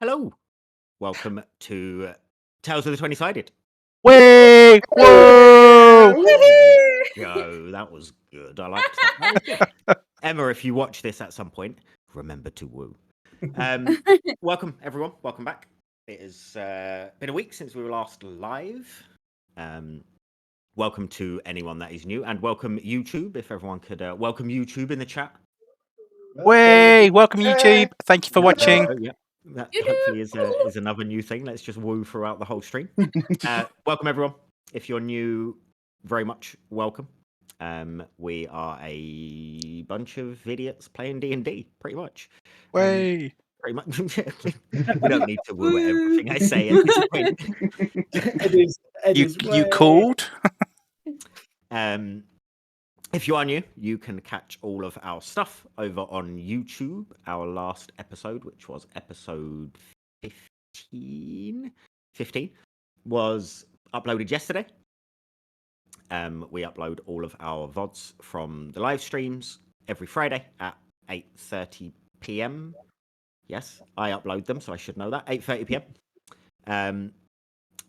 Hello. Welcome to Tales of the 20-Sided. Way! Whoa! Go. That was good. I liked that. That was good. Emma, if you watch this at some point, remember to woo. Welcome, everyone. Welcome back. It has been a week since we were last live. Welcome to anyone that is new, and welcome YouTube. If everyone could welcome YouTube in the chat. Way! Welcome, YouTube. Thank you for watching. Yeah. That hopefully is another new thing. Let's just woo throughout the whole stream. Welcome, everyone. If you're new, very much welcome. We are a bunch of idiots playing D&D, pretty much. Way! Pretty much. We don't need to woo at everything I say at this point. You called? If you are new, you can catch all of our stuff over on YouTube. Our last episode, which was episode 15, was uploaded yesterday. We upload all of our VODs from the live streams every Friday at 8:30 p.m. Yes, I upload them, so I should know that. 8:30 p.m.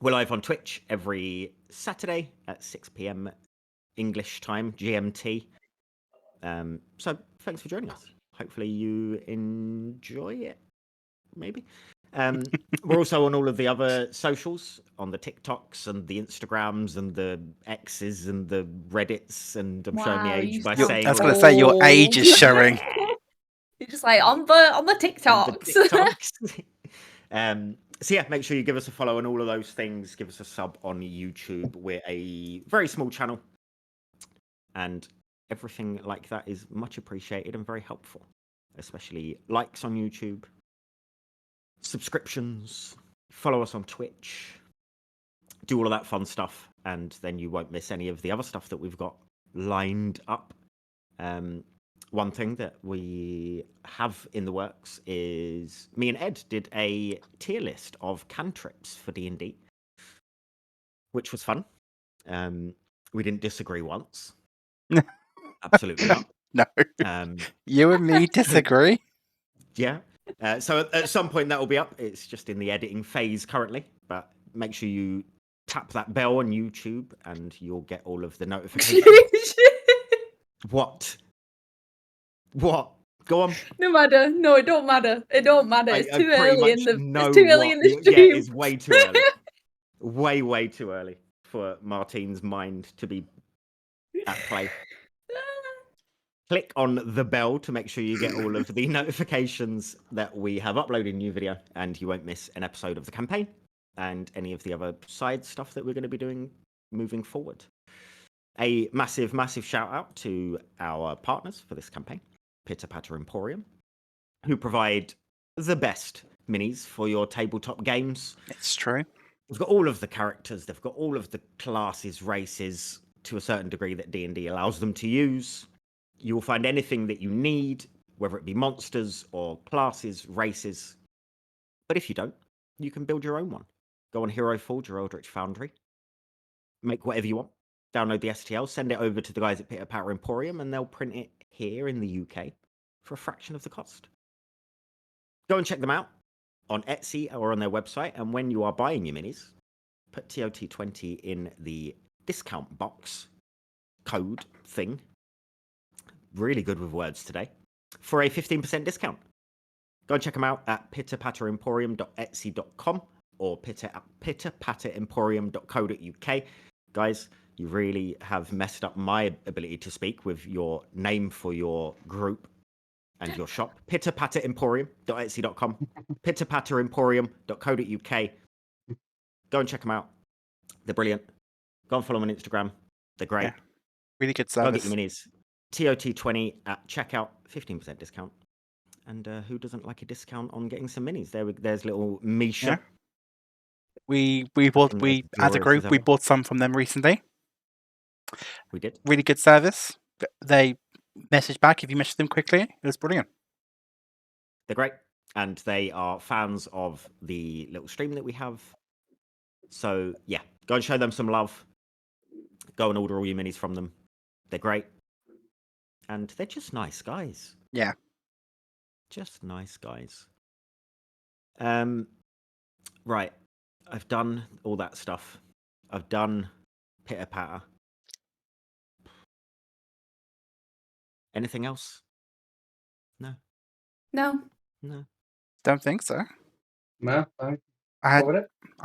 We're live on Twitch every Saturday at 6 p.m. English time, GMT. So thanks for joining us. Hopefully you enjoy it, maybe. We're also on all of the other socials, on the TikToks and the Instagrams and the X's and the Reddits, and I'm showing my age by saying... I was going to say, your age is showing. You're just like, on the TikToks. So yeah, make sure you give us a follow on all of those things. Give us a sub on YouTube. We're a very small channel, and everything like that is much appreciated and very helpful, especially likes on YouTube, subscriptions, follow us on Twitch, do all of that fun stuff, and then you won't miss any of the other stuff that we've got lined up. One thing that we have in the works is me and Ed did a tier list of cantrips for D&D, which was fun. We didn't disagree once. Absolutely not. No. You and me disagree. Yeah. So at some point that will be up. It's just in the editing phase currently, but make sure you tap that bell on YouTube and you'll get all of the notifications. What? Go on. No matter. No, it don't matter. It don't matter. It's too early in the stream. Yeah, it's way too early. Way too early for Martine's mind to be at play. Click on the bell to make sure you get all of the notifications that we have uploaded a new video, and you won't miss an episode of the campaign and any of the other side stuff that we're going to be doing moving forward. A massive shout out to our partners for this campaign, Pitter Patter Emporium, who provide the best minis for your tabletop games. It's true. They've got all of the characters, they've got all of the classes, races, to a certain degree that D&D allows them to use. You will find anything that you need, whether it be monsters or classes, races. But if you don't, you can build your own one. Go on Hero Forge or Eldritch Foundry. Make whatever you want. Download the STL, send it over to the guys at Pitter Patter Emporium, and they'll print it here in the UK for a fraction of the cost. Go and check them out on Etsy or on their website. And when you are buying your minis, put TOT20 in the discount box code thing. Really good with words today, for a 15% discount. Go and check them out at pitterpatteremporium.etsy.com or pitterpatteremporium.co.uk. Guys, you really have messed up my ability to speak with your name for your group and your shop. pitterpatteremporium.etsy.com, pitterpatteremporium.co.uk. Go and check them out. They're brilliant. Go and follow them on Instagram. They're great. Yeah, really good Go service. get your minis. TOT20 at checkout, 15% discount. And who doesn't like a discount on getting some minis? There's little Misha. Yeah. We as a group, we bought some from them recently. We did. Really good service. They messaged back if you messaged them quickly. It was brilliant. They're great. And they are fans of the little stream that we have. So, yeah, go and show them some love. Go and order all your minis from them. They're great. And they're just nice guys. Yeah. Just nice guys. Right. I've done all that stuff. I've done pitter patter. Anything else? No. No. Don't think so. No, I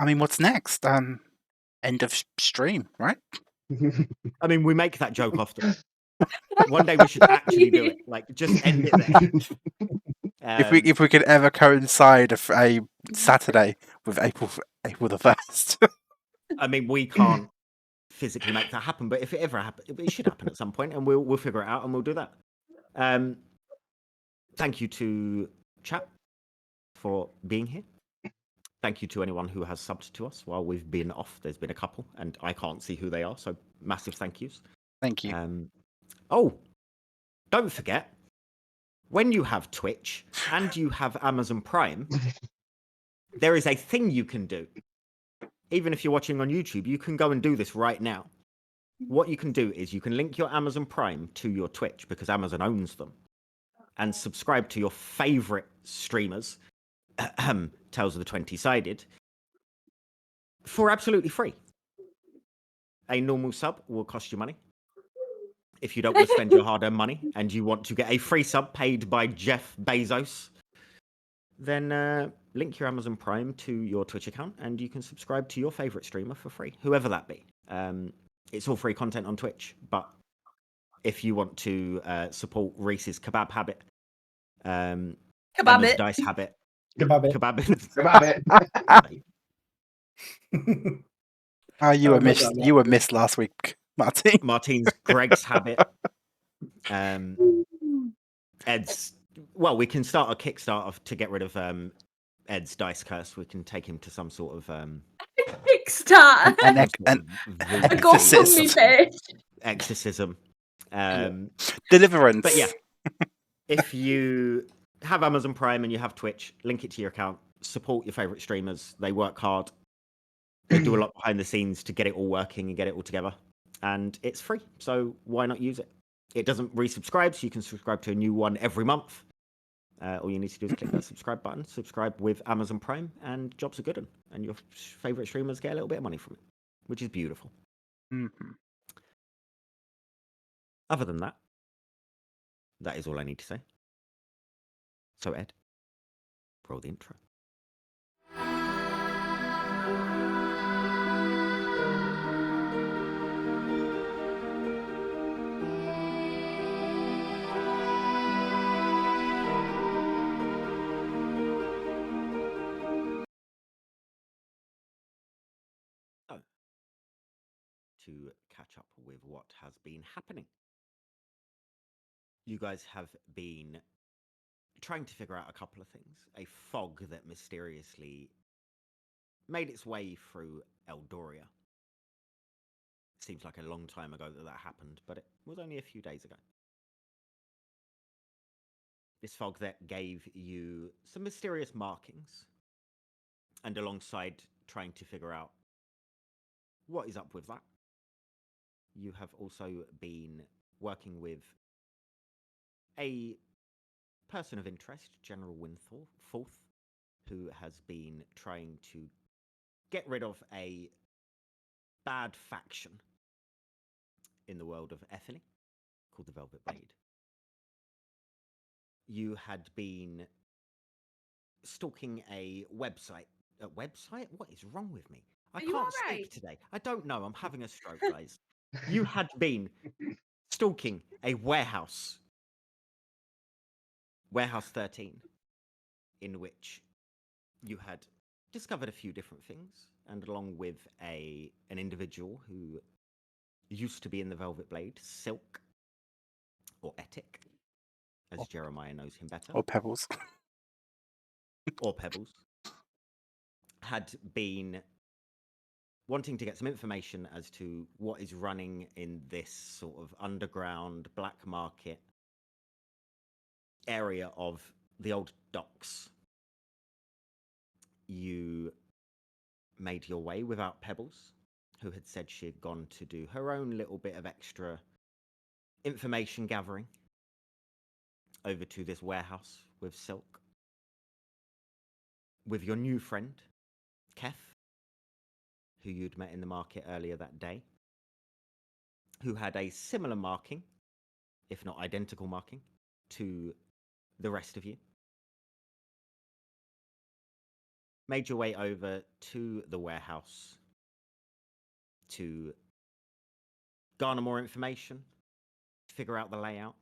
mean, what's next? End of stream, right? I mean, we make that joke often. One day we should actually do it. Like, just end it there. If we could ever coincide a Saturday with April the 1st. I mean, we can't physically make that happen, but if it ever happens, it should happen at some point, and we'll figure it out, and we'll do that. Thank you to chat for being here. Thank you to anyone who has subbed to us while we've been off. There's been a couple, and I can't see who they are, so massive thank yous. Thank you. Oh, don't forget, when you have Twitch and you have Amazon Prime, there is a thing you can do. Even if you're watching on YouTube, you can go and do this right now. What you can do is you can link your Amazon Prime to your Twitch, because Amazon owns them, and subscribe to your favorite streamers, Tales of the 20-Sided, for absolutely free. A normal sub will cost you money. If you don't want to spend your hard-earned money and you want to get a free sub paid by Jeff Bezos, then link your Amazon Prime to your Twitch account and you can subscribe to your favorite streamer for free, whoever that be. It's all free content on Twitch, but if you want to support Reese's kebab habit, Emma's dice habit, Kebab it. Oh, you were missed last week, Martin. Martin's Greg's habit. Ed's. Well, we can start a Kickstarter to get rid of Ed's dice curse. We can take him to some sort of Kickstarter. An A GoFundMe page. Exorcism. Deliverance. But yeah, if you have Amazon Prime and you have Twitch, link it to your account. Support your favorite streamers. They work hard. They do a lot behind the scenes to get it all working and get it all together. And it's free, so why not use it? It doesn't resubscribe, so you can subscribe to a new one every month. All you need to do is click that subscribe button, subscribe with Amazon Prime, and jobs are good. And your favorite streamers get a little bit of money from it, which is beautiful. Mm-hmm. Other than that, that is all I need to say. So, Ed, roll the intro. To catch up with what has been happening. You guys have been trying to figure out a couple of things. A fog that mysteriously made its way through Eldoria. Seems like a long time ago that happened, but it was only a few days ago. This fog that gave you some mysterious markings, and alongside trying to figure out what is up with that, you have also been working with a person of interest, General Winforth, who has been trying to get rid of a bad faction in the world of Ethely called the Velvet Blade. You had been stalking a website. A website? What is wrong with me? I can't speak today. I don't know. I'm having a stroke, guys. You had been stalking a warehouse 13, in which you had discovered a few different things, and along with an individual who used to be in the Velvet Blade, Silk, or Etic, as Jeremiah knows him better. Or Pebbles. Or Pebbles, had been wanting to get some information as to what is running in this sort of underground black market area of the old docks. You made your way without Pebbles, who had said she had gone to do her own little bit of extra information gathering over to this warehouse with Silk. with your new friend, Kef, who you'd met in the market earlier that day, who had a similar marking, if not identical marking, to the rest of you. Made your way over to the warehouse to garner more information, figure out the layout,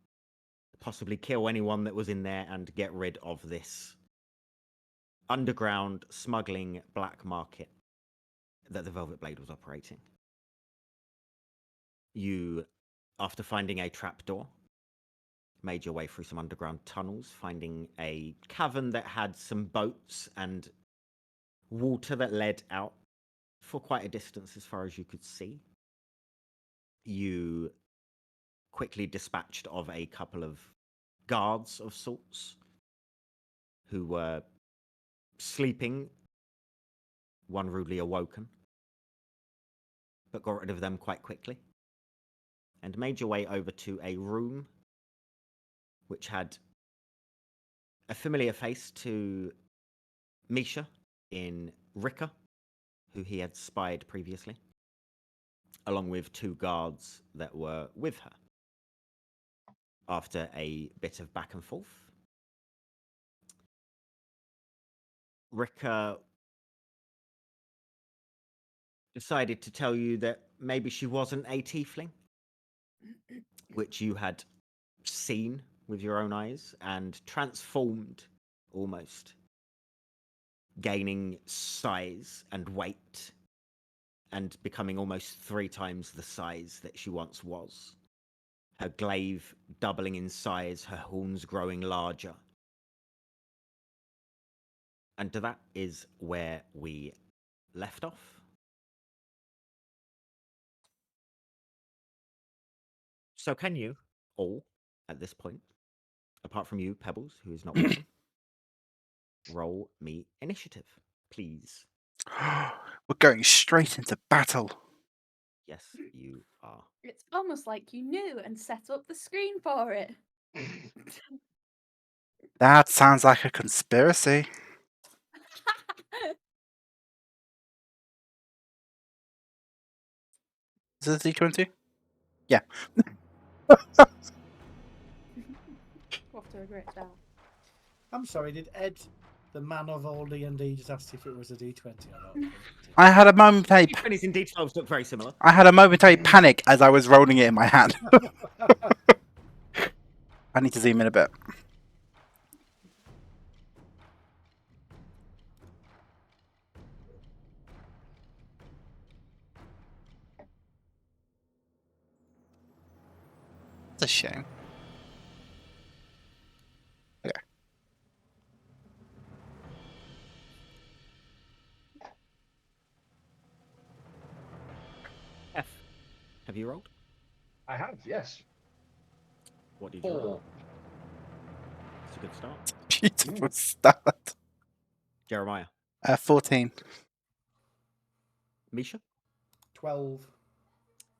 possibly kill anyone that was in there and get rid of this underground smuggling black market that the Velvet Blade was operating. You, after finding a trapdoor, made your way through some underground tunnels, finding a cavern that had some boats and water that led out for quite a distance as far as you could see. You quickly dispatched of a couple of guards of sorts who were sleeping, one rudely awoken, but got rid of them quite quickly, and made your way over to a room which had a familiar face to Misha in Rika, who he had spied previously, along with two guards that were with her. After a bit of back and forth, Rika decided to tell you that maybe she wasn't a tiefling, which you had seen with your own eyes and transformed almost, gaining size and weight and becoming almost 3 times the size that she once was. Her glaive doubling in size, her horns growing larger. And that is where we left off. So can you all, at this point, apart from you, Pebbles, who is not with them, roll me initiative, please? We're going straight into battle. Yes, you are. It's almost like you knew and set up the screen for it. That sounds like a conspiracy. Is this D20? Yeah. Off to a great start. I'm sorry, did Ed, the man of all D&D, just ask if it was a D20 or not? I had a momentary. D20s and D12s look very similar. I had a momentary panic as I was rolling it in my hand. I need to zoom in a bit. It's a shame. Okay. F, have you rolled? I have, yes. What did you 4. roll? It's a good start. Beautiful start. Jeremiah. 14. Misha? 12.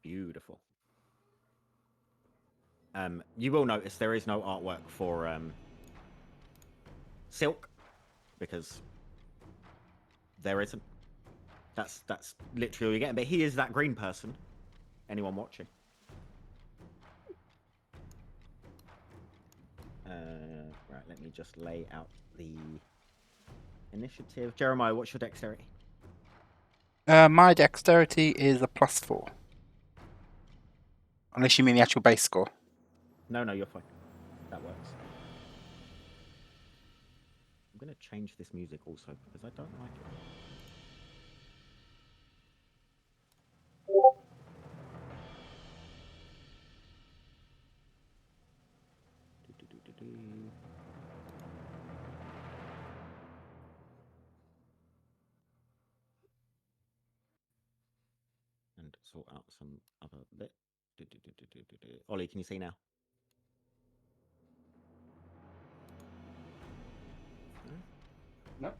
Beautiful. You will notice there is no artwork for Silk, because there isn't. That's literally all you're getting. But he is that green person. Anyone watching? Right, let me just lay out the initiative. Jeremiah, what's your dexterity? My dexterity is a +4. Unless you mean the actual base score. No, you're fine. That works. I'm going to change this music also because I don't like it. And sort out some other bit. Ollie, can you see now? No.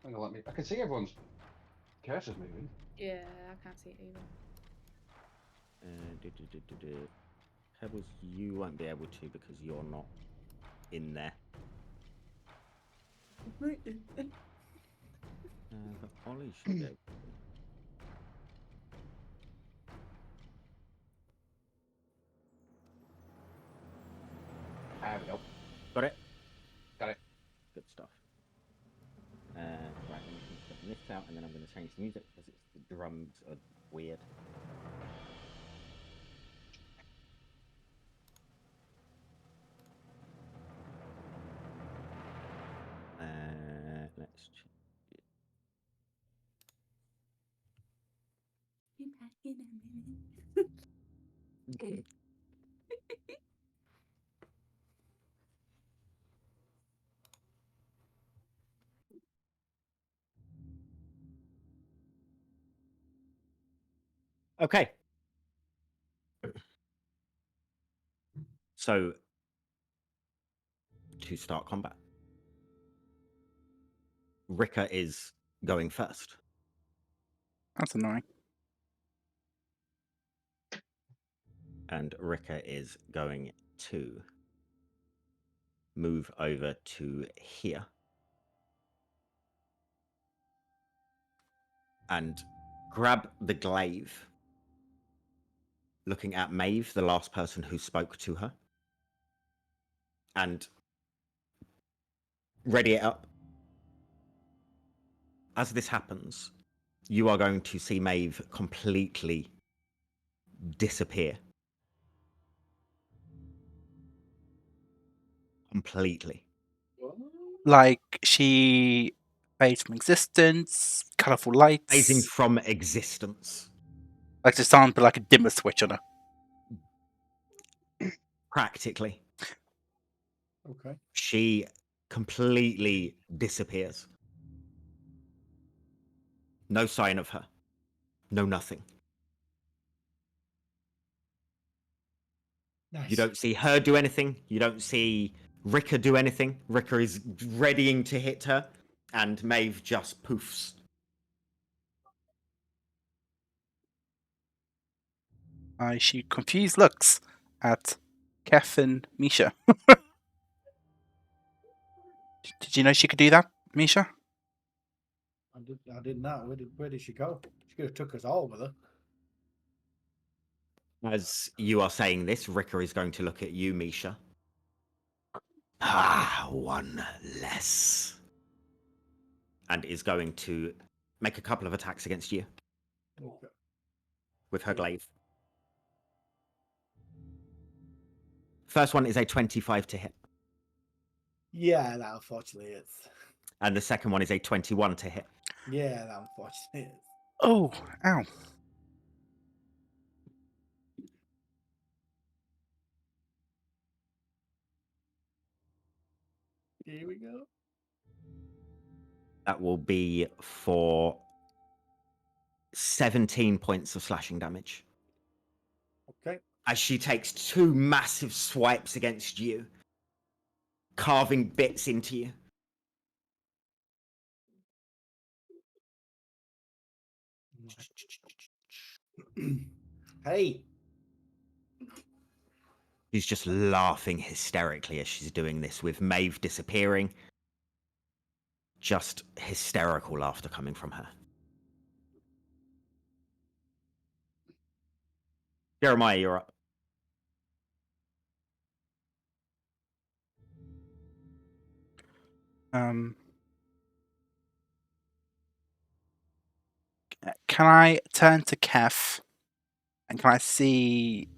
Hang on, let me. I can see everyone's cursors moving. Yeah, I can't see it either. Pebbles, you won't be able to because you're not in there. But Ollie should be able. There we go. Got it? Got it. Good stuff. Right, let me finish putting this out, and then I'm going to change the music because the drums are weird. Let's check. Be back in a minute. Okay. So, to start combat, Rika is going first. That's annoying. And Rika is going to move over to here. And grab the glaive, looking at Meabh, the last person who spoke to her, and ready it up. As this happens, you are going to see Meabh completely disappear. Completely. Like she fades from existence, colourful lights. Phasing from existence. Like just sound like a dimmer switch on her. Practically. Okay. She completely disappears. No sign of her. No nothing. Nice. You don't see her do anything. You don't see Rika do anything. Rika is readying to hit her, and Meabh just poofs. I shoot confused looks at Kef and Misha. Did you know she could do that, Misha? I didn't know. Where did she go? She could have took us all with her. As you are saying this, Rika is going to look at you, Misha. Ah, one less. And is going to make a couple of attacks against you Okay. with her glaive. First one is a 25 to hit. Yeah, that unfortunately is. And the second one is a 21 to hit. Yeah, that unfortunately is. Oh, ow. Here we go. That will be for 17 points of slashing damage. Okay. As she takes two massive swipes against you, carving bits into you. Hey. She's just laughing hysterically as she's doing this, with Meabh disappearing. Just hysterical laughter coming from her. Jeremiah, you're up. Can I turn to Kef and can I see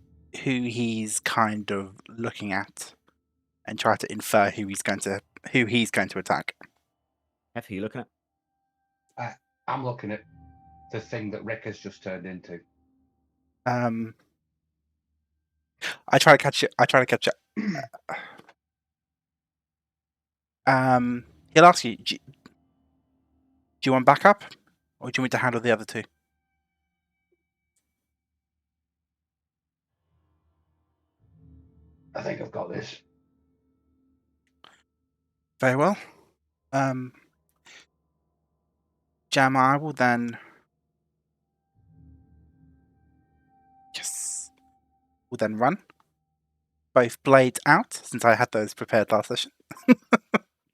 who he's kind of looking at and try to infer who he's going to attack? F, who are you looking at? I'm looking at the thing that Rika's just turned into. I try to catch it. He'll ask you, do you want backup? Or do you want me to handle the other two? I think I've got this. Very well. Jam, I will then... Yes. Will then run. Both blades out, since I had those prepared last session. You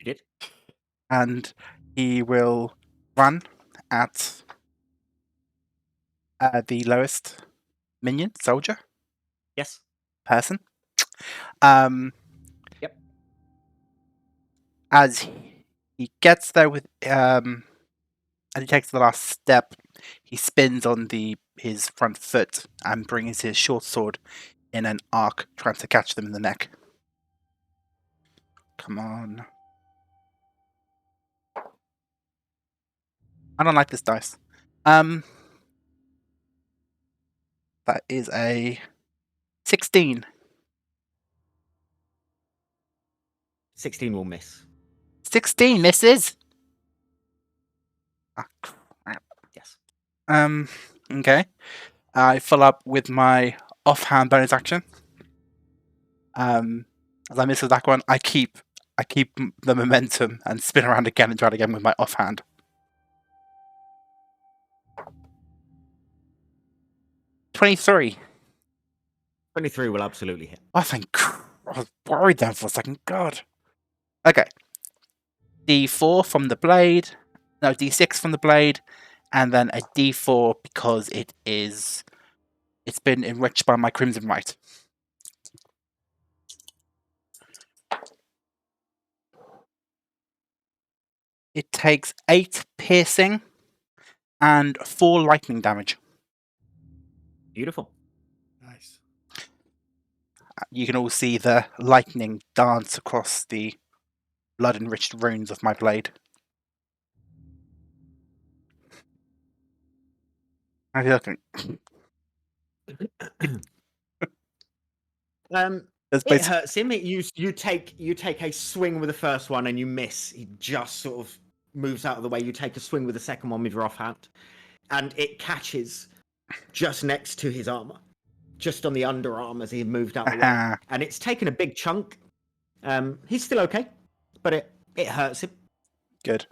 did? and he will run at the lowest minion, soldier, Yes. person. Yep. As he gets there with and he takes the last step, he spins on his front foot and brings his short sword in an arc, trying to catch them in the neck. Come on. I don't like this dice. That is a 16. 16 will miss. 16 misses. Ah, crap. Yes. Okay. I follow up with my offhand bonus action. As I miss with that one, I keep the momentum and spin around again and try it again with my offhand. 23. 23 will absolutely hit. I think I was worried then for a second. God. Okay. D4 from the blade. No, D6 from the blade, and then a D4 because it's been enriched by my Crimson Rite. It takes 8 piercing and 4 lightning damage. Beautiful. Nice. You can all see the lightning dance across the blood-enriched runes of my blade. How are you looking? It hurts him. You take a swing with the first one and you miss. He just sort of moves out of the way. You take a swing with the second one with your offhand, and it catches just next to his armor, just on the underarm as he moved out the way, and it's taken a big chunk. He's still okay, but it hurts him. Good.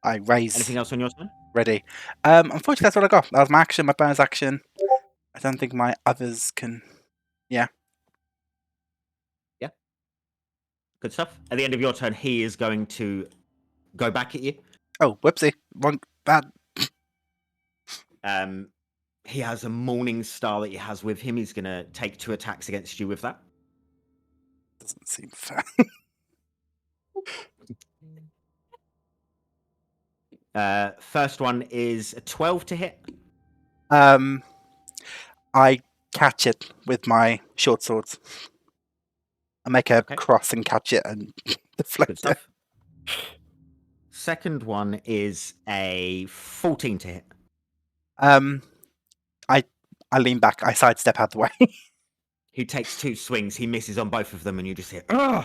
I raise. Anything else on your turn? Ready. Unfortunately, that's what I got. That was my action, my bonus action. I don't think my others can. Yeah. Yeah. Good stuff. At the end of your turn, he is going to go back at you. Oh, whoopsie. Wrong. Bad. He has a Morning Star that he has with him. He's going to take 2 attacks against you with that. Doesn't seem fair. First one is a 12 to hit. I catch it with my short swords. I make a cross and catch it and deflect Good stuff. Second one is a 14 to hit. I lean back. I sidestep out the way. He takes 2 swings. He misses on both of them, and you just hear "Ugh!"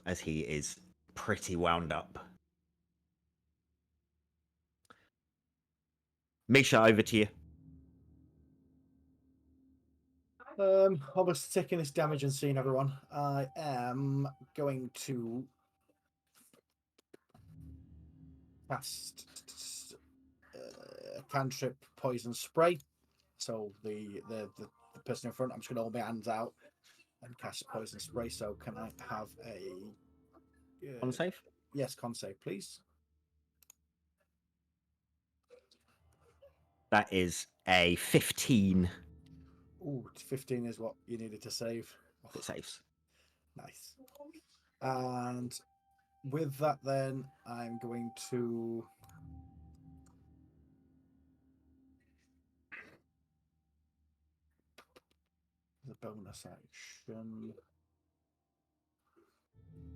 as he is pretty wound up. Misha, over to you. Obviously taking this damage and seeing everyone, I am going to cast cantrip poison spray. So the person in front, I'm just going to hold my hands out and cast poison spray. So can I have a Con save? Yes, con save, please. That is a 15. Ooh, 15 is what you needed to save. It saves. Nice. And with that, then I'm going to the bonus action.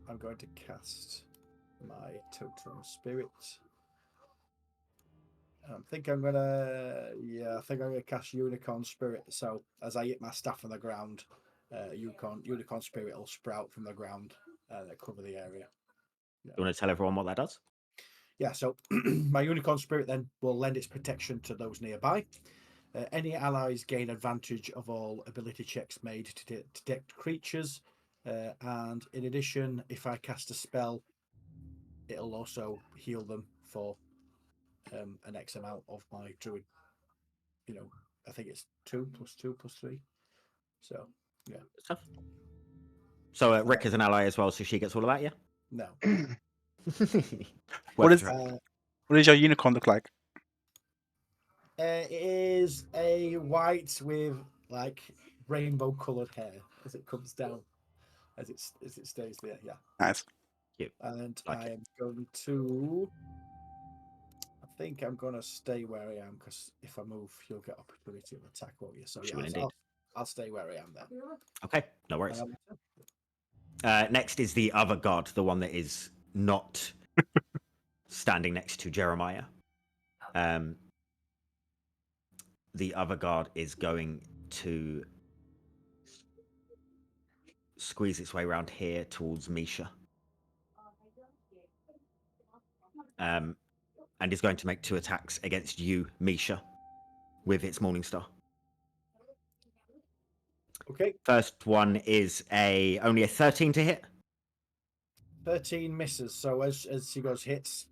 I'm going to cast my totem spirit. I think I'm gonna cast Unicorn Spirit. So as I hit my staff on the ground, Unicorn Spirit will sprout from the ground and cover the area. You want to tell everyone what that does? Yeah, so my Unicorn Spirit then will lend its protection to those nearby. Any allies gain advantage of all ability checks made to detect creatures. And in addition, if I cast a spell, it'll also heal them for an X amount of my druid. I think it's 2 + 2 + 3. So, yeah. So Rika's an ally as well, so she gets all of that, yeah? No. What is- Web What does your unicorn look like? It is a white with like rainbow coloured hair as it comes down, as it stays there. Yeah. Nice. And Like I it. am going to. I think I'm going to stay where I am because if I move, you'll get opportunity of attack, won't you? So She yeah, will indeed. I'll stay where I am then. Okay, no worries. Um, Next is the other guard, the one that is not standing next to Jeremiah. The other guard is going to squeeze its way around here towards Misha. And is going to make 2 attacks against you, Misha, with its Morning Star. okay, First one is only a 13 to hit. 13 misses. So as he goes hits,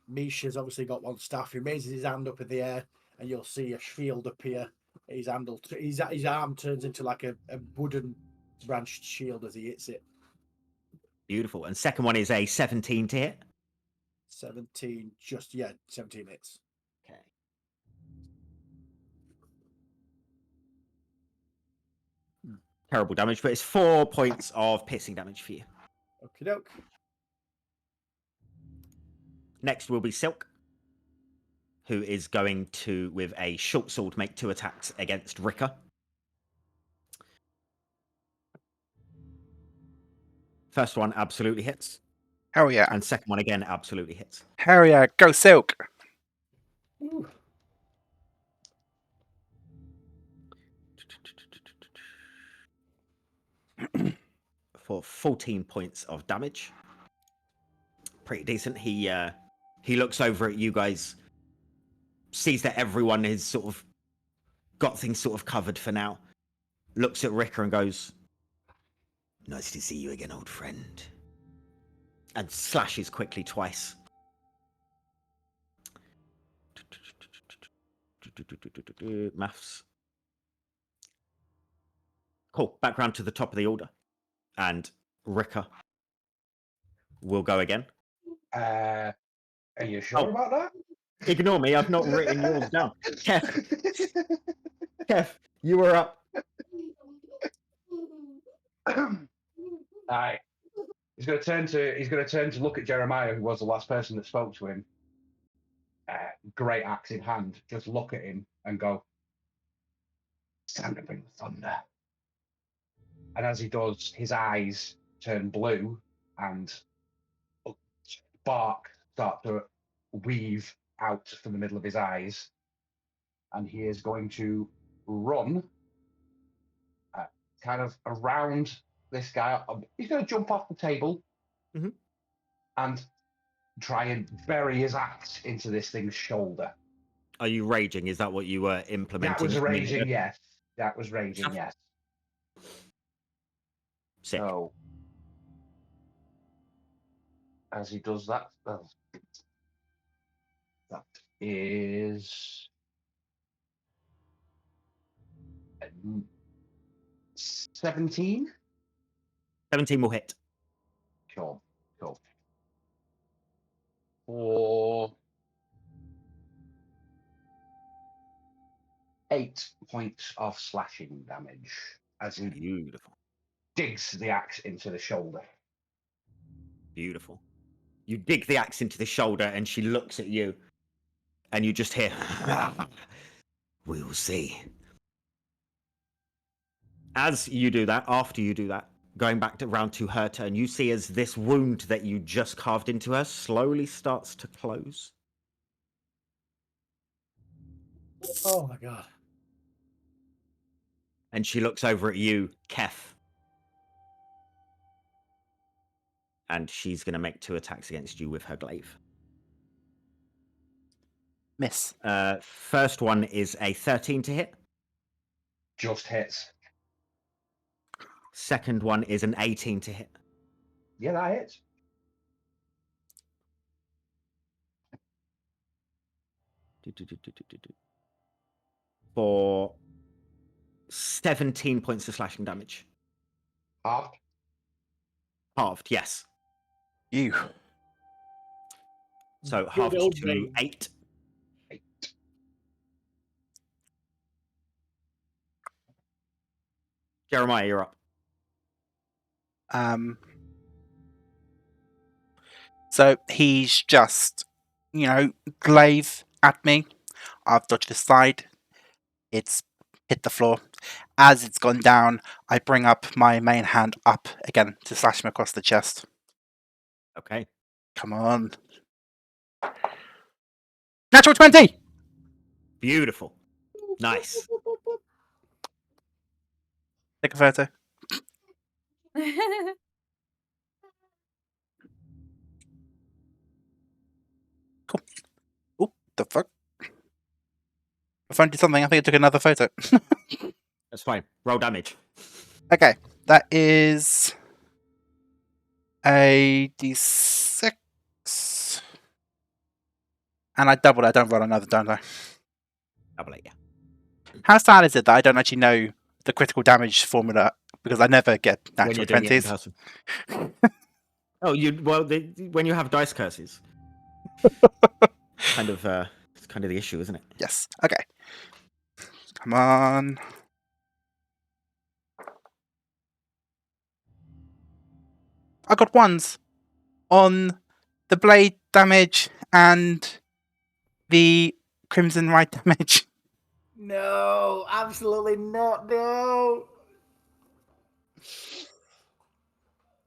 Misha's obviously got one staff. He raises his hand up in the air, and you'll see a shield appear. His handle, his arm turns into like a wooden branched shield as he hits it. Beautiful. And second one is a 17 to hit. 17 17 hits. Okay. Terrible damage, but it's 4 points of piercing damage for you. Okie doke. Next will be Silk, who is going to, with a short sword, make 2 attacks against Rika. First one absolutely hits, Hell yeah. and second one again absolutely hits. Hell yeah. Go Silk. Ooh. For 14 points of damage. Pretty decent. He looks over at you guys, sees that everyone is sort of got things sort of covered for now, looks at Rika and goes, "Nice to see you again, old friend," and slashes quickly twice. Maths. Cool. Back round to the top of the order. And Rika will go again. Are you sure Oh. about that? Ignore me, I've not written yours down. Kev, you were up. Aye. He's going to turn to look at Jeremiah, who was the last person that spoke to him. Great axe in hand, just look at him and go, "It's time to bring the thunder." And as he does, his eyes turn blue and spark start to weave out from the middle of his eyes. And he is going to run kind of around this guy. He's going to jump off the table and try and bury his axe into this thing's shoulder. Are you raging? Is that what you were implementing? That was raging, yes. That was raging, yes. Sick. So, as he does that, that is 17. 17 will hit. Cool. For 8 points of slashing damage as he Beautiful. digs the axe into the shoulder. Beautiful. You dig the axe into the shoulder and she looks at you and you just hear, "We will see." As you do that, after you do that, going back around to her turn, you see as this wound that you just carved into her slowly starts to close. Oh my god. And she looks over at you, Kef. And she's going to make 2 attacks against you with her glaive. Miss. First one is a 13 to hit. Just hits. Second one is an 18 to hit. Yeah, that hits. For 17 points of slashing damage. Halved. Halved, yes. You. So Good half old to range. 8. Jeremiah, you're up. So he's just, glaive at me. I've dodged aside. It's hit the floor. As it's gone down, I bring up my main hand up again to slash him across the chest. Okay. Come on. Natural 20! Beautiful. Nice. Take a photo. Cool. Oh, the fuck? I found something. I think I took another photo. That's fine. Roll damage. Okay, that is a d6. And I doubled. I don't roll another, don't I? Double it, yeah. How sad is it that I don't actually know the critical damage formula because I never get When natural you're doing it in 20s? person. When you have dice curses. It's kind of the issue, isn't it? Yes. Okay. Come on. I got ones on the blade damage and the crimson right damage. No, absolutely not. No.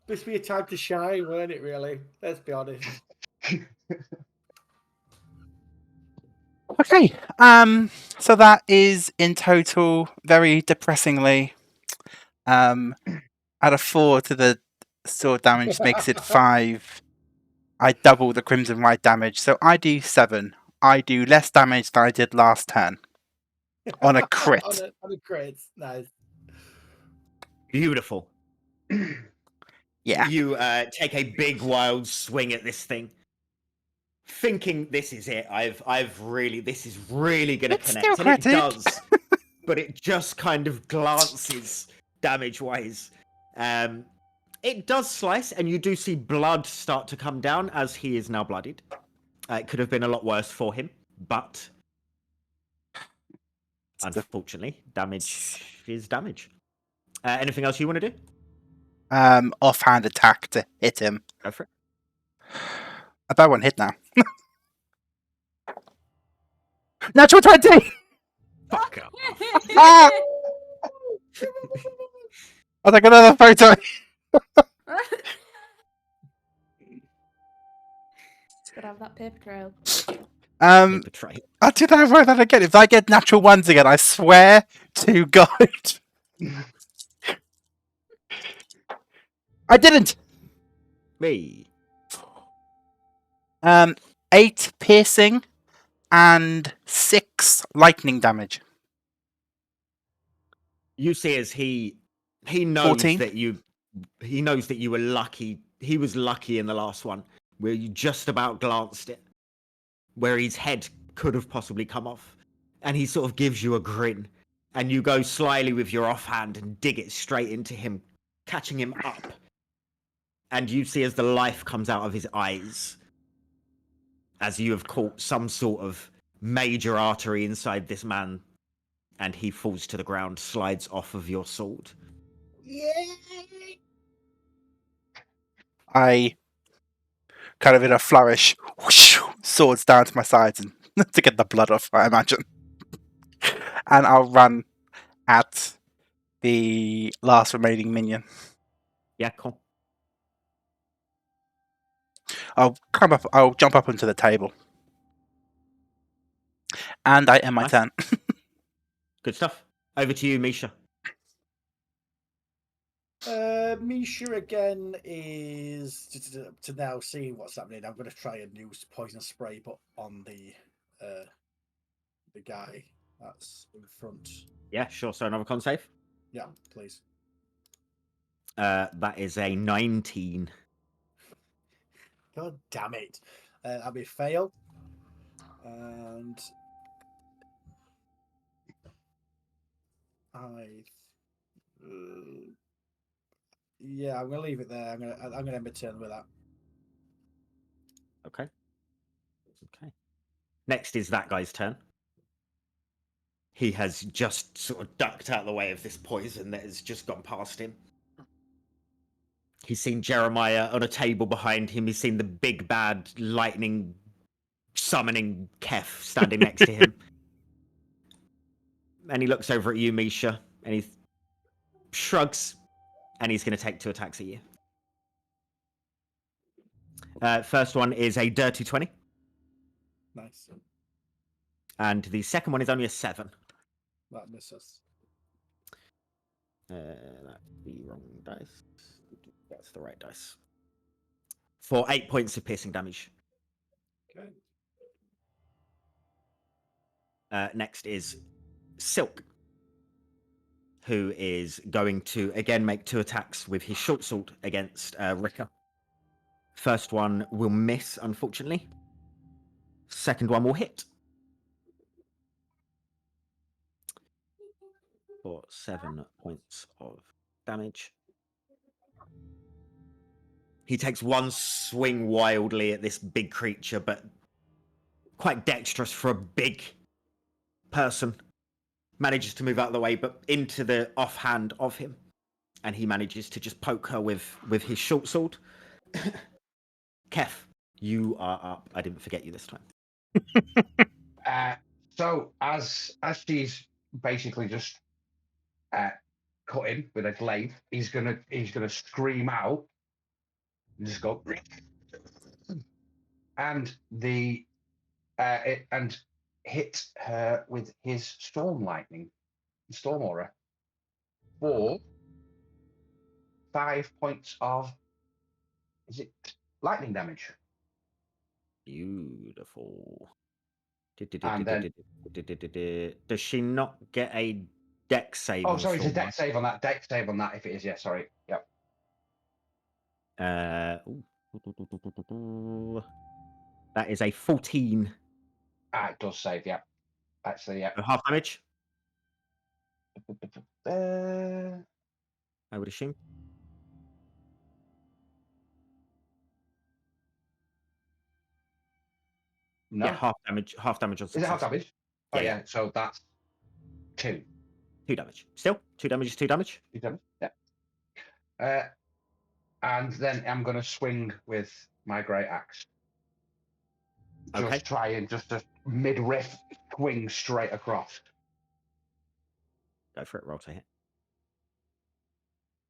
This be a time to shine, weren't it? Really? Let's be honest. Okay. So that is in total very depressingly add a 4 to the sword damage makes it 5. I double the crimson right damage, so I do 7. I do less damage than I did last turn. On a crit. on a crit. Nice. Beautiful. Yeah. You take a big wild swing at this thing, thinking this is it. This is really going to It's still connect, and it critic. does. But it just kind of glances damage-wise. It does slice, and you do see blood start to come down as he is now bloodied. It could have been a lot worse for him, but unfortunately, damage is damage. Anything else you want to do? Offhand attack to hit him. Go for it. About 1 hit now. Natural 20! Fuck up. Ah! I'll take another photo. Gotta have that paper trail. Paper tray. I did I write that again? If I get natural ones again, I swear to God. I didn't. Me. 8 piercing and 6 lightning damage. You see, as he knows 14. that you were lucky. He was lucky in the last one where you just about glanced it, where his head could have possibly come off, and he sort of gives you a grin, and you go slyly with your offhand and dig it straight into him, catching him up, and you see as the life comes out of his eyes, as you have caught some sort of major artery inside this man, and he falls to the ground, slides off of your sword. Yay! I kind of in a flourish, whoosh, swords down to my sides and to get the blood off, I imagine. And I'll run at the last remaining minion. Yeah, cool. I'll jump up onto the table. And I end my Nice. turn. Good stuff. Over to you, Misha. Misha again is to now see what's happening. I'm going to try a new poison spray, but on the guy that's in front. Yeah, sure. So another con save. Yeah, please. That is a 19. God damn it! I'll be fail, and yeah, I'm gonna leave it there. I'm gonna end my turn with that. Okay. Okay. Next is that guy's turn. He has just sort of ducked out of the way of this poison that has just gone past him. He's seen Jeremiah on a table behind him. He's seen the big bad lightning summoning Kef standing next to him. And he looks over at you, Misha, and he shrugs, and he's going to take 2 attacks at you. First one is a dirty 20. Nice. And the second one is only a 7. That misses. That's the wrong dice. That's the right dice. For 8 points of piercing damage. Okay. Next is Silk, who is going to again make 2 attacks with his short sword against Rika. First one will miss, unfortunately. Second one will hit. For 7 points of damage. He takes one swing wildly at this big creature, but quite dexterous for a big person. Manages to move out of the way, but into the offhand of him. And he manages to just poke her with his short sword. Kef, you are up. I didn't forget you this time. So as she's basically just cut him with a glaive, he's gonna scream out and just go and and hit her with his storm aura for 5 points of lightning damage. Beautiful. And then Does she not get a dex save? oh, sorry, it's a dex save on that. Dex save on that. If it is, yeah, sorry. Yep. That is a 14. It does save. Yeah. Actually, yeah. Half damage, Uh, I would assume. no. Yeah, half damage. Half damage on Is it half success. damage? Oh Yeah, yeah. So that's 2. 2 damage. Still, 2 damage is 2 damage. 2 damage. Yeah. And then I'm going to swing with my great axe. Just Okay. try and just a mid-riff swing straight across. Go for it. Roll to hit.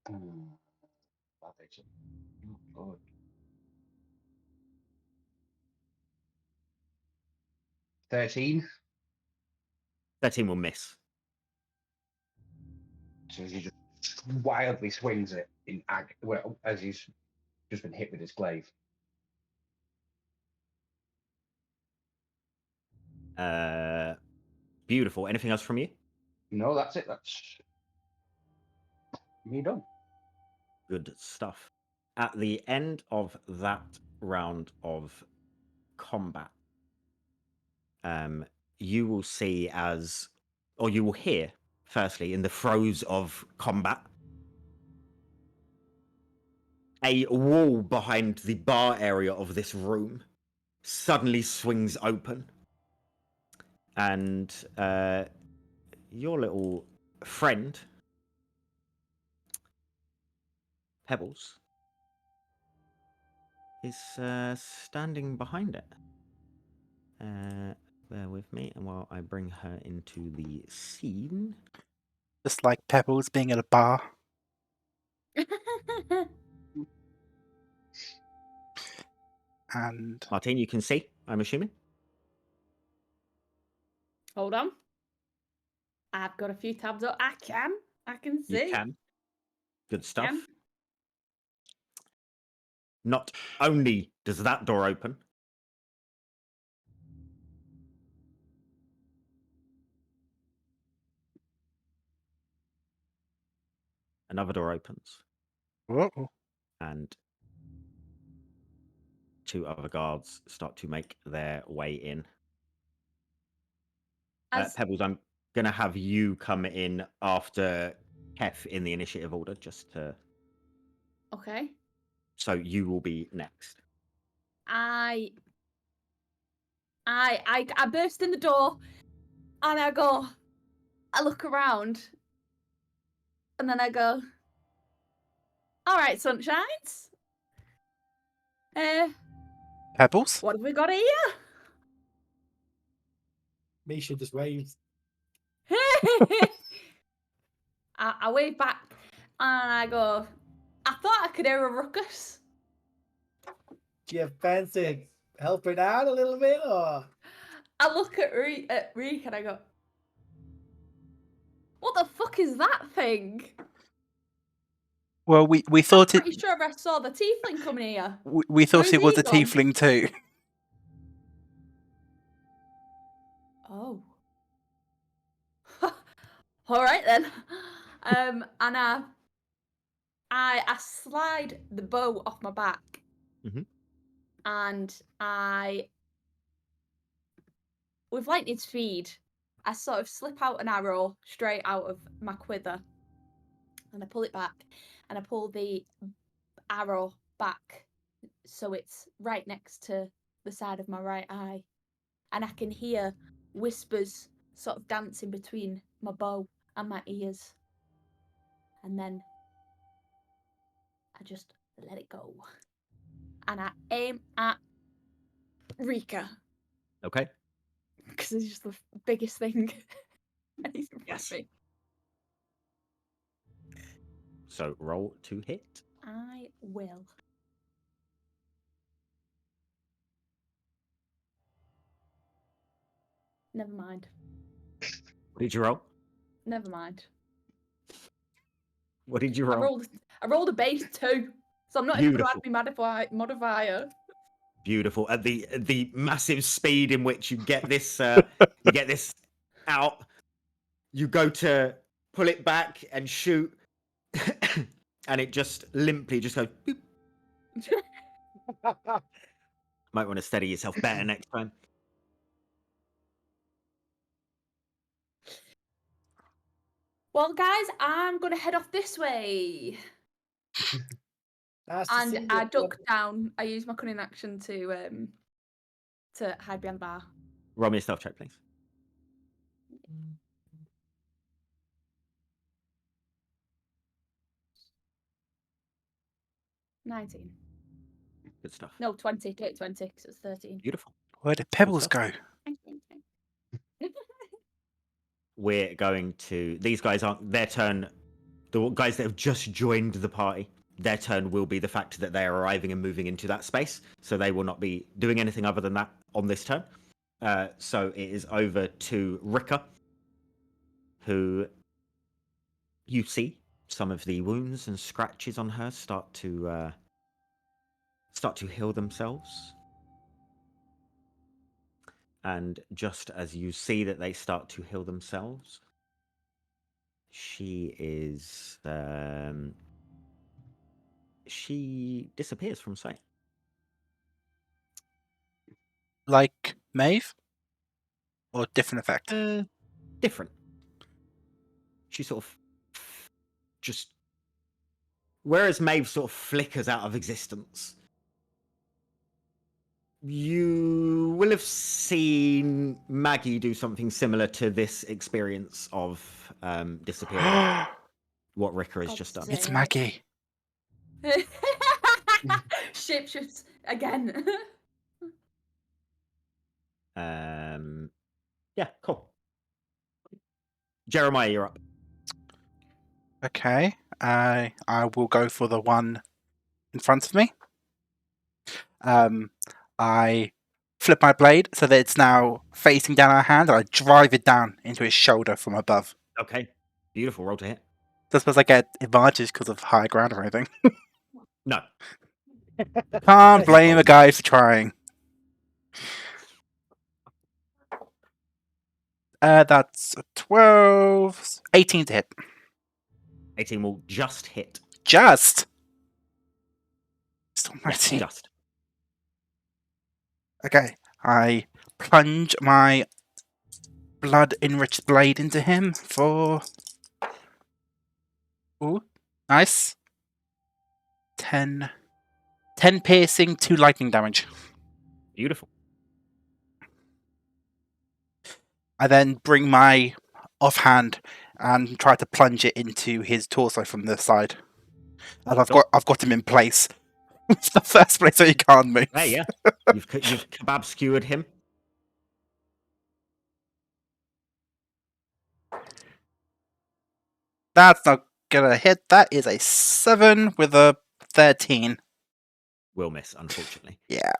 That is good. 13. 13 will miss. So he just wildly swings it in as he's just been hit with his glaive. Beautiful. Anything else from you? No, that's it. That's me done. Good stuff. At the end of that round of combat, you will see or you will hear, firstly, in the throes of combat, a wall behind the bar area of this room suddenly swings open. And your little friend, Pebbles, is standing behind it. Bear with me, and while I bring her into the scene. Just like Pebbles being at a bar. And Martine, you can see, I'm assuming. Hold on. I've got a few tabs up. I can see. You can. Good stuff. Can. Not only does that door open, another door opens, whoa. and 2 other guards start to make their way in. Pebbles, I'm going to have you come in after Kef in the initiative order, just to... Okay. So you will be next. I burst in the door and I look around and then I go, all right, sunshines. Pebbles? What have we got here? Misha just waves. I wave back and I go, I thought I could hear a ruckus. Do you fancy helping out a little bit, or? I look at Rika and I go, what the fuck is that thing? Well, we I'm thought it. pretty sure I saw the tiefling coming here. We thought Where's it was he a gone? tiefling too. Oh. All right then. And I slide the bow off my back, and with lightning speed, I sort of slip out an arrow straight out of my quiver, and I pull it back, and I pull the arrow back so it's right next to the side of my right eye, and I can hear whispers sort of dancing between my bow and my ears, and then I just let it go, and I aim at Rika Okay. because it's just the biggest thing. And he's in front Yes. of me. So roll to hit. I will. Never mind. What did you roll? Never mind. What did you I roll? rolled a base 2, so I'm not even going to Beautiful. add my modifier. Beautiful. At the massive speed in which you get this out, you go to pull it back and shoot, and it just limply just goes. Boop. Might want to steady yourself better next time. Well, guys, I'm going to head off this way. Nice to see And you, I bud. duck down. I use my cunning action to hide behind the bar. Roll me a stealth check, please. $19. Good stuff. No, 20. Take 20 because it's 13. Beautiful. Where did Pebbles stuff. go? We're going to. These guys aren't their turn. The guys that have just joined the party, their turn will be the fact that they are arriving and moving into that space. So they will not be doing anything other than that on this turn. So it is over to Rika, who you see some of the wounds and scratches on her start to heal themselves. And just as you see that they start to heal themselves, she disappears from sight. Like Meabh? Or different effect? Different. She sort of just... Whereas Meabh sort of flickers out of existence, you will have seen Maggie do something similar to this experience of disappearing. What Rika has just done. It's Maggie. Shapeshifts again. Yeah, cool. Jeremiah, you're up. Okay. I will go for the one in front of me. I flip my blade so that it's now facing down our hand, and I drive it down into his shoulder from above. Okay, beautiful. Roll to hit. I suppose I get advantage because of high ground or anything. No. Can't blame a guy for trying. That's a 12, 18 to hit. 18 will just hit. Just. Still Yes, 19. just. Okay, I plunge my blood-enriched blade into him for... Ooh, nice. 10 piercing, 2 lightning damage. Beautiful. I then bring my offhand and try to plunge it into his torso from the side. And I've got him in place. It's the first place where he can't move. Hey, yeah. You've kebab skewered him. That's not gonna hit. That is a 7 with a 13. Will miss, unfortunately. Yeah.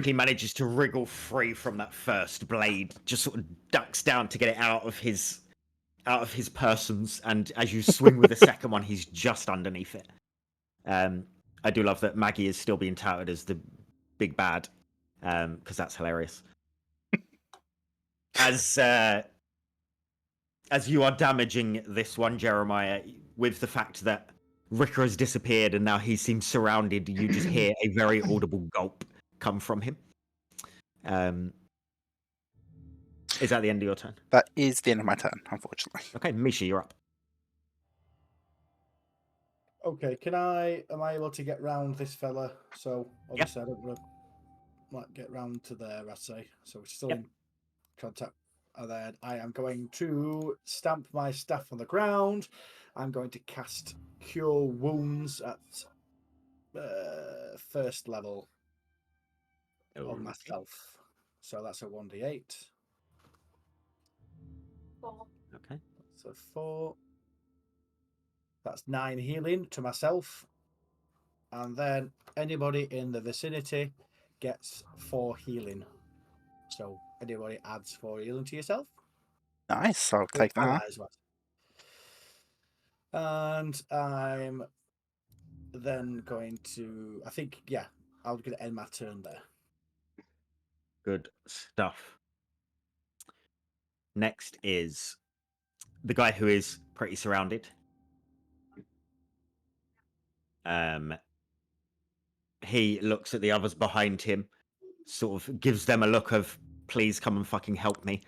He manages to wriggle free from that first blade, just sort of ducks down to get it out of his persons, and as you swing with the second one, he's just underneath it. I do love that Maggie is still being touted as the big bad, because that's hilarious. As you are damaging this one, Jeremiah, with the fact that Rika has disappeared and now he seems surrounded, you just hear a very audible gulp come from him. Is that the end of your turn? That is the end of my turn, unfortunately. Okay, Misha, you're up. Okay, am I able to get round this fella? So obviously I don't want to get round to there, I say. So we're still in contact. And then I am going to stamp my staff on the ground. I'm going to cast Cure Wounds at first level on myself. So that's a 1d8. 4. Okay. So 4. That's 9 healing to myself. And then anybody in the vicinity gets 4 healing. So anybody adds 4 healing to yourself. Nice, I'll take that. Allies, right. And I'm then going to, I think, yeah, I'm going to end my turn there. Good stuff. Next is the guy who is pretty surrounded. He looks at the others behind him, sort of gives them a look of, please come and fucking help me.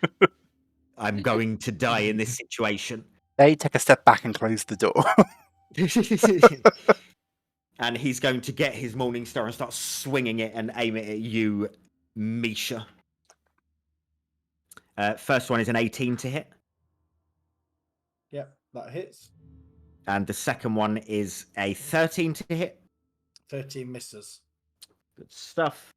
I'm going to die in this situation. They take a step back and close the door. And he's going to get his Morning Star and start swinging it and aim it at you, Misha. First one is an 18 to hit. Yep, that hits. And the second one is a 13 to hit. 13 misses. Good stuff.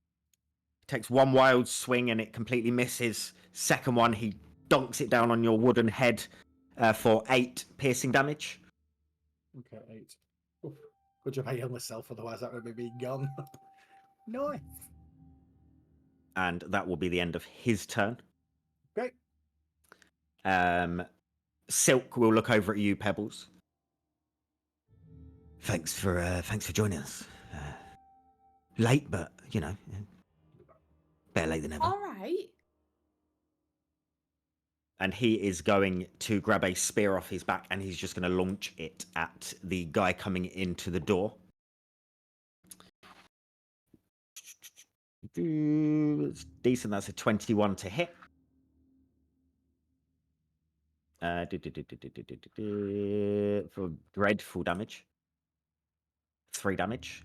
Takes one wild swing and it completely misses. Second one, he donks it down on your wooden head for 8 piercing damage. Okay, 8. Oof. Good job I healed myself, otherwise that would be being gone. Nice. And that will be the end of his turn. Great. Silk will look over at you, Pebbles. Thanks for joining us. Late, but you know, better late than never. All right. And he is going to grab a spear off his back, and he's just going to launch it at the guy coming into the door. It's decent. That's a 21 to hit. For dreadful damage. 3 damage.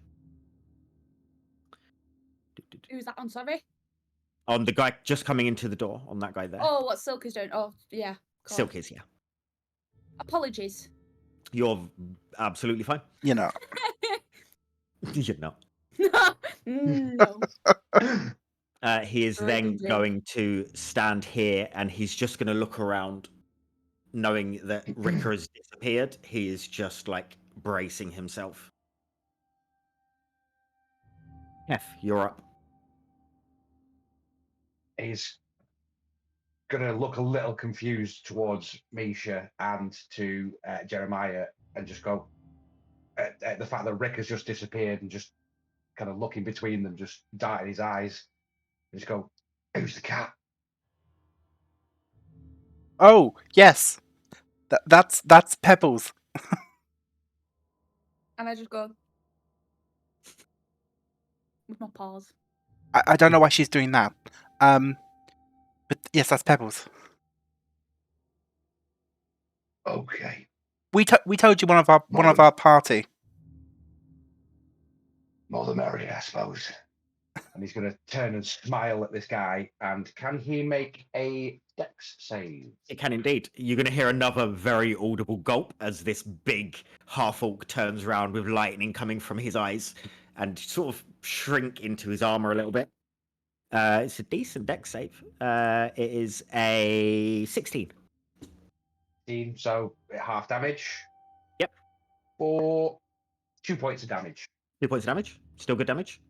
Who's that on? Sorry. On the guy just coming into the door. On that guy there. Oh, what Silk is doing? Oh, yeah. God. Silk is, yeah. Apologies. You're absolutely fine. You know. You're not. No. He is then going to stand here and he's just going to look around, knowing that Rika has disappeared. He is just like bracing himself. F, you're up. He's gonna look a little confused towards Misha and to Jeremiah and just go at the fact that Rick has just disappeared and just kind of looking between them, just darting his eyes, and just go, "Who's the cat?" Oh, yes. That's Pebbles. And I just go with my paws. I don't know why she's doing that. But yes, that's Pebbles. Okay. We told you one of our party. More the merrier, I suppose. And he's going to turn and smile at this guy. And can he make a dex save? It can indeed. You're going to hear another very audible gulp as this big half-orc turns around with lightning coming from his eyes and sort of shrink into his armor a little bit. It's a decent dex save. It is a 16. So half damage. Yep. For 2 points of damage. 2 points of damage. Still good damage.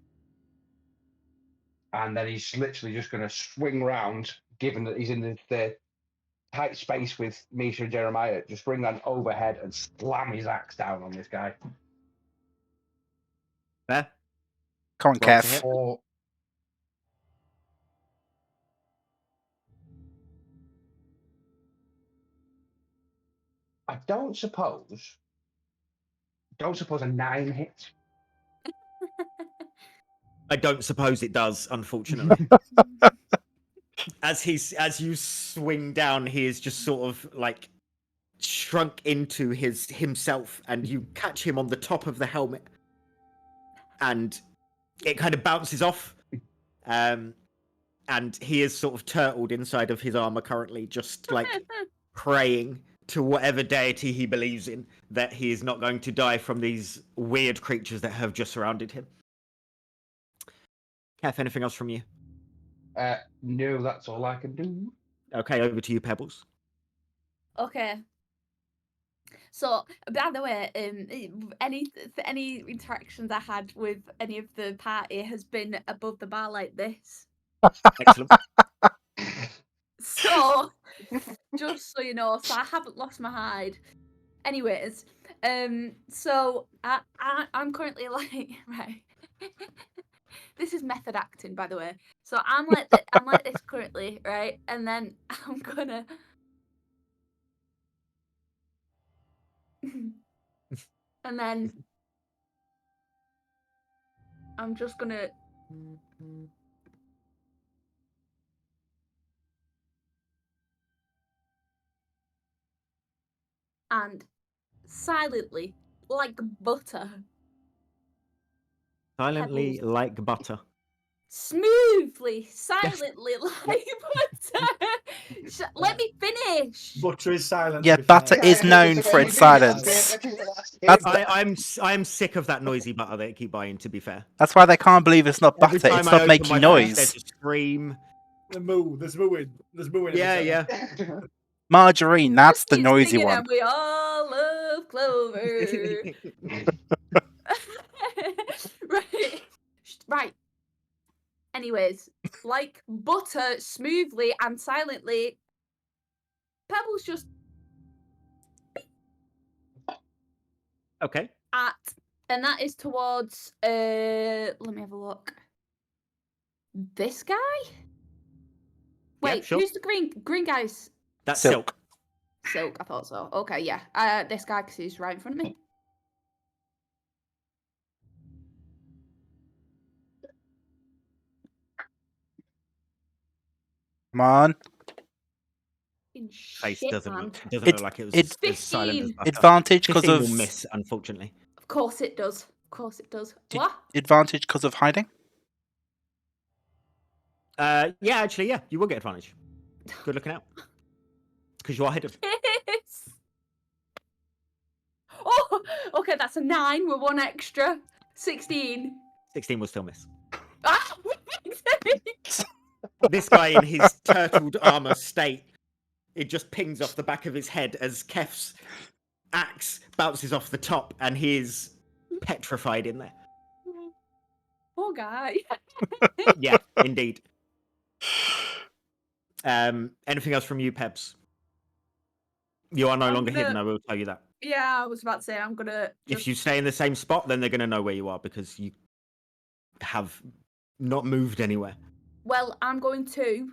And then he's literally just going to swing round, given that he's in the tight space with Misha and Jeremiah, just bring that overhead and slam his axe down on this guy. Fair. Come on, Roll to Kev. hit. Or I don't suppose a 9 hits. I don't suppose it does, unfortunately. As you swing down, he is just sort of like shrunk into himself, and you catch him on the top of the helmet, and it kind of bounces off. And he is sort of turtled inside of his armor currently, just like praying to whatever deity he believes in that he is not going to die from these weird creatures that have just surrounded him. Kath, anything else from you? No, that's all I can do. Okay, over to you, Pebbles. Okay. So, by the way, any interactions I had with any of the party has been above the bar like this. Excellent. So, just so you know, so I haven't lost my hide. Anyways, so I'm currently like right. This is method acting, by the way. So I'm like this currently, right? And then I'm gonna. And then I'm just gonna. And silently, like butter, Silently Pebbles. like butter. Smoothly, silently, like butter. Let me finish. Butter is silent. Yeah, to be butter fair. is known for its silence. That's I'm sick of that noisy butter they keep buying, to be fair. That's why they can't believe it's not Every butter. time It's I not open making my fridge, there's noise. a scream. There's mooing. There's mooing. Yeah, every yeah. time. Margarine, that's Just the keep noisy singing one. And we all love Clover. Right. Right. Anyways, like butter, smoothly and silently, Pebbles just Okay. at, and that is towards. Let me have a look. This guy. Yeah, Wait, sure. who's the green guys? That's Silk. Silk, I thought so. Okay, yeah. This guy, because he's right in front of me. Come on. Face Shit, doesn't man. look like it was It's as silent as 15. butter. Advantage because 15 of will miss, unfortunately. Of course it does. Of course it does. Did- What? advantage because of hiding. Yeah, actually, yeah, you will get advantage. Good looking out. Because you are hidden. Yes. Oh, okay, that's a 9 with 1 extra. 16. 16 will still miss. Ah! This guy in his turtled armor state, it just pings off the back of his head as Kef's axe bounces off the top, and he is petrified in there. Poor guy. Yeah, indeed. Anything else from you, Pebs? You are no I'm longer gonna- hidden, I will tell you that. Yeah, I was about to say I'm gonna. If you stay in the same spot, then they're going to know where you are because you have not moved anywhere. Well, I'm going to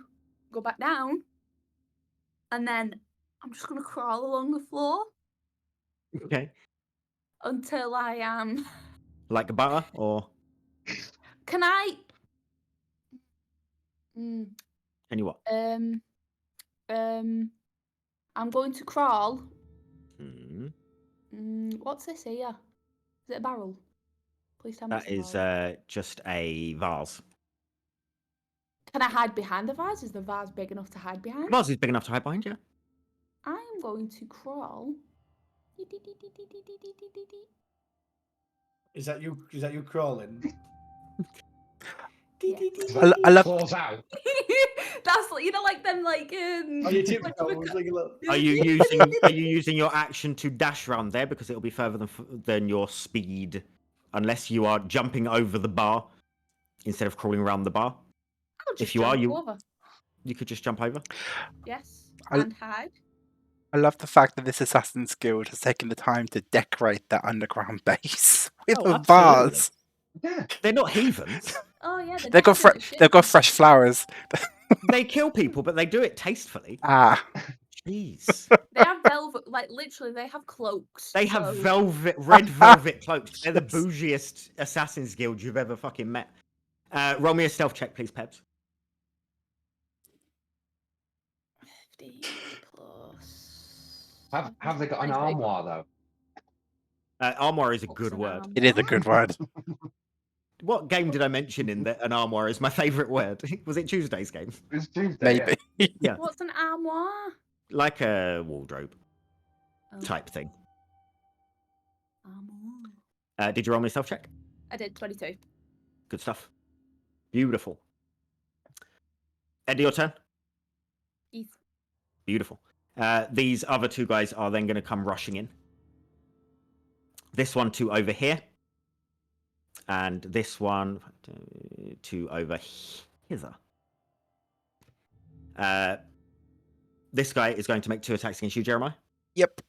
go back down, and then I'm just gonna crawl along the floor Okay. until I am. Like butter, or Can I? Mm, can you what? I'm going to crawl. Hmm. What's this here? Is it a barrel? Please tell me That it's a is barrel. just a vase. Can I hide behind the vase? Is the vase big enough to hide behind? Vase is big enough to hide behind you. I'm going to crawl. Is that you? Is that you crawling? Yes. I love. Claws out. That's like them Oh, you tiptoes like a little. Are you using your action to dash round there because it'll be further than your speed, unless you are jumping over the bar instead of crawling around the bar. I'll just If you are, jump over. you could just jump over. Yes, I- and hide. I love the fact that this Assassin's Guild has taken the time to decorate their underground base with Oh, a vase. absolutely. Yeah. They're not heathens. Oh yeah, They've got they've got fresh flowers. They kill people, but they do it tastefully. Ah, Jeez. They have velvet, literally, they have cloaks. They have so- red velvet cloaks. They're the Yes. bougiest Assassin's Guild you've ever fucking met. Roll me a stealth check, please, Pebs. 50 plus. Have they got an 23. armoire though? Armoire is a What's good an word. it is a armoire? good word. What game did I mention in that an armoire is my favourite word? Was it Tuesday's game? It's Tuesday. Maybe. Yeah. What's an armoire? Like a wardrobe Oh, type thing. armoire. Did you roll me a stealth check? I did 22. Good stuff. Beautiful. Eddie, your turn. Yes. Beautiful. These other two guys are then going to come rushing in. This one to over here. And this one to over hither. This guy is going to make 2 attacks against you, Jeremiah. Yep.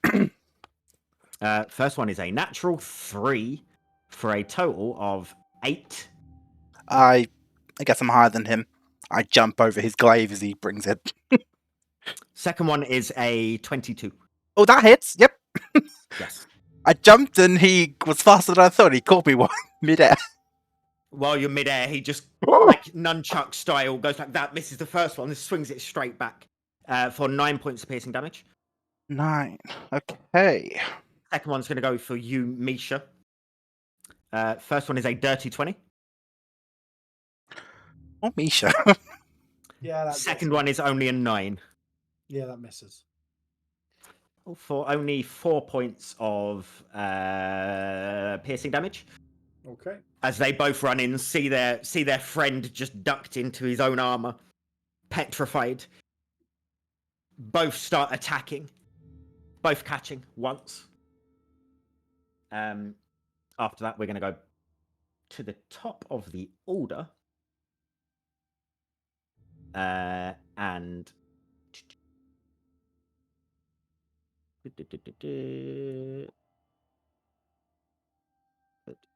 First one is a natural 3 for a total of 8. I guess I'm higher than him. I jump over his glaive as he brings it. Second one is a 22. Oh, that hits. Yep. Yes. I jumped and he was faster than I thought. He caught me one midair. While you're midair, he just, like nunchuck style, goes like that, misses the first one, and swings it straight back for 9 points of piercing damage. 9. Okay. Second one's going to go for you, Misha. First one is a dirty 20. Oh, Misha. Yeah, that Second one is only a 9. Yeah, that misses. For only 4 points of piercing damage. Okay. As they both run in, see their friend just ducked into his own armor, petrified. Both start attacking, both catching once. After that, we're going to go to the top of the order, and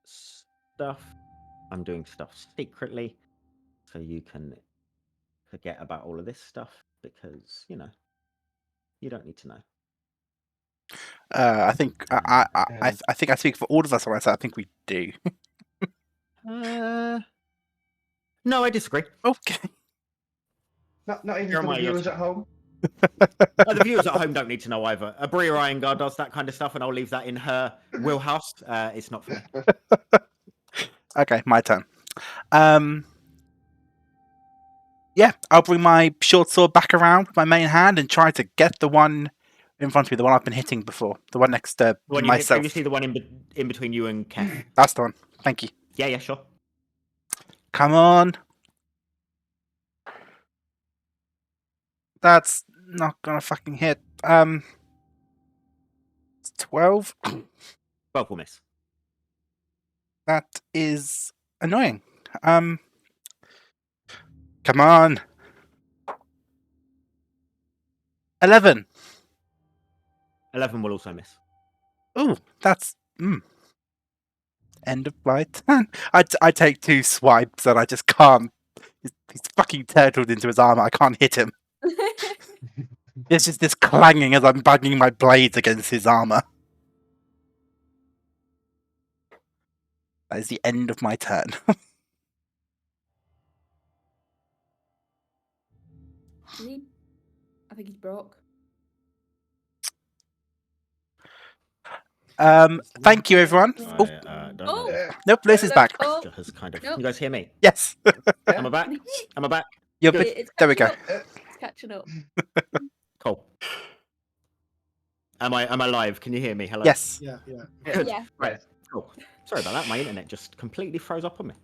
stuff. I'm doing stuff secretly, so you can forget about all of this stuff because you don't need to know. I think I think I speak for all of us when I say I think we do. No, I disagree. Okay. Not even for Jeremiah, the you're viewers at home. The viewers at home don't need to know either. Bria Iyengar does that kind of stuff, and I'll leave that in her wheelhouse. It's not for me. Okay, my turn. Yeah, I'll bring my short sword back around with my main hand and try to get the one in front of me, the one I've been hitting before, the one next to The one you hit myself. previously, the one in between you and Kev. That's the one. Thank you. Yeah, sure. Come on. That's not gonna fucking hit. 12. 12 will miss. That is annoying. Come on. 11. 11 will also miss. Ooh, that's end of my turn. I take 2 swipes and I just can't. He's fucking turtled into his armor. I can't hit him. There's just this clanging as I'm banging my blades against his armor. That is the end of my turn. I think he's broke. Thank you, everyone. I Oh, don't know. nope, Liz is back. Oh, Has kind of. Nope. You guys hear me? Yes. Am I back? Am I back? You're Good. bit- It's there we catching go. up. It's catching up. Cool. Am I live? Can you hear me? Hello. Yes. Yeah, yeah. Good. Yeah. Right. Cool. Sorry about that. My internet just completely froze up on me.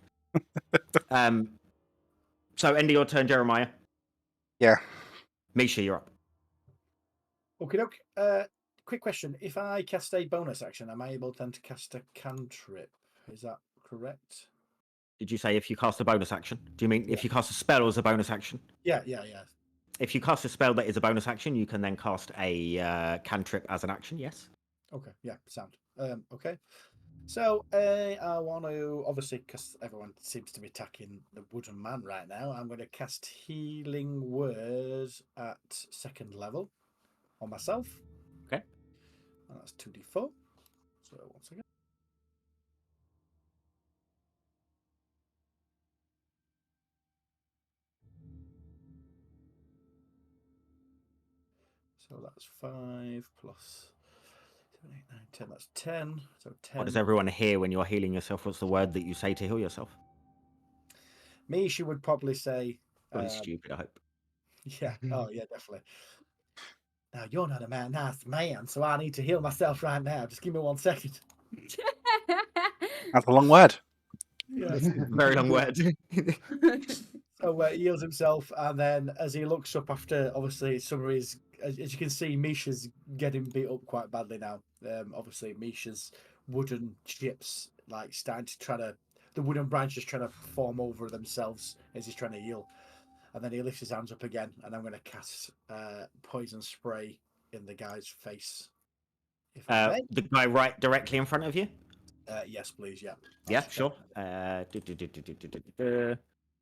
So end of your turn, Jeremiah. Yeah. Misha, you're up. Okay, doke. Quick question: if I cast a bonus action, am I able then to cast a cantrip? Is that correct? Did you say if you cast a bonus action? Do you mean if you cast a spell as a bonus action? Yeah. If you cast a spell that is a bonus action, you can then cast a cantrip as an action. Yes. Okay, yeah, sound. Okay. So I want to obviously because everyone seems to be attacking the wooden man right now. I'm going to cast healing words at 2nd level on myself. Okay. And that's 2d4. So once again. So that's 5 plus 7, 8, 9, 10. That's 10. So 10. What does everyone hear when you're healing yourself? What's the word that you say to heal yourself? Me, she would probably say, Probably stupid, I hope. yeah, oh yeah, definitely. Now you're not a nice man, so I need to heal myself right now. Just give me 1 second. That's a long word. Yeah. Very long word. So he heals himself, and then as he looks up after, obviously, some of his, as you can see, Misha's getting beat up quite badly now. Obviously, Misha's wooden chips, like, starting to try to, the wooden branches trying to form over themselves as he's trying to heal. And then he lifts his hands up again, and I'm going to cast poison spray in the guy's face. If I may. The guy right directly in front of you? Yes, please. Yeah. Yeah, sure.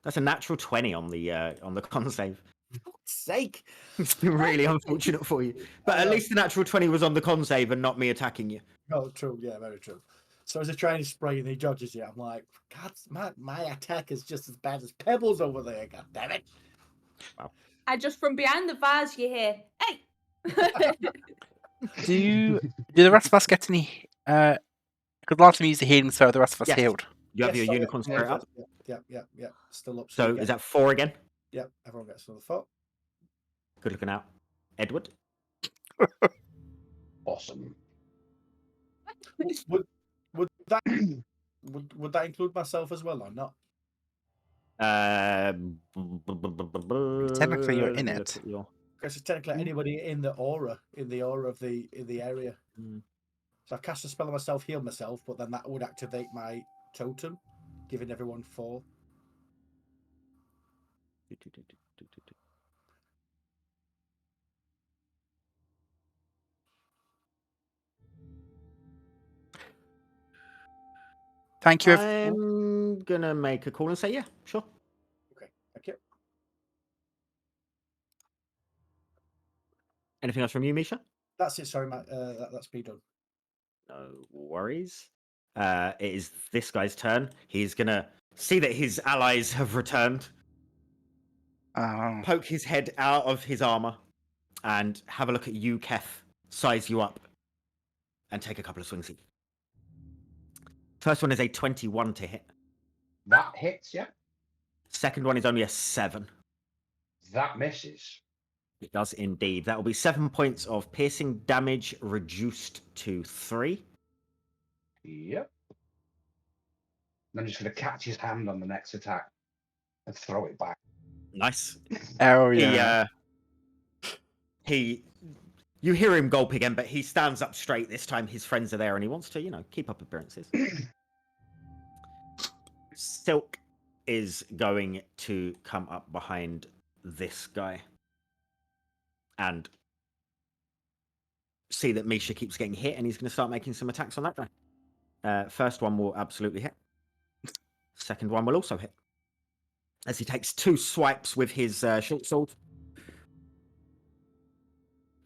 That's a natural 20 on the con save. For fuck's sake. It's been really unfortunate for you. But at least the natural 20 was on the con save and not me attacking you. Oh, true. Yeah, very true. So as I try to spray and he dodges it, I'm like, God, my attack is just as bad as Pebbles over there. God damn it. And just from behind the vase, you hear, "Hey!" Do the rest of us get any? Because last time you used the healing, so the rest of us Yes. healed. You have Yes, your sorry, unicorn spirit up. Yeah. Still up. So you get- is that 4 again? Yep, everyone gets another 4. Good looking out. Edward? Awesome. Would that would that include myself as well or not? Technically, you're let in me it. look at your- Because it's technically anybody in the aura of the area. Mm. So I cast a spell on myself, heal myself, but then that would activate my totem, giving everyone 4. Thank you. I'm gonna make a call and say yeah, sure. Okay, thank you. Anything else from you, Misha? That's it. Sorry, Matt. That's me done. No worries. It is this guy's turn. He's gonna see that his allies have returned, poke his head out of his armor, and have a look at you, Kef, size you up, and take a couple of swings. First one is a 21 to hit. That hits, yeah. Second one is only a 7. That misses. It does indeed. That will be 7 points of piercing damage reduced to 3. Yep. I'm just going to catch his hand on the next attack and throw it back. Nice. Oh yeah. You hear him gulp again, but he stands up straight this time. His friends are there, and he wants to, keep up appearances. Silk is going to come up behind this guy and see that Misha keeps getting hit, and he's going to start making some attacks on that guy. First one will absolutely hit. Second one will also hit. As he takes 2 swipes with his short sword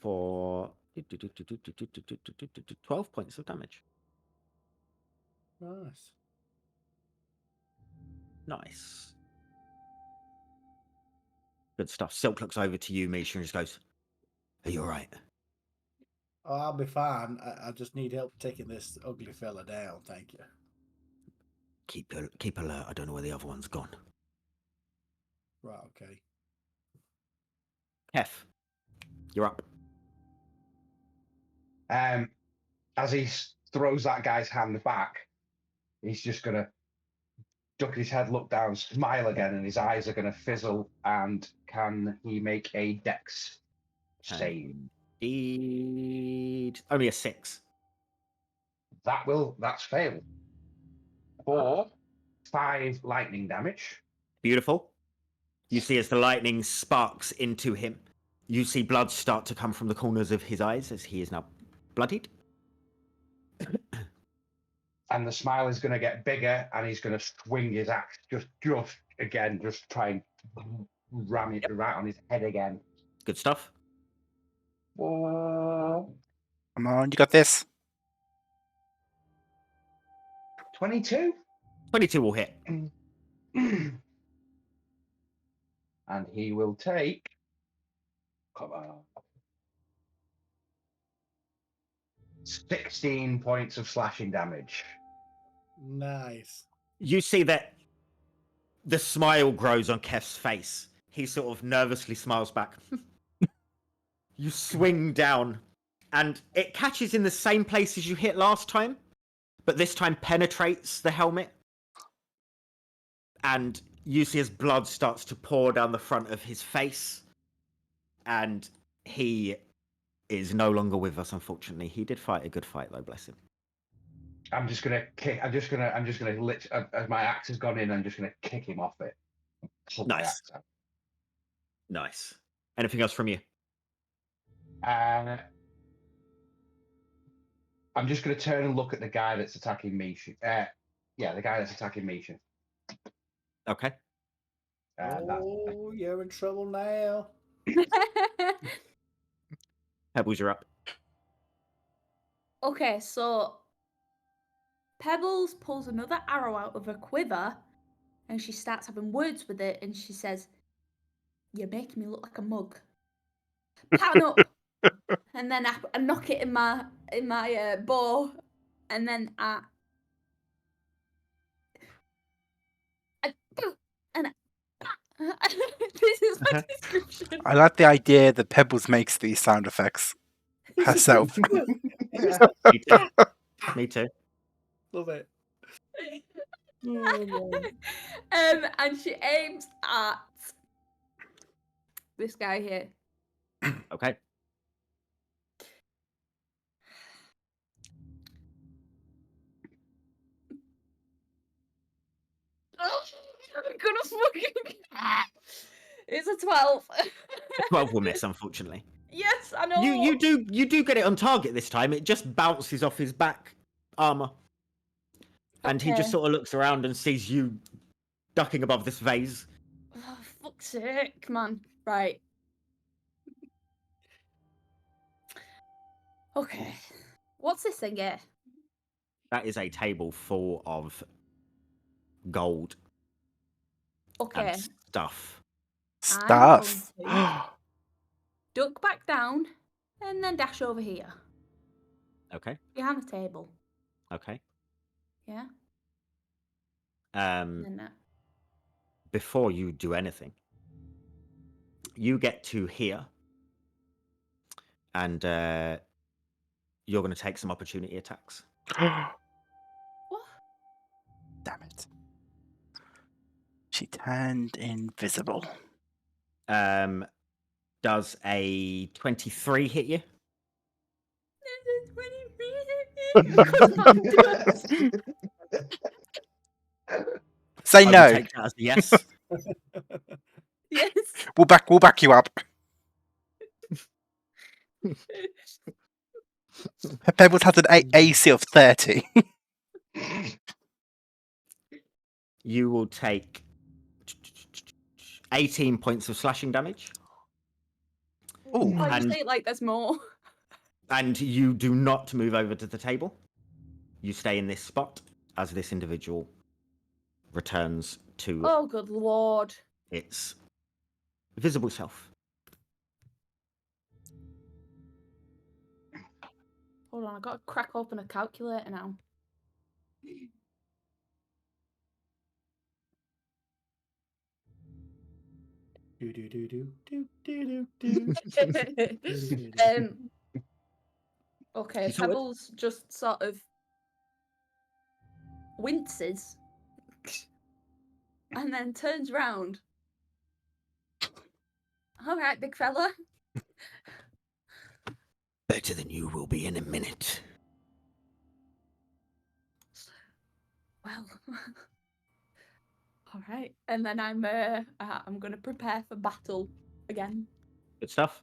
for 12 points of damage. Nice. Nice. Good stuff. Silk looks over to you, Misha, and just goes, "Are you all right?" Oh, I'll be fine. I just need help taking this ugly fella down. Thank you. Keep alert. I don't know where the other one's gone. Right. Okay. Kef, you're up. As he throws that guy's hand back, he's just gonna duck his head, look down, smile again, and his eyes are gonna fizzle. And can he make a dex save? Indeed. Only a 6. That's failed. For 5 lightning damage. Beautiful. You see as the lightning sparks into him, you see blood start to come from the corners of his eyes as he is now bloodied. And the smile is going to get bigger, and he's going to swing his axe just again, just try and ram it right on his head again. Good stuff. Oh, Come on, you got this. 22. 22 will hit. And he will take. Come on. 16 points of slashing damage. Nice. You see that the smile grows on Kef's face. He sort of nervously smiles back. You swing down, and it catches in the same place as you hit last time, but this time penetrates the helmet. And you see as blood starts to pour down the front of his face. And he is no longer with us, unfortunately. He did fight a good fight, though, bless him. I'm just gonna kick. I'm just gonna as my axe has gone in, I'm just gonna kick him off it. Pull my Nice. axe out. Nice. Anything else from you? I'm just gonna turn and look at the guy that's attacking Meabh. The guy that's attacking Meabh. Okay. Oh, you're in trouble now. Pebbles, you're up. Okay, so Pebbles pulls another arrow out of her quiver and she starts having words with it and she says, "You're making me look like a mug." Pattern up. And then I knock it in my bow, and then this is my description. I like the idea that Pebbles makes these sound effects herself. Me too. Me too. Love it. And she aims at this guy here. Okay. I'm gonna fucking. It's a 12. 12 will miss, unfortunately. Yes, I know. You do get it on target this time. It just bounces off his back armor. And he just Okay. sort of looks around and sees you ducking above this vase. Oh, fuck's sake, man. Right. Okay. What's this thing here? That is a table full of gold Okay. and stuff. Stuff. I'm going to duck back down and then dash over here. Okay. Behind the table. Okay. Yeah? Um, And then before you do anything, you get to here, and you're going to take some opportunity attacks. what? Damn it. She turned invisible. Does a 23 hit you? Say I no. would take that as a yes. Yes. We'll back you up. Pebbles has an AC of 30. You will take 18 points of slashing damage. Oh, you And- say it like there's more. And you do not move over to the table. You stay in this spot as this individual returns to Oh, good lord. its visible self. Hold on, I gotta crack open a calculator now. Do do do do do do do do. Okay, So what- Pebbles just sort of winces and then turns round. All right, big fella. Better than you will be in a minute. Well, all right. And then I'm gonna prepare for battle again. Good stuff.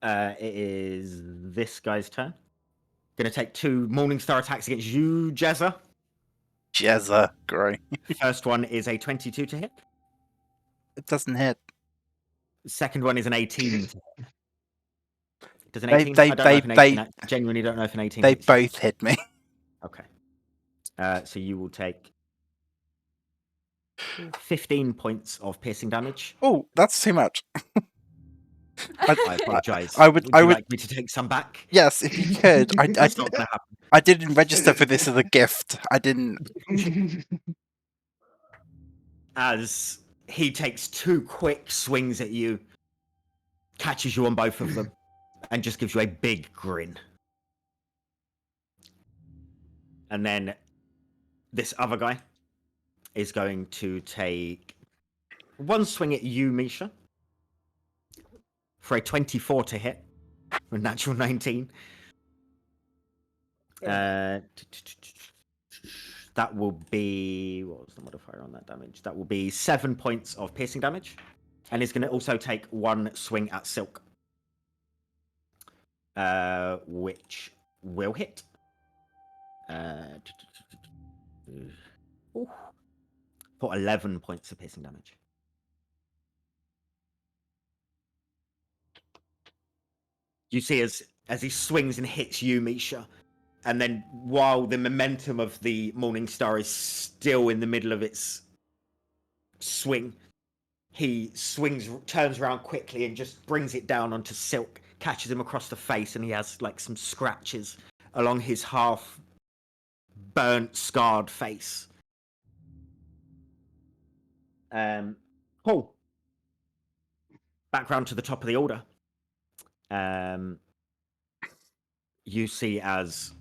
It is this guy's turn. Going to take 2 Morningstar attacks against you, Jezza. Jezza, great. First one is a 22 to hit. It doesn't hit. Second one is an 18 to hit. Does an They- 18? they- I don't know if an they- 18. I genuinely don't know if an 18 They hits you. both hit me. Okay. So you will take 15 points of piercing damage. Oh, that's too much. I apologise. I would- Would I you would- like me to take some back? Yes, if you could. That's not going to happen. I didn't register for this as a gift. I didn't. As he takes 2 quick swings at you, catches you on both of them, and just gives you a big grin. And then this other guy is going to take 1 swing at you, Misha, for a 24 to hit, for a natural 19. That will be, what was the modifier on that damage? That will be 7 points of piercing damage, and he's going to also take 1 swing at Silk, which will hit. For 11 points of piercing damage. You see as he swings and hits you, Misha, and then while the momentum of the Morning Star is still in the middle of its swing, he swings, turns around quickly and just brings it down onto Silk, catches him across the face, and he has like some scratches along his half burnt, scarred face. Cool. Back round to the top of the order. You see as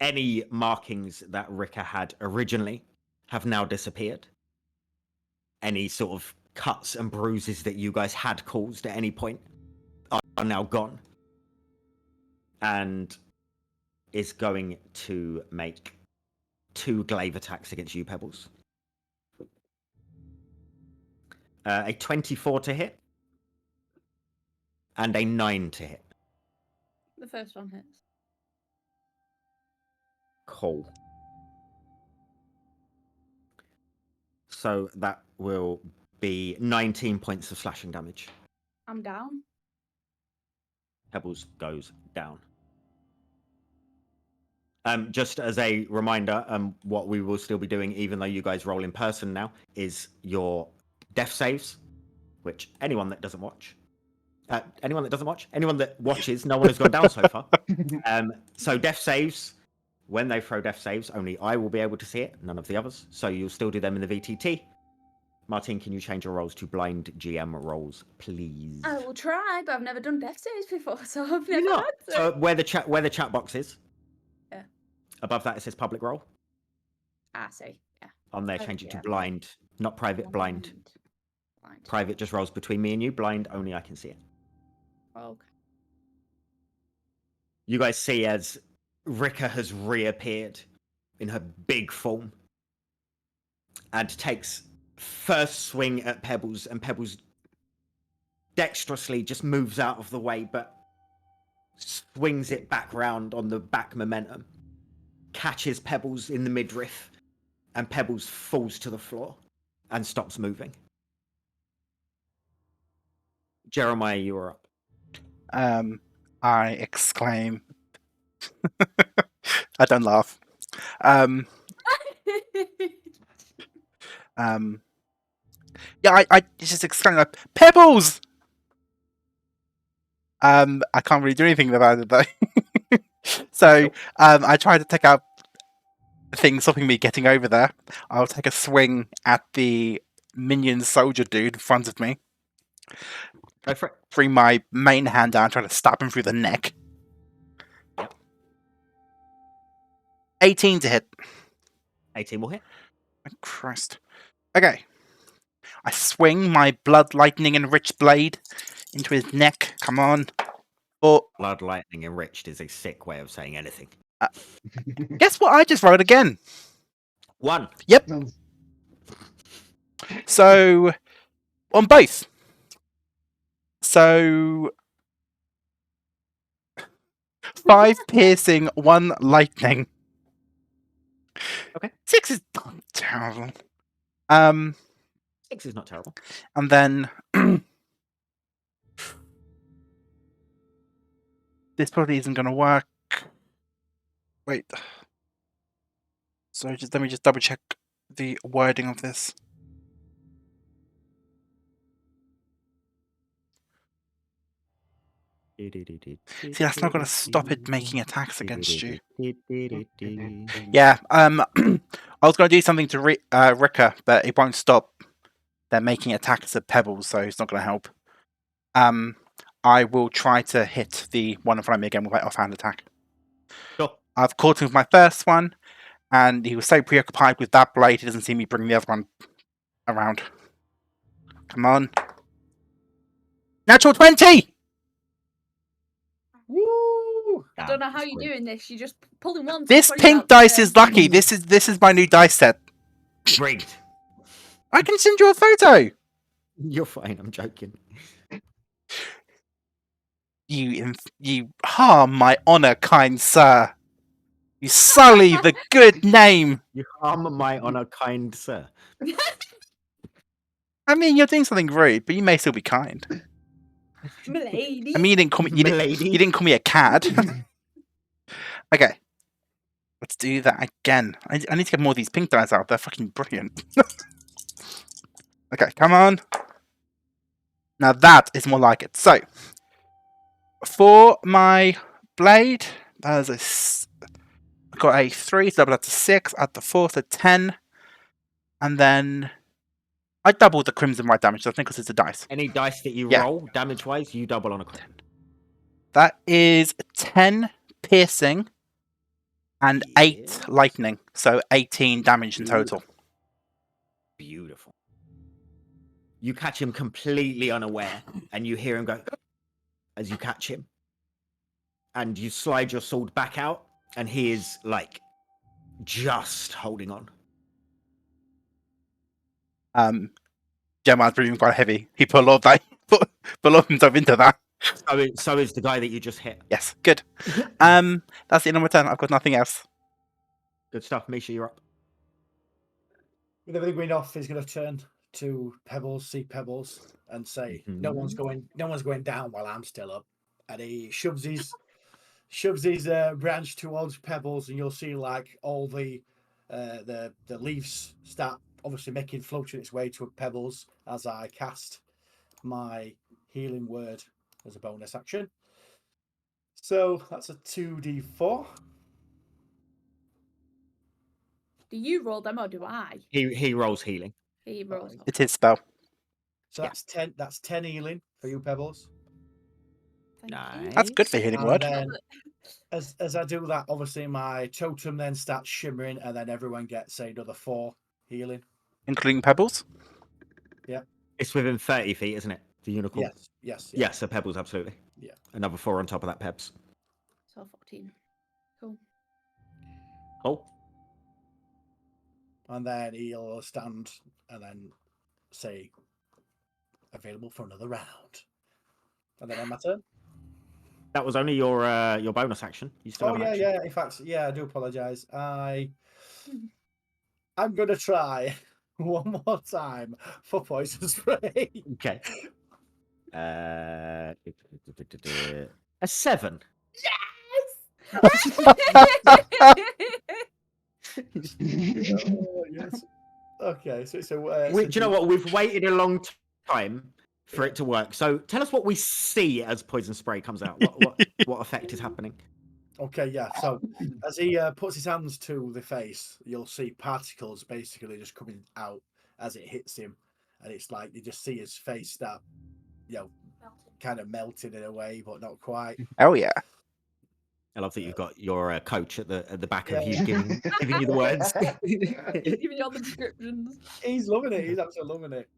any markings that Rika had originally have now disappeared. Any sort of cuts and bruises that you guys had caused at any point are now gone. And is going to make 2 glaive attacks against you, Pebbles. A 24 to hit. And a 9 to hit. The first one hits. Cool. So that will be 19 points of slashing damage. I'm down. Pebbles goes down. Just as a reminder, what we will still be doing, even though you guys roll in person now, is your death saves, which anyone that watches, no one has gone down so far. So death saves, when they throw death saves, only I will be able to see it, none of the others. So you'll still do them in the VTT. Martine, can you change your rolls to blind GM rolls, please? I will try, but I've never done death saves before, so I've You're never not. had to. So where the chat box is, Yeah. above that it says public roll. I see. Yeah. On there, Private change it to GM. blind, not private, blind. Blind. Private just rolls between me and you. Blind, only I can see it. Okay. You guys see as Rika has reappeared in her big form and takes first swing at Pebbles, and Pebbles dexterously just moves out of the way, but swings it back round on the back momentum, catches Pebbles in the midriff, and Pebbles falls to the floor and stops moving. Jeremiah, you are up. I exclaim. I don't laugh. Yeah, I just exclaim like, Pebbles! I can't really do anything about it though. So I try to take out the thing stopping me getting over there. I'll take a swing at the minion soldier dude in front of me. Go for it. Bring my main hand down, try to stab him through the neck. Yep. 18 to hit. 18 will hit. Oh, Christ. Okay. I swing my blood lightning enriched blade into his neck. Come on. Or Blood lightning enriched is a sick way of saying anything. guess what I just rolled again? 1. So on both. So 5 piercing, 1 lightning. Okay. 6 is not terrible. 6 is not terrible. And then this probably isn't going to work. Wait. So let me just double check the wording of this. See, that's not going to stop it making attacks against you. Yeah. I was going to do something to Rika, but it won't stop them making attacks at pebbles, so it's not going to help. I will try to hit the one in front of me again with my offhand attack. Sure. I've caught him with my first one, and he was so preoccupied with that blade, he doesn't see me bring the other one around. Come on. Natural 20! Woo! I don't know how you're doing this. You're just pulling one. This pink dice is lucky. This is my new dice set. Rigged. I can send you a photo. You're fine, I'm joking. You harm my honor, kind sir. You sully the good name. You harm my honor, kind sir. I mean, you're doing something rude, but you may still be kind. Milady. I mean, you didn't call me. You didn't call me a cad. Okay, let's do that again. I need to get more of these pink dice out. They're fucking brilliant. Okay, come on. Now that is more like it. So, for my blade, I've got a 3, so double that to 6. Add the 4, so 10. And then I double the crimson white damage, I think, because it's a dice. Any dice that you Yeah. roll, damage-wise, you double on a crit. That is 10 piercing and 8 Yes. lightning, so 18 damage in total. Beautiful. You catch him completely unaware, and you hear him go as you catch him. And you slide your sword back out, and he is like just holding on. Gemma's breathing quite heavy. He put a lot of that, put a lot of himself into that. So is the guy that you just hit. Yes, good. That's the end of my turn. I've got nothing else. Good stuff, Misha. You're up. With everything going off, he's going to turn to Pebbles, see Pebbles, and say, "No one's going down while I'm still up." And he shoves his branch towards Pebbles, and you'll see like all the leaves start obviously floating its way to Pebbles as I cast my healing word as a bonus action. So that's a 2d4. Do you roll them or do I? He rolls healing. He rolls. It's his spell. So Yeah. that's 10. That's 10 healing for you, Pebbles. Thank you. Nice. That's good for healing And word. then, as I do that, obviously my totem then starts shimmering, and then everyone gets another 4 healing. Including pebbles? It's within 30 feet, isn't it? The unicorn. Yes. Yes, so Pebbles, absolutely. Yeah. Another 4 on top of that, Pebs. So 14. Cool. Oh. And then he'll stand and then say, "Available for another round." And then on my turn. That was only your bonus action. You still Oh have an yeah, action. yeah. In fact, yeah, I do apologise. I'm gonna try one more time for poison spray. Okay. A 7. Oh, yes. Okay, so it's a. Do you know what? We've waited a long time for it to work. So tell us what we see as poison spray comes out. What effect is happening? Okay, yeah. So as he puts his hands to the face, you'll see particles basically just coming out as it hits him, and it's like you just see his face start, kind of melting in a way, but not quite. Oh yeah. I love that you've got your coach at the back of Yeah. you giving you the words. He's giving you all the descriptions. He's loving it. He's absolutely loving it.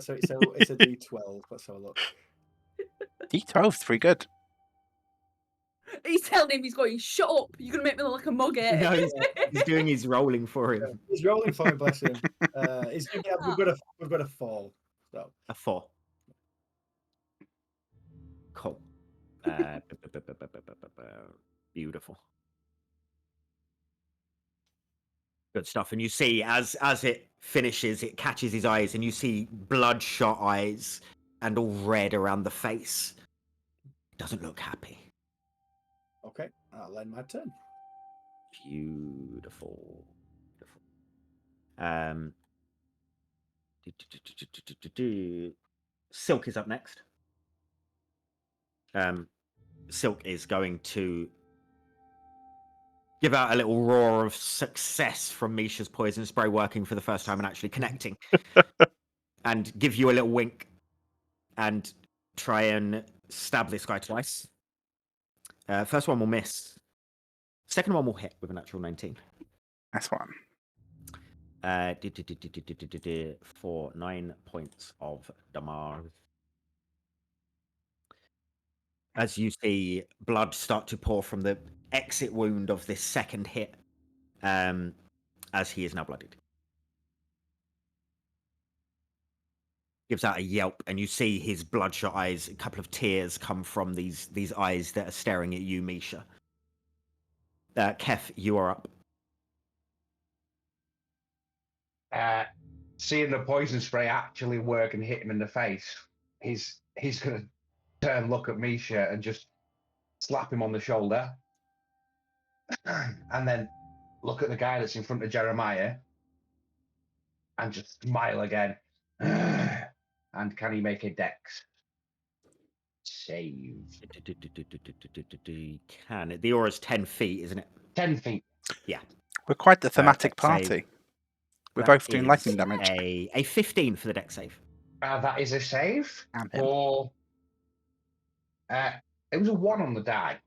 So it's a D12. Let's have a look. D12's pretty good. He's telling him, he's going, shut up, you're going to make me look like a mugger. No, he's doing his rolling for Yeah, him. he's rolling for him, bless him. We've got a fall. So A 4. Cool. Beautiful. Good stuff. And you see, as it finishes, it catches his eyes, and you see bloodshot eyes and all red around the face. Doesn't look happy. okay, I'll end my turn. Beautiful. Silk is up next. Silk is going to give out a little roar of success from Misha's poison spray working for the first time and actually connecting, and give you a little wink and try and stab this guy twice. First one will miss. Second one will hit with a natural 19. That's one. For 9 points of damage. As you see blood start to pour from the exit wound of this second hit, as he is now bloodied. Gives out a yelp, and you see his bloodshot eyes, a couple of tears come from these eyes that are staring at you, Misha. Kef, you are up. Seeing the poison spray actually work and hit him in the face, he's gonna turn, look at Misha, and just slap him on the shoulder, and then look at the guy that's in front of Jeremiah, and just smile again. And can he make a dex save? Can. The aura's 10 feet, isn't it? 10 feet. Yeah. We're quite the thematic dex save. party. We're That both doing is lightning damage. A 15 for the dex save. That is a save. And him. Or it was a 1 on the die.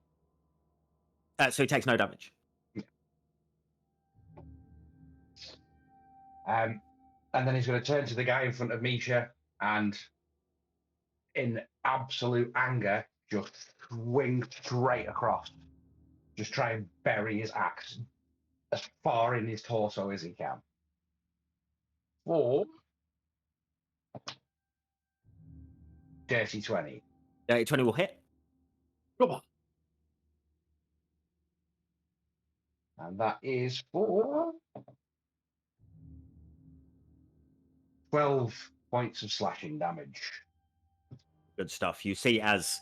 So he takes no damage. And then he's going to turn to the guy in front of Misha and, in absolute anger, just swing straight across. Just try and bury his axe as far in his torso as he can. Or dirty 20. 20 will hit. Come on. And that is for 12 points of slashing damage. Good stuff. You see as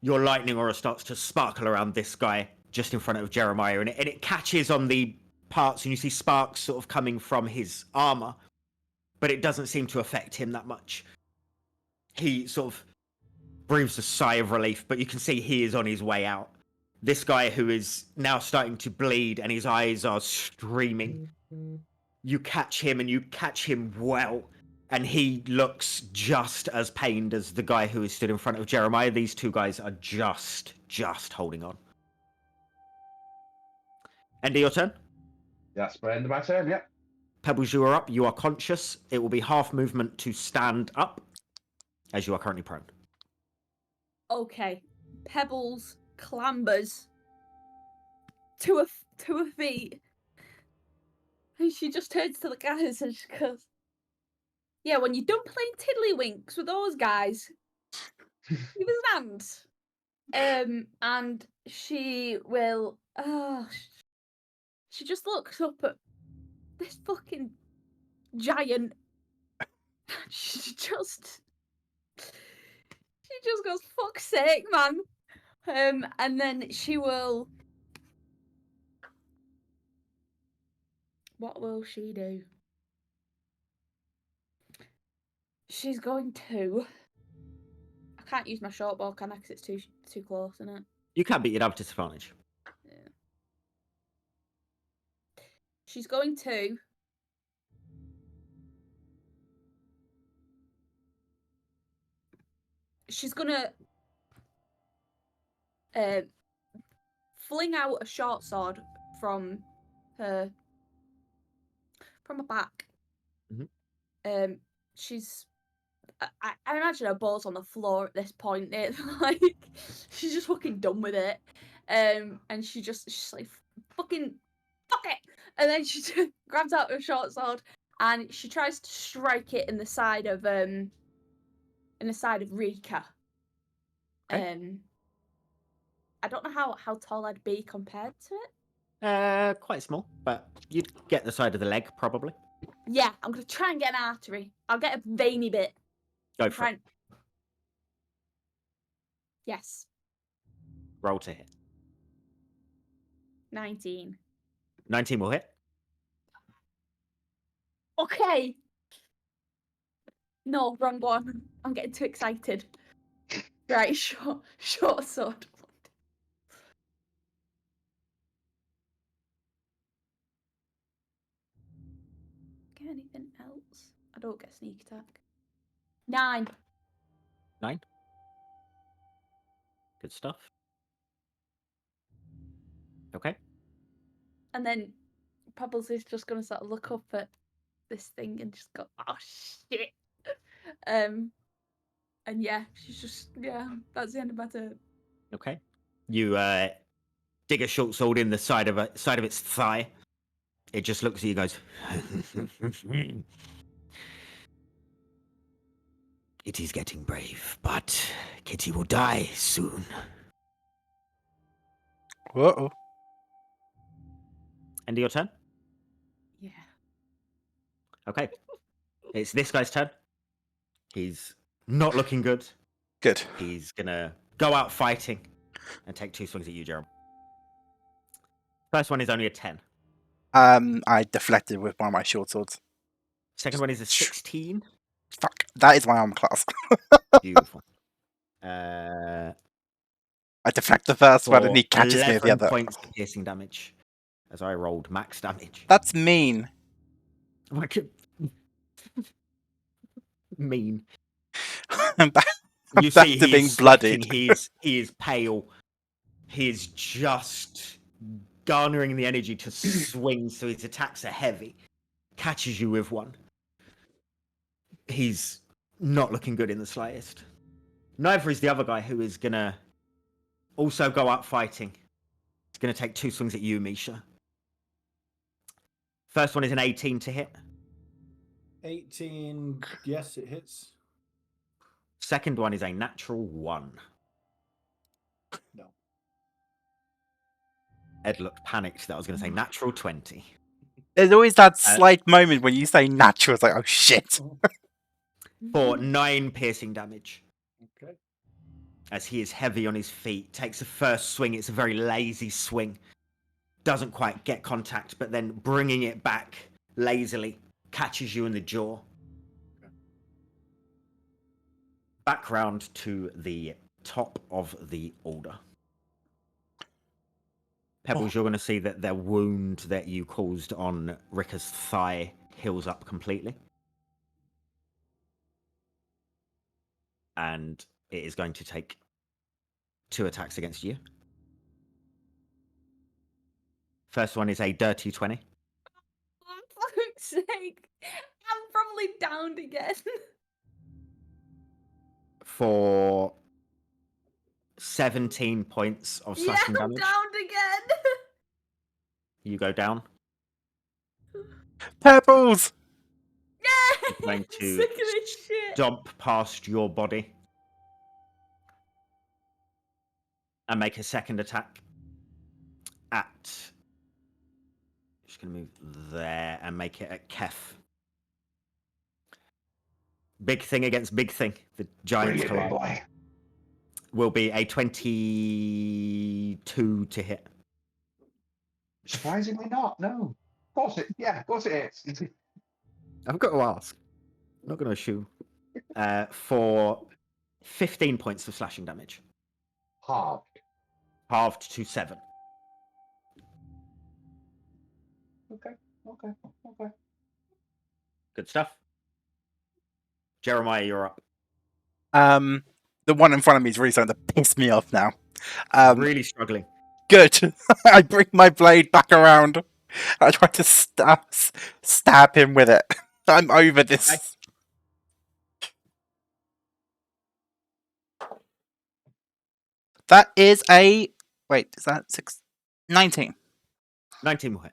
your lightning aura starts to sparkle around this guy just in front of Jeremiah, and it catches on the parts, and you see sparks sort of coming from his armor, but it doesn't seem to affect him that much. He sort of breathes a sigh of relief, but you can see he is on his way out. This guy who is now starting to bleed and his eyes are streaming. You catch him, and you catch him well, and he looks just as pained as the guy who is stood in front of Jeremiah. These two guys are just holding on. End of your turn. That's the end of my turn, yeah. Pebbles, you are up. You are conscious. It will be half movement to stand up, as you are currently prone. Okay. Pebbles clambers to her feet. And she just turns to the guys and she goes, yeah, when you're done playing tiddlywinks with those guys, give us an hand. And she will, she just looks up at this fucking giant. She just goes, fuck's sake, man. And then she will, what will she do? She's going to, I can't use my short bow, can I? Because it's too close, isn't it? You can, but you'd have disadvantage. Yeah. She's going to she's gonna fling out a short sword from her back. She's I imagine her ball's on the floor at this point. It's like she's just fucking done with it. And she's like fucking fuck it. And then she grabs out her short sword and she tries to strike it in the side of Rika. Okay. I don't know how tall I'd be compared to it. Quite small, but you'd get the side of the leg probably. Yeah, I'm gonna try and get an artery. I'll get a veiny bit. Go for it. Yes. Roll to hit. 19. 19 will hit. Okay. No, wrong one. I'm getting too excited. Right, short sword. Get anything else? I don't get sneak attack. 9. 9. Good stuff. Okay. And then Pebbles is just gonna sort of look up at this thing and just go, oh shit. And yeah, she's just that's the end of my turn. Okay. You dig a short sword in the side of its thigh. It just looks at you, goes. It is getting brave, but Kitty will die soon. Uh-oh. End of your turn? Yeah. Okay. It's this guy's turn. He's not looking good. Good. He's gonna go out fighting and take 2 swings at you, Jerome. First one is only a 10. I deflected with one of my short swords. Second one is a 16. Fuck. That is my armor class. Beautiful. I deflect the first one and he catches me with the 11 other. points of piercing damage as I rolled max damage. That's mean. Mean. I'm back, You see, to he being is sweating. bloodied. He is pale. He is just garnering the energy to swing, so his attacks are heavy. Catches you with one. He's not looking good in the slightest. Neither is the other guy, who is gonna also go out fighting. He's gonna take 2 swings at you, Misha. First one is an 18 to hit. 18, yes, it hits. Second one is a natural 1. No. Ed looked panicked that I was going to say natural 20. There's always that slight moment when you say natural. It's like, oh shit. For 9 piercing damage. Okay. As he is heavy on his feet, takes a first swing. It's a very lazy swing. Doesn't quite get contact, but then bringing it back lazily catches you in the jaw. Okay. Back round to the top of the order. Pebbles, you're going to see that their wound that you caused on Rika's thigh heals up completely. And it is going to take 2 attacks against you. First one is a dirty 20. For fuck's sake. I'm probably downed again. For 17 points of slashing I'm damage. downed again. You go down. Pebbles! Yeah. I'm going to Sick of this shit. stomp past your body and make a second attack at... Just going to move there and make it at Kef. Big thing against big thing. The giants Brilliant, collide. boy. Will be a 22 to hit. Surprisingly not, no. Of course it is. I've got to ask. I'm not going to assume. For 15 points of slashing damage. Halved. Halved to 7. Okay. Good stuff. Jeremiah, you're up. The one in front of me is really starting to piss me off now. Really struggling. Good. I bring my blade back around. I try to stab him with it. I'm over this. Okay. That is a... Wait, is that 19? 19 will hit.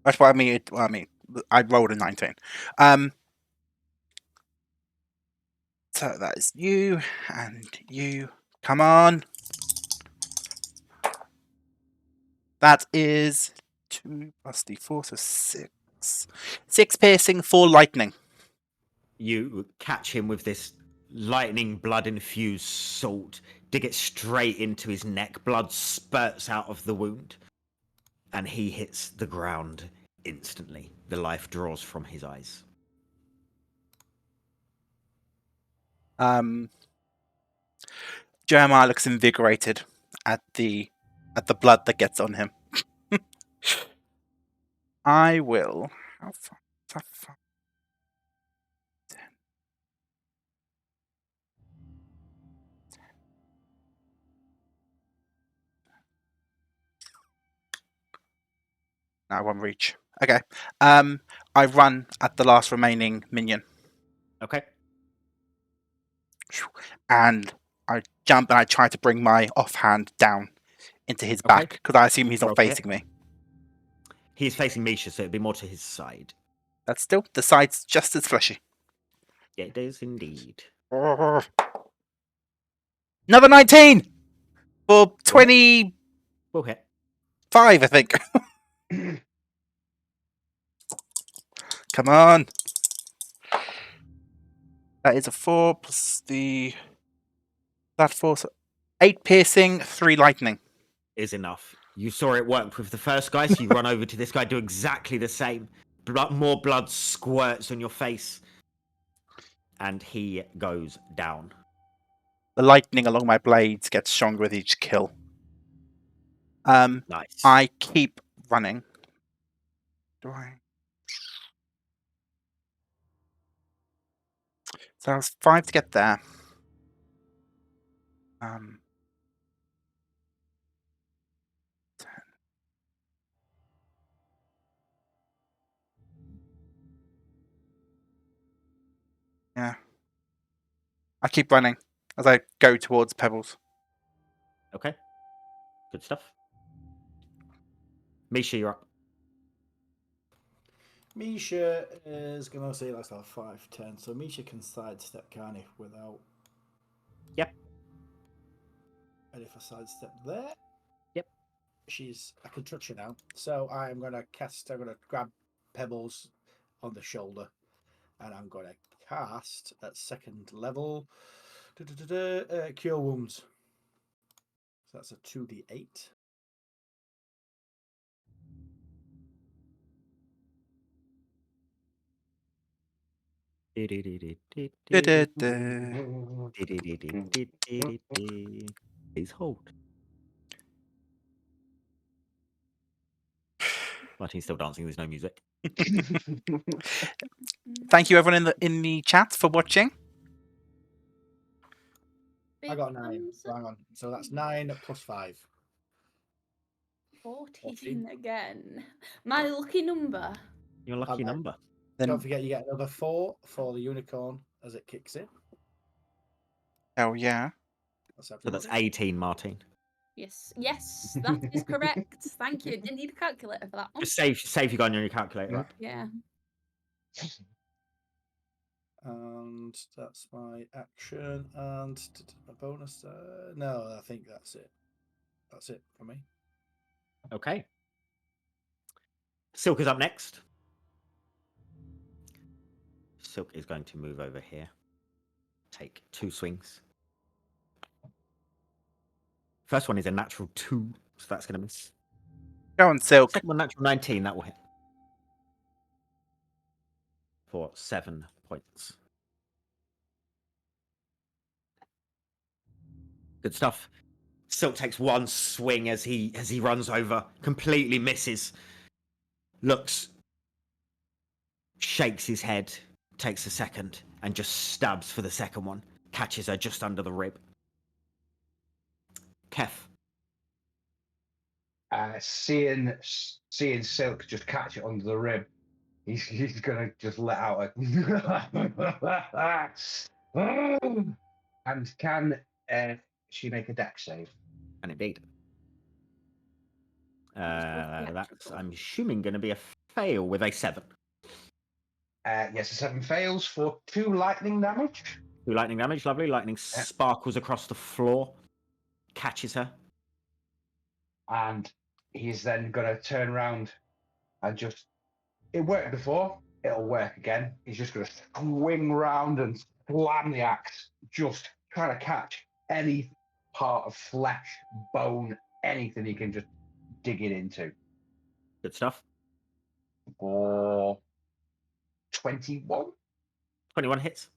That's what I mean. I rolled a 19. So that is you and you. Come on. That is 2 plus d4, so 6. 6 piercing, 4 lightning. You catch him with this lightning blood-infused salt, dig it straight into his neck. Blood spurts out of the wound, and he hits the ground instantly. The life draws from his eyes. Jeremiah looks invigorated at the blood that gets on him. I will. How far? How far? 10. No, I won't reach. Okay. I run at the last remaining minion. Okay. And I jump and I try to bring my offhand down into his Okay. back because I assume he's not Roll for it. facing me. He's facing Misha, so it'd be more to his side. That's still the side's just as fleshy. Yeah, it is indeed. Another 19 for 25, We'll hit. I think. Come on. That is a 4 plus that 4, so 8 piercing, 3 lightning. Is enough. You saw it worked with the first guy, so you run over to this guy, do exactly the same. More blood squirts on your face, and he goes down. The lightning along my blades gets stronger with each kill. Nice. I keep running. Do I? So I was 5 to get there. 10. Yeah. I keep running as I go towards Pebbles. Okay. Good stuff. Misha, you're up. Misha is going to say that's our 5, 10. So Misha can sidestep, can't he? Without. Yep. And if I sidestep there. Yep. I can touch her now. So I'm going to grab Pebbles on the shoulder. And I'm going to cast at 2nd level. Cure Wounds. So that's a 2d8. Please hold. Martin's still dancing. There's no music. Thank you, everyone in the chat, for watching. I got 9. So hang on. So that's 9 plus 5. 14 again. My lucky number. Your lucky number. Then, Don't forget you get another 4 for the unicorn as it kicks in. oh yeah. That's So that's everybody. 18, Martin. Yes, that is correct. Thank you. Didn't need a calculator for that one. Just save you going on your calculator app. Yeah. And that's my action and a bonus. No, I think that's it. That's it for me. Okay. Silk is up next. Silk is going to move over here. Take 2 swings. First one is a natural 2, so that's going to miss. Go on, Silk. Second one, natural 19, that will hit. For 7 points. Good stuff. Silk takes 1 swing as he runs over, completely misses. Looks, shakes his head, takes a second, and just stabs for the second one. catches her just under the rib. Kef. Seeing Silk just catch it under the rib, he's gonna just let out a and can she make a dex save? And indeed. That's, theatrical. I'm assuming, going to be a fail with a 7. Yes, a 7 fails for 2 lightning damage. 2 lightning damage, lovely. Lightning Yeah. sparkles across the floor, catches her. And he's then going to turn around and just, it worked before, it'll work again. He's just going to swing round and slam the axe, just trying to catch any part of flesh, bone, anything he can just dig it into. Good stuff. For 21. 21 hits.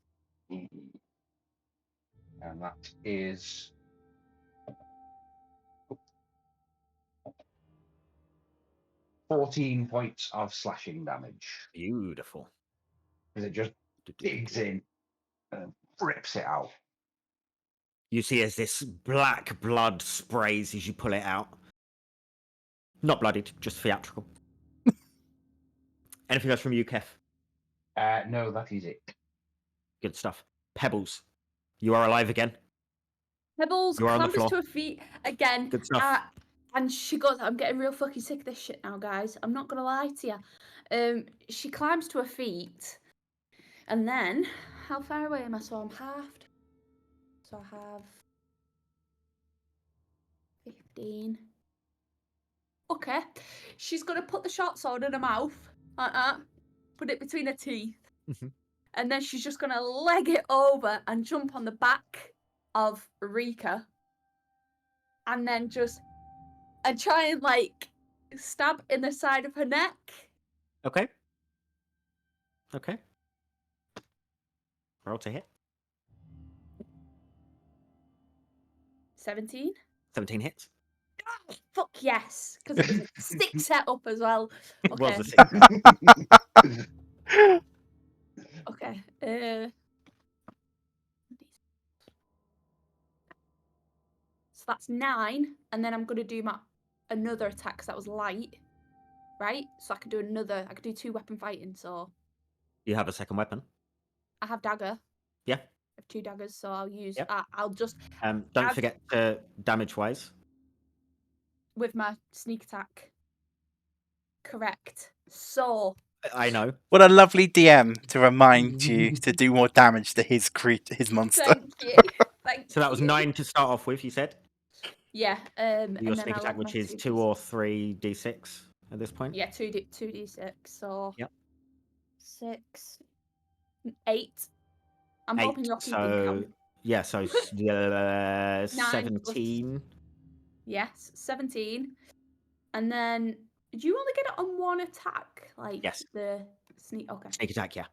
And that is 14 points of slashing damage. Beautiful. As it just digs in and rips it out. You see as this black blood sprays as you pull it out. Not bloodied, just theatrical. Anything else from you, Kef? No, that is it. Good stuff. Pebbles, you are alive again. Pebbles You are on the clambers floor. to her feet again. Good stuff. And she goes, I'm getting real fucking sick of this shit now, guys. I'm not gonna lie to you. She climbs to her feet, and then how far away am I? So I'm halved. So I have 15. Okay. She's gonna put the short sword in her mouth, like that. Put it between her teeth. Mhm. And then she's just gonna leg it over and jump on the back of Rika. And then and try and like stab in the side of her neck. Okay. Okay. Roll to hit. 17. 17 hits. Fuck yes, because it was a stick setup as well. It was Okay. a 6. Okay. So that's 9, and then I'm gonna do my another attack because that was light, right? So I could do another. I could do 2 weapon fighting. So You have a second weapon. I have dagger. Yeah. I have 2 daggers, so I'll use. Yep. I'll just Don't As- forget damage-wise. with my sneak attack. Correct. So I know. What a lovely DM to remind you to do more damage to his monster. thank you. Thank So that was you. 9 to start off with, you said? Yeah. And Your then sneak I'll attack, add my which is 2 2 or 3 d6 at this point? Yeah, 2d6. So Yep. 6, 8. I'm 8. hoping you're keeping So, count. yeah, so 17. Yes, 17. And then do you only get it on 1 attack? Like Yes. the sneak. Okay, Sneak attack, yeah.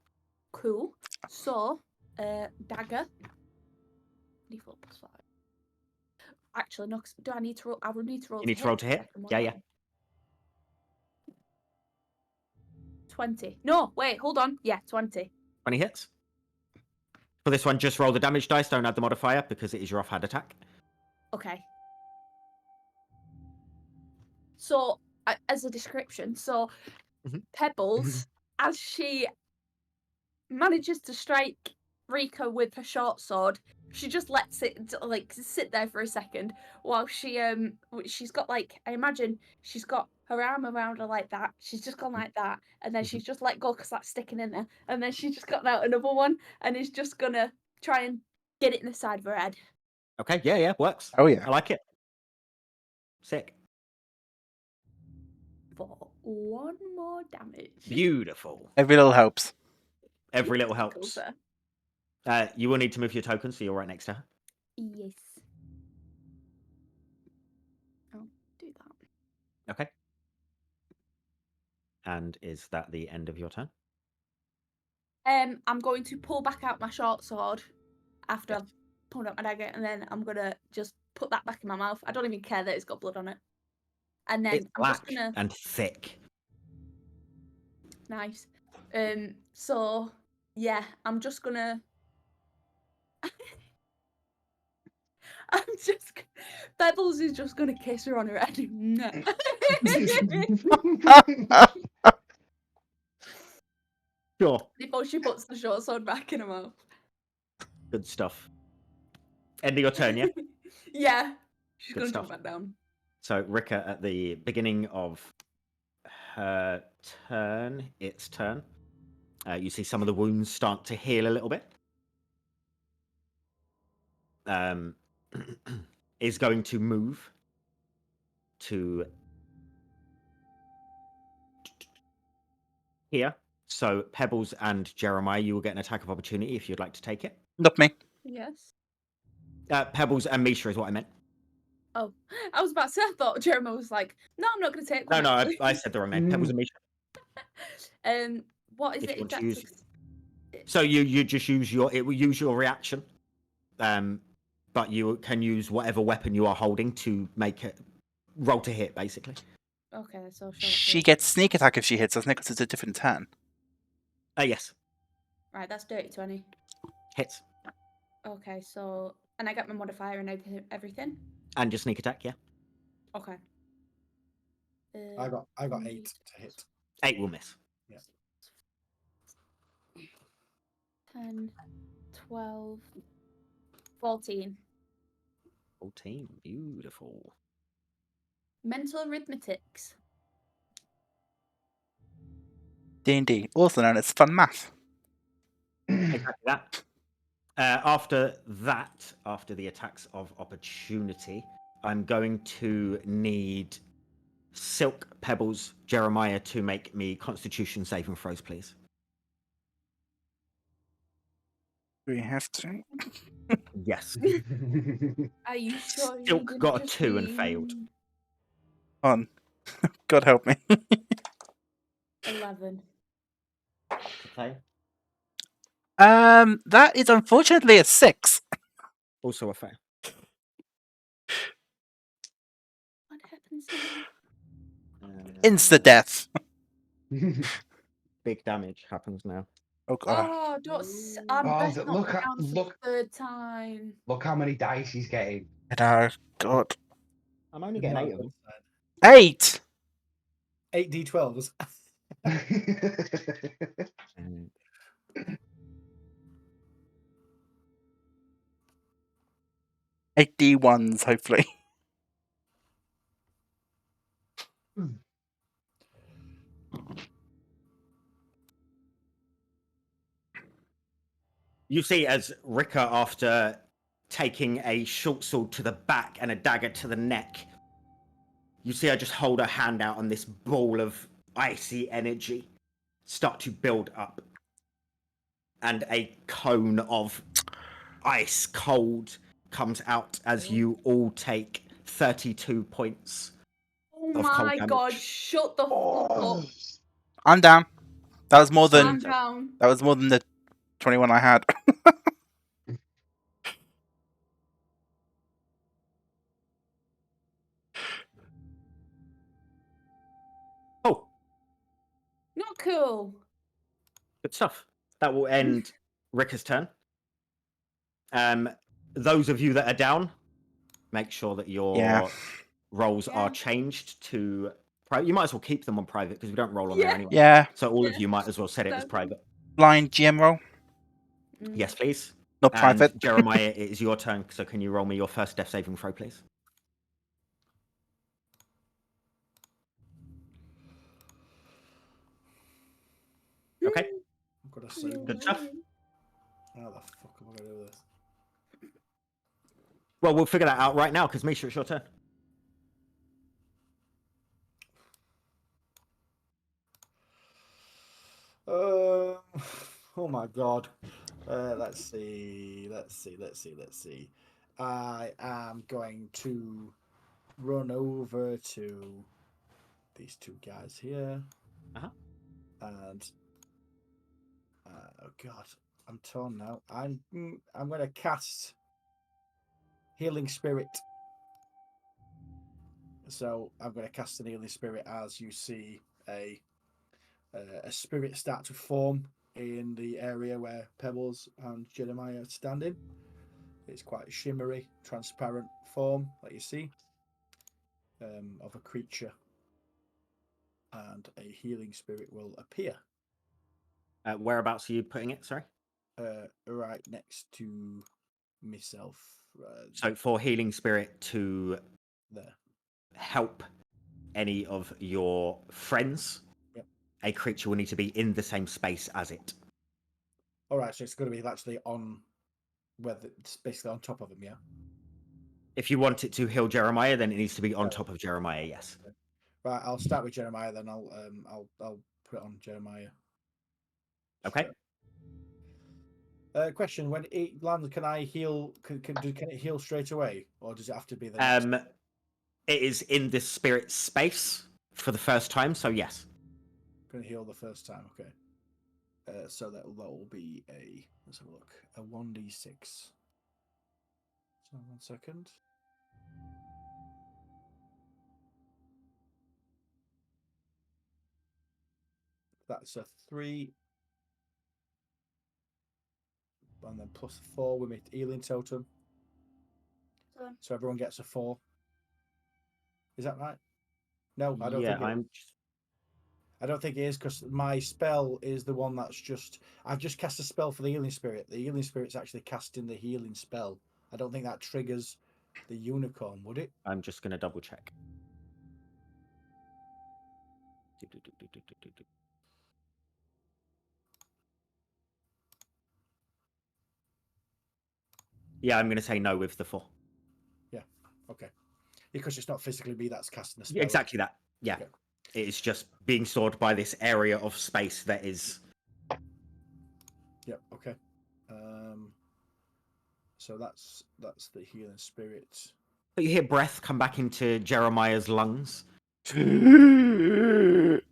cool. So, dagger. D4 plus 5. Actually, no. Do I need to roll? I would need to roll. You need to roll to hit? Yeah. 20. No, wait, hold on. Yeah, 20. 20 hits. For this one, just roll the damage dice. Don't add the modifier because it is your offhand attack. Okay. So, as a description, so Mhm. Pebbles, as she manages to strike Rika with her short sword, she just lets it like sit there for a second while she's got like, I imagine she's got her arm around her like that. She's just gone like that, and then she's just let go because that's sticking in there, and then she's just got out another one and is just gonna try and get it in the side of her head. Okay, yeah, works. Oh yeah. I like it. Sick. For 1 more damage. Beautiful. Every little helps. Every little Cool, helps. sir. You will need to move your token so you're right next to her. Yes. I'll do that. Okay. And is that the end of your turn? I'm going to pull back out my short sword after Yes. I've pulled out my dagger, and then I'm gonna just put that back in my mouth. I don't even care that it's got blood on it. And then It's I'm just black gonna and thick. nice. So yeah, I'm just gonna I'm just. Pebbles is just gonna kiss her on her head. No. Sure. Before she puts the short sword back in her mouth. Good stuff. End of your turn, yeah? Yeah. She's Good gonna stuff. jump back down. So Rika, at the beginning of her turn, its turn, you see some of the wounds start to heal a little bit. Is going to move to here. So Pebbles and Jeremiah, you will get an attack of opportunity if you'd like to take it. Not me. Yes. Pebbles and Misha is what I meant. Oh, I was about to say. I thought Jeremy was like, "No, I'm not gonna take one." No, actually." I said the wrong name. Pebbles and Misha. What is If it you want to exactly? use- So you just use it will use your reaction. But you can use whatever weapon you are holding to make it roll to hit, basically. Okay, so short She sword. gets sneak attack if she hits us, because it's a different turn. Yes, Right, that's dirty 20. hits. Okay, so and I got my modifier and everything. And your sneak attack, yeah. Okay. I got 8 indeed. to hit. 8 will miss. 10, 12, 14. 14, beautiful. Mental arithmetics. D&D, also known as fun math. Exactly that. After the attacks of opportunity, I'm going to need Silk, Pebbles, Jeremiah to make me Constitution saving throws, please. Do we have to? Yes. Are you sure you Silk didn't got a just 2 and failed. mean On. God help me. 11? Okay. That is unfortunately a 6. Also a fail. What happens now? Insta death. Big damage happens now. Oh god. Oh, I'm Oh, best not look at- down for look. the third time. Look how many dice he's getting. Oh god. I'm only getting 8 of them. 8. 8 d12s. 8 D1s, hopefully. You see, as Rika, after taking a short sword to the back and a dagger to the neck, you see her just hold her hand out, and this ball of icy energy start to build up. And a cone of ice cold comes out as you all take 32 points Oh of cold my damage. god, shut the fuck Oh. up. I'm down. That was more So- than I'm down. the 21 I had. Oh, Not cool. good stuff. That will end Rika's turn. Those of you that are down, make sure that your Yeah. roles are Yeah. changed to private. You might as well keep them on private because we don't roll on there Yeah. anyway. Yeah. So all of Yeah. you might as well set it as That- private. Blind GM roll. Mm. Yes, please. Not And private. Jeremiah, it is your turn. So can you roll me your first death saving throw, please? Okay. I've got to say, Good stuff. how the fuck am I going to do this? Well, we'll figure that out right now because Misha, it's your turn. Oh my god. Let's see. I am going to run over to these two guys here. Uh-huh. And oh god, I'm torn now. I'm going to cast Healing Spirit. So I'm going to cast an Healing Spirit as you see a spirit start to form in the area where Pebbles and Jeremiah are standing. It's quite a shimmery, transparent form that you see of a creature, and a healing spirit will appear Whereabouts are you putting it? Sorry. right next to myself. So for healing spirit to There. help any of your friends, Yep. a creature will need to be in the same space as it. All right, so it's going to be actually on where it's basically on top of him, yeah. If you want it to heal Jeremiah, then it needs to be on Yeah. top of Jeremiah. Yes. Right, I'll start with Jeremiah, then I'll put it on Jeremiah. Okay. Question: when it lands, can I heal? Can it heal straight away, or does it have to be the next? It is in this spirit space for the first time, so yes. Can heal the first time? Okay. So that will be a, let's have a look, a 1d6. So 1 second. That's a 3, and then plus 4 with my healing totem. So everyone gets a 4. Is that right? No, I don't think it is. I don't think it is, because my spell is the one that's just. I've just cast a spell for the healing spirit. The healing spirit's actually casting the healing spell. I don't think that triggers the unicorn, would it? I'm just going to double check. Yeah, I'm going to say no with the 4. Yeah. Okay. Because it's not physically me that's casting the spell. Exactly that. Yeah. Okay. It's just being stored by this area of space that is. Yep. Okay. So that's the healing spirit. But you hear breath come back into Jeremiah's lungs. And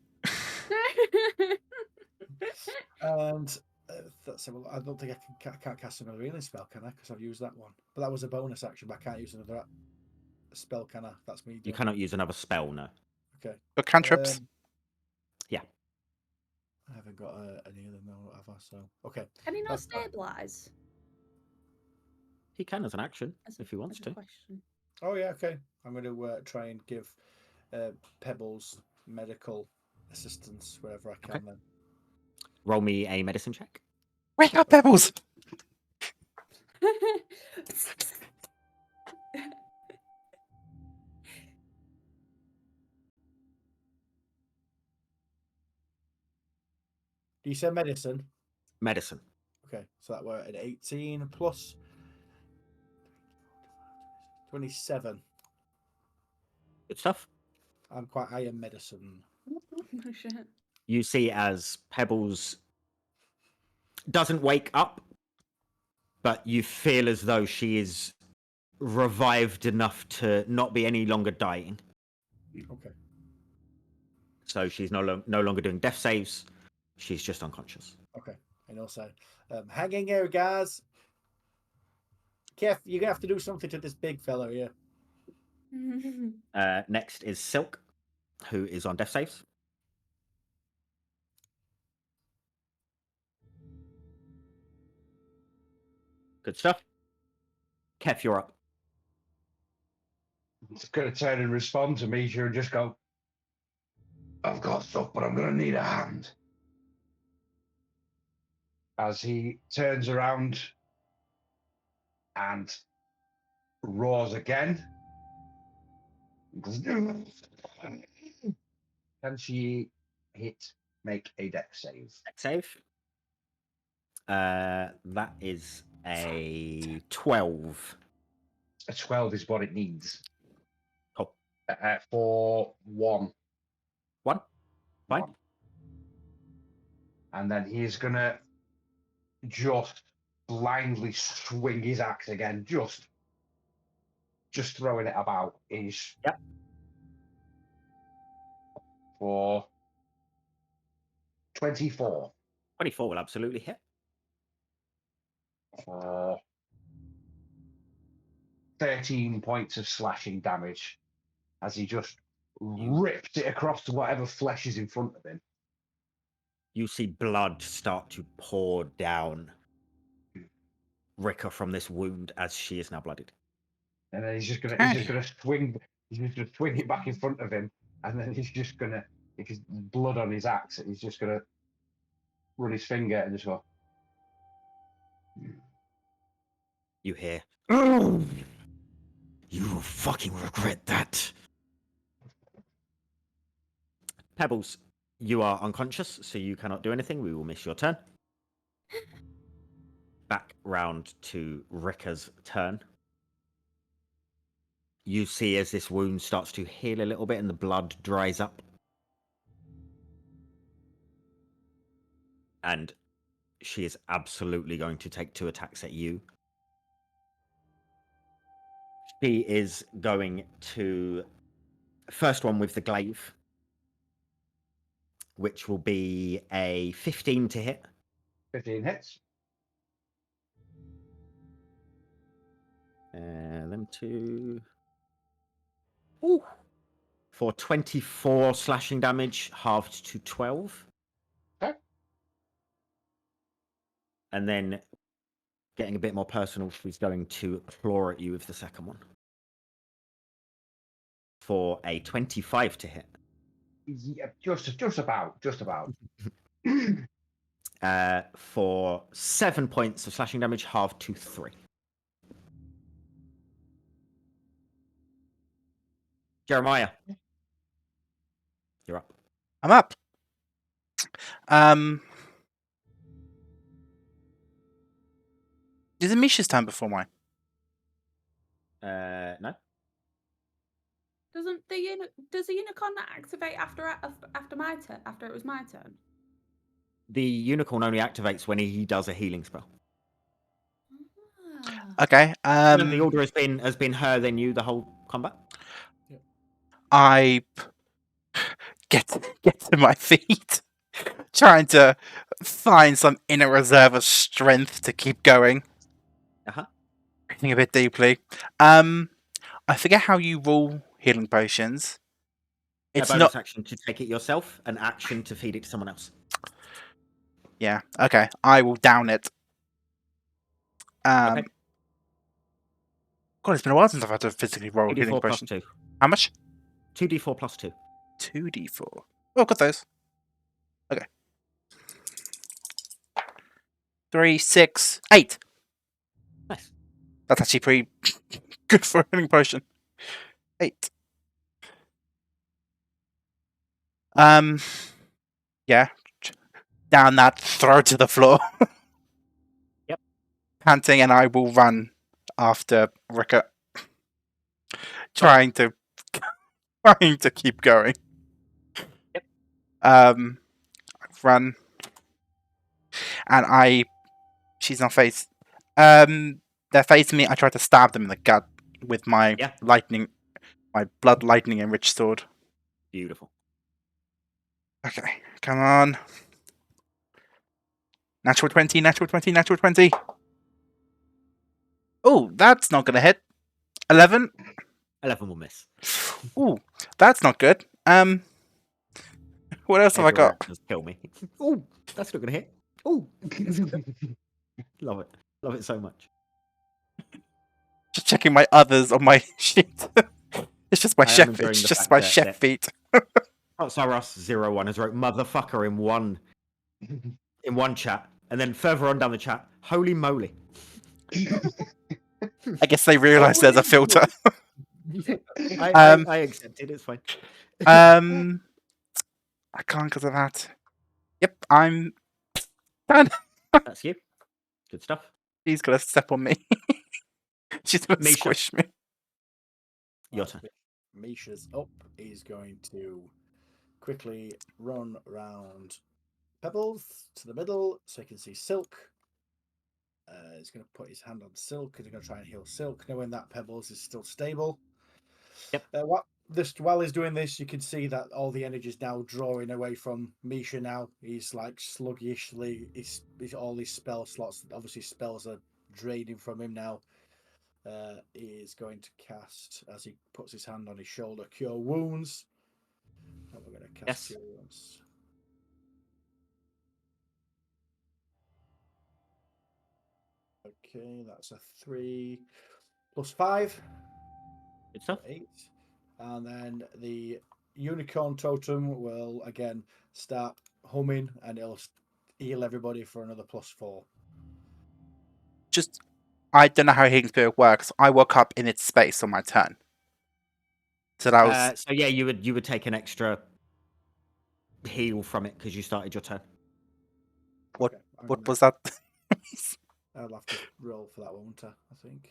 that's. I don't think I can't cast another healing spell, can I? Because I've used that one. But that was a bonus action. But I can't use another spell, can I? That's me. You Done. cannot use another spell, no. Okay. But cantrips. Yeah. I haven't got an healing though, whatever. So okay. Can he not That's fine. stabilize? He can as an action if he wants As a to. question. Oh yeah. Okay. I'm going to try and give Pebbles medical assistance wherever I can. Okay. Then. Roll me a medicine check. Wake up, Pebbles! Do you say medicine? Medicine. Okay, so that were an 18 plus 27. Good stuff. I'm quite high in medicine. Oh, shit. You see as Pebbles doesn't wake up, but you feel as though she is revived enough to not be any longer dying. Okay. So she's no longer doing death saves. She's just unconscious. Okay. And also, hang in there, guys. Kev, you're gonna have to do something to this big fellow here. Next is Silk, who is on death saves. Good stuff. Kev, you're up. He's going to turn and respond to Meabh and just go, I've got stuff, but I'm going to need a hand. As he turns around and roars again. Can she make a dex save? Dex save. That is a 12. A 12 is what it needs. Cool. For 1. 1. Fine. 1. And then he's going to just blindly swing his axe again, just throwing it about. Is Yep. For 24. 24 will absolutely hit. For 13 points of slashing damage as he just ripped it across to whatever flesh is in front of him. You see blood start to pour down. Rika from this wound as she is now bloodied. And then he's just gonna swing it back in front of him, and then he's just gonna, if he's blood on his axe, he's just gonna run his finger and just go. You hear, "Oh, you will fucking regret that." Pebbles, you are unconscious, so you cannot do anything. We will miss your turn. Back round to Rika's turn. You see as this wound starts to heal a little bit and the blood dries up. And she is absolutely going to take 2 attacks at you. She is going to... First one with the glaive, which will be a 15 to hit. 15 hits. Them two. Ooh. For 24 slashing damage, halved to 12. Okay. And then, getting a bit more personal, she's going to claw at you with the second one. For a 25 to hit. Yeah, just about. For 7 points of slashing damage, halved to 3. Jeremiah, you're up. I'm up. Is it Misha's turn before mine? No. Does the unicorn not activate after my turn? After it was my turn? The unicorn only activates when he does a healing spell. Ah. Okay. And the order has been her, then you, the whole combat. I get to my feet, trying to find some inner reserve of strength to keep going. Breathing a bit deeply. I forget how you rule healing potions. It's a bonus not action to take it yourself, an action to feed it to someone else. Yeah. Okay. I will down it. Okay. God, it's been a while since I've had to physically roll a healing 2d4 plus potion. 2. How much? 2d4 plus 2. 2d4. Oh, got those. Okay. 3, 6, 8. Nice. That's actually pretty good for a healing potion. 8. Yeah. Down that, throw to the floor. Yep. Panting, and I will run after Rika. Trying to keep going. Yep. Run. And she's not faced. They're facing me. I try to stab them in the gut with my blood lightning enriched sword. Beautiful. Okay, come on. Natural 20, natural 20, natural 20. Oh, that's not gonna hit. 11. 11 will miss. Ooh, that's not good. What else have I got? Just kill me. Ooh, that's not gonna hit. Ooh. Love it. Love it so much. Just checking my others on my sheet. It's just my I am chef. enjoying It's the just fact my that- chef that- feat. Saros01 has wrote motherfucker in one chat, and then further on down the chat, holy moly. I guess they realise there's a filter. I accept it. It's fine. I can't because of that. Yep, I'm done. That's you. Good stuff. She's gonna step on me. She's gonna Misha. squish me. Your turn. Misha's up. He's going to quickly run around Pebbles to the middle so he can see Silk. He's going to put his hand on Silk and he's going to try and heal Silk, knowing that Pebbles is still stable. Yep. While he's doing this, you can see that all the energy is now drawing away from Misha now. He's like sluggishly, all his spell slots, obviously spells are draining from him now. He is going to cast, as he puts his hand on his shoulder, Cure Wounds. And we're going to cast Cure Wounds. Okay, that's a 3 plus 5. Good stuff. 8. And then the unicorn totem will again start humming and it'll heal everybody for another +4. Just, I don't know how healing spirit works. I woke up in its space on my turn. So that was So yeah, you would take an extra heal from it because you started your turn. What- Okay, I'm what gonna- was that? I'll have to roll for that one, won't I think.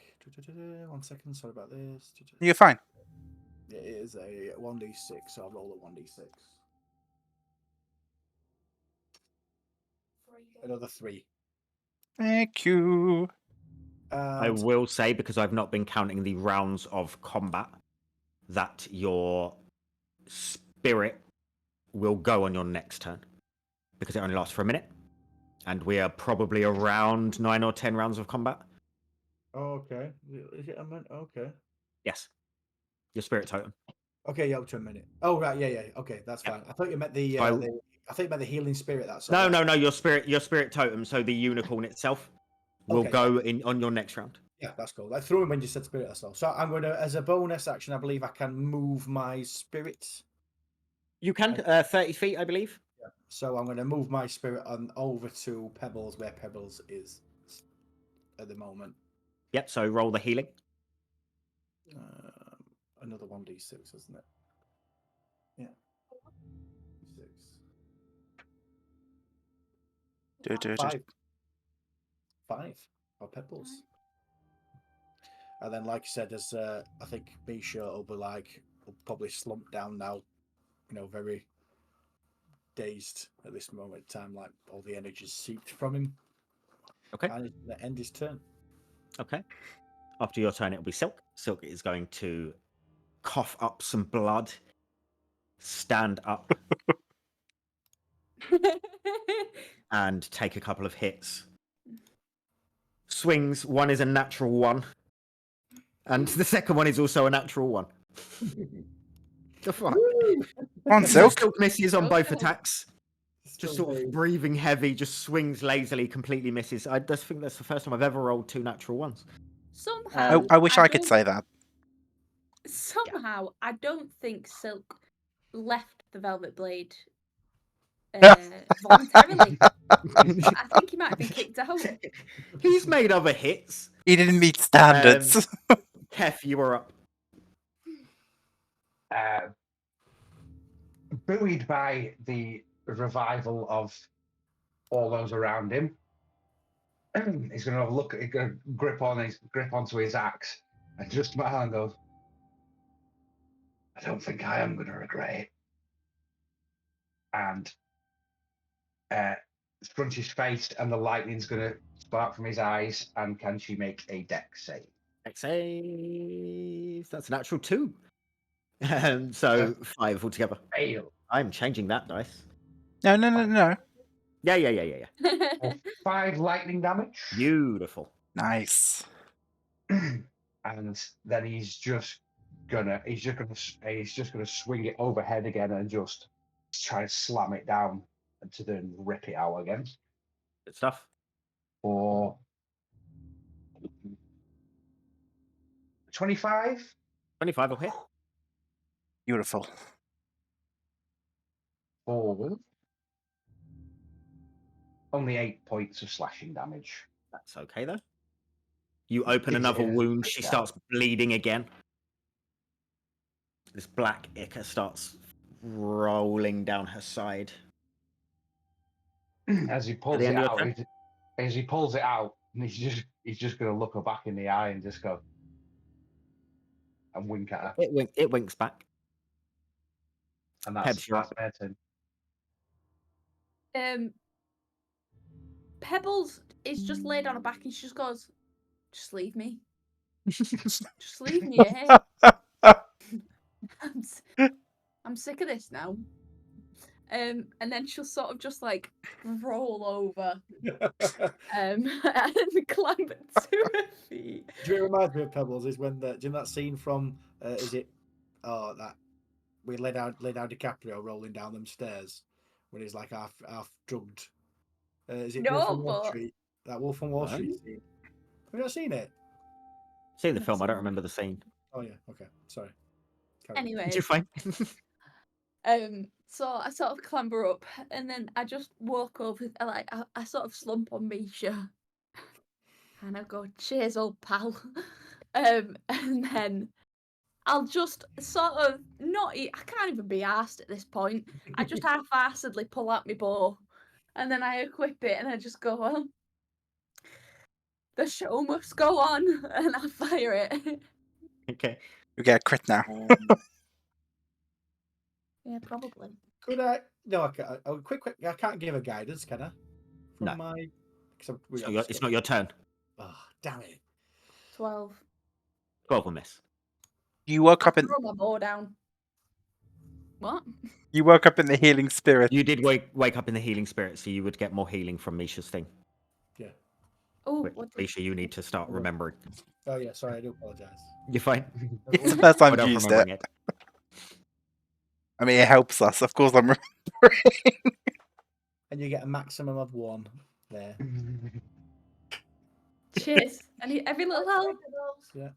1 second, sorry about this. You're fine. It is a 1d6, so I'll roll a 1d6. Another 3. Thank you. I And will say, because I've not been counting the rounds of combat, that your spirit will go on your next turn because it only lasts for a minute, and we are probably around 9 or 10 rounds of combat. okay. Is it a minute? Okay. Yes, your spirit totem. Okay, yeah, up to a minute. Oh right, yeah. Okay, that's Yeah. fine. I thought you meant the, I- I think you meant the healing spirit. That's No, all. no, no. Your spirit totem. So the unicorn itself will Okay, go in on your next round. Yeah, that's cool. I threw him when you said spirit. That's all. So I'm going to, as a bonus action, I believe I can move my spirit. You can 30 feet, I believe. Yeah. So I'm going to move my spirit on over to Pebbles, where Pebbles is at the moment. Yep. So roll the healing. Another 1d6, isn't it? Yeah. 6. Do, do, do. 5. 5 for Pebbles. And then, like you said, as I think Misha will be like, will probably slump down now, very dazed at this moment in time, like all the energy's seeped from him. Okay. And it's going to end his turn. Okay. After your turn, it'll be Silk. Silk is going to cough up some blood, stand up, and take a couple of hits. Swings. One is a natural 1. And the second one is also a natural 1. The fuck? On So Silk. Silk misses on both Okay. attacks. Still Just sort very- of breathing heavy, just swings lazily, completely misses. I just think that's the first time I've ever rolled 2 natural 1s. Somehow, I wish I could don't- say that. Somehow, I don't think Silk left the Velvet Blade voluntarily. I think he might have been kicked out. He's made other hits. He didn't meet standards. Kef, you are up. Buoyed by the revival of all those around him, he's going to have a look. He's going to grip onto his axe and just smile and goes, "I don't think I am going to regret it." And scrunch his face, and the lightning's going to spark from his eyes. And can she make a dex save? Dex save. That's a natural 2. So 5 altogether. Fail. I'm changing that dice. No. Yeah. For 5 lightning damage. Beautiful. Nice. And then he's just gonna swing it overhead again and just try to slam it down and to then rip it out again Good stuff. for 25 25 will hit. Beautiful. for only 8 points of slashing damage. That's okay, though. You open It another is wound. pretty She bad. starts bleeding again. This black ichor starts rolling down her side. As he pulls the it end of your out, turn? and he's just gonna look her back in the eye and just go and wink at her, It winks back. and that's Pebs, you're up. their turn. Pebbles is just laid on her back and she just goes, "Just leave me. Just leave me here. I'm sick of this now." And then she'll sort of just like roll over and climb to her feet. Do you remind me of Pebbles? Is when do you know that scene from that we laid out DiCaprio rolling down them stairs when he's like half drugged. Is it Wolf No, on Wall but Street? That Wolf on Wall No. Street scene. you not seen it? Seen the Not film, I don't seen it. remember the scene. Oh yeah. Okay. Sorry. Carry on. Anyway, You're fine. so I sort of clamber up, and then I just walk over, like I sort of slump on Misha, and I go, "Cheers, old pal," and then I'll just sort of I can't even be asked at this point. I just half-assedly pull out my bow, and then I equip it, and I just go, "Well, the show must go on," and I fire it. Okay. We get a crit now. Yeah, probably. Could I? No, I can't. Oh, quick. I can't give a guidance, can I? From No. my. It's not your turn. Oh, damn it! 12. 12 will miss. You woke I up in throw my bow down. What? the healing spirit. You did wake up in the healing spirit, so you would get more healing from Misha's thing. Yeah. Oh, Which, what did... Misha, you need to start remembering. Oh yeah. Sorry, I do apologise. You're fine. It's the first time I I've don't used remembering it. it. I mean, it helps us. Of course, I'm. And you get a maximum of 1 there. Cheers. Every little help. Yeah.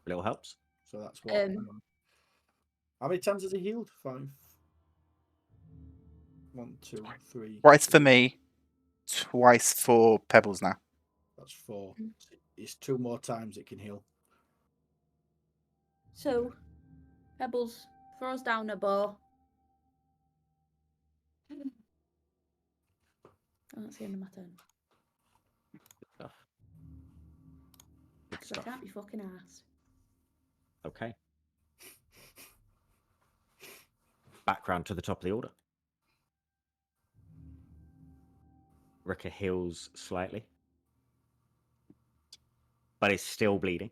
Little helps. So that's what. Um, How many times has he healed? 5. 1, 2, 3. Twice for me, twice for Pebbles now. That's 4. Mm. It's 2 more times it can heal. So, Pebbles throws down a bow. Oh, that's the end of my turn. Stuff. Good Because I stuff. can't be fucking arsed. Okay. Background to the top of the order. Rika heals slightly, but is still bleeding.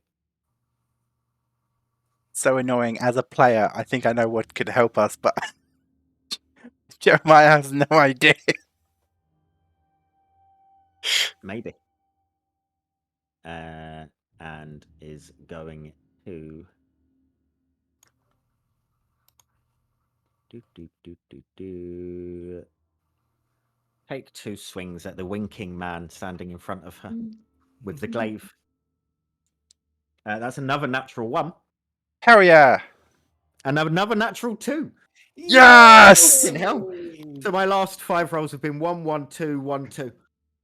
So annoying. As a player, I think I know what could help us, but Jeremiah has no idea. Maybe. And is going to take 2 swings at the winking man standing in front of her with the glaive. That's another natural 1. Hell yeah! And another natural 2. Yes! In hell. So my last 5 rolls have been 1, 1, 2, 1, 2.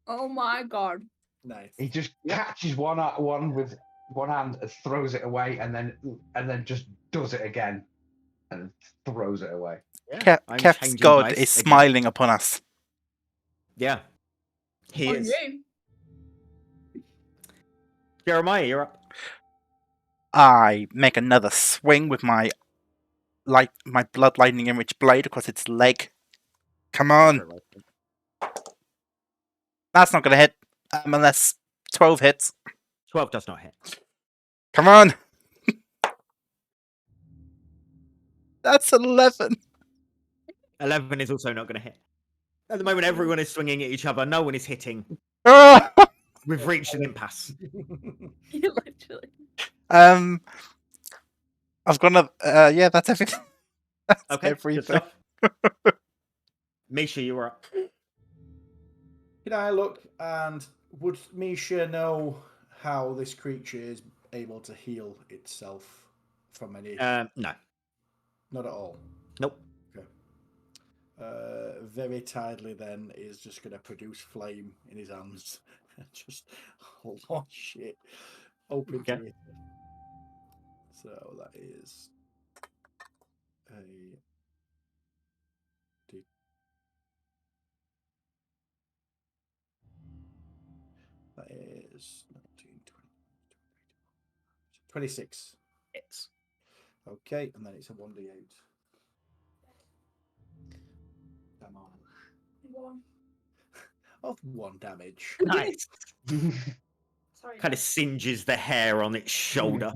Oh my god. Nice. He just catches one with one hand and throws it away, and then just does it again and throws it away. Yeah, I'm Kef's changing god dice is again. smiling upon us. Yeah, he On is. you. Jeremiah, you're up. I make another swing with my blood lightning enriched blade across its leg. Come on! That's not gonna hit. Unless 12 hits. 12 does not hit. Come on! That's 11. 11 is also not going to hit. At the moment, everyone is swinging at each other. No one is hitting. Ah! We've reached an impasse. Literally. I've got another. Yeah, that's everything. That's Okay, good everything. stuff. Misha, you're up. Can I look, and would Misha know how this creature is able to heal itself from any? No. Not at all. Nope. Okay. Very tidily then is just going to produce flame in his hands. Just launch it open Okay. to it. So that is a that is 19, 20, 26. Hits. Okay, and then it's a 1d8. Come on. 1. Of 1 damage. Nice. Sorry. Kind of singes the hair on its shoulder.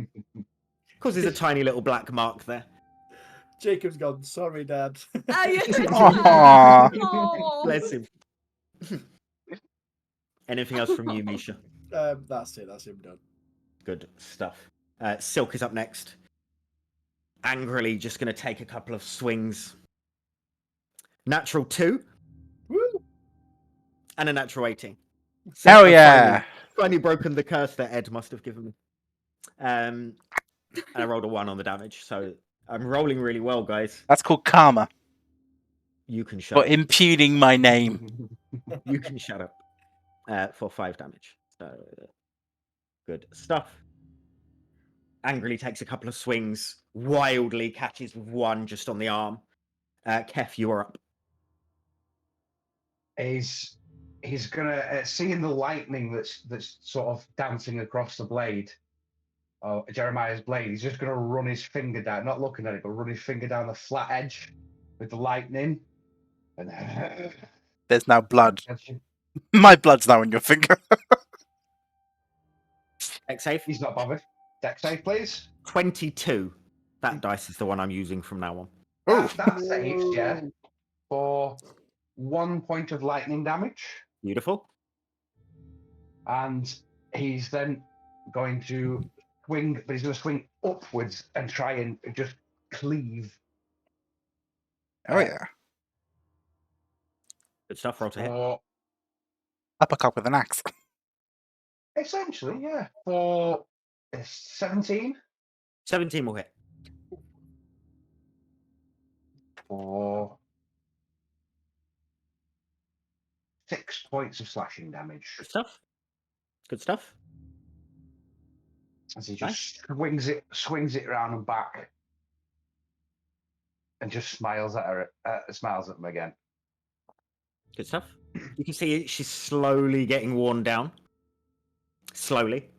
Causes a tiny little black mark there. Jacob's gone, sorry, Dad. Aww. Oh. Bless him. Anything else from you, Misha? That's it, that's him done. Good stuff. Silk is up next. Angrily just going to take a couple of swings. Natural 2. Woo! And a natural 18. Hell Silk yeah! finally broken the curse that Ed must have given me. And I rolled a 1 on the damage, so I'm rolling really well, guys. That's called karma You can for shut up. impugning my name. You can shut up. For 5 damage. So good stuff. Angrily takes a couple of swings, wildly catches with one just on the arm. Kef, you're up. He's gonna seeing the lightning that's sort of dancing across the blade, Jeremiah's blade. He's just gonna run his finger down, not looking at it, but run his finger down the flat edge with the lightning, and There's now blood. My blood's now on your finger. Dex save. He's not bothered. Dex save, please. 22. That dice is the one I'm using from now on. That saves, yeah, for 1 point of lightning damage. Beautiful. And he's then going to swing, but he's going to swing upwards and try and just cleave. Oh yeah. Good stuff. Roll to hit. For, Uppercut with an axe. essentially, yeah, for 17. 17 will hit. For 6 points of slashing damage. Good stuff. Good stuff. As he just swings it around and back, and just smiles at her, smiles at him again. Good stuff. You can see she's slowly getting worn down. Slowly.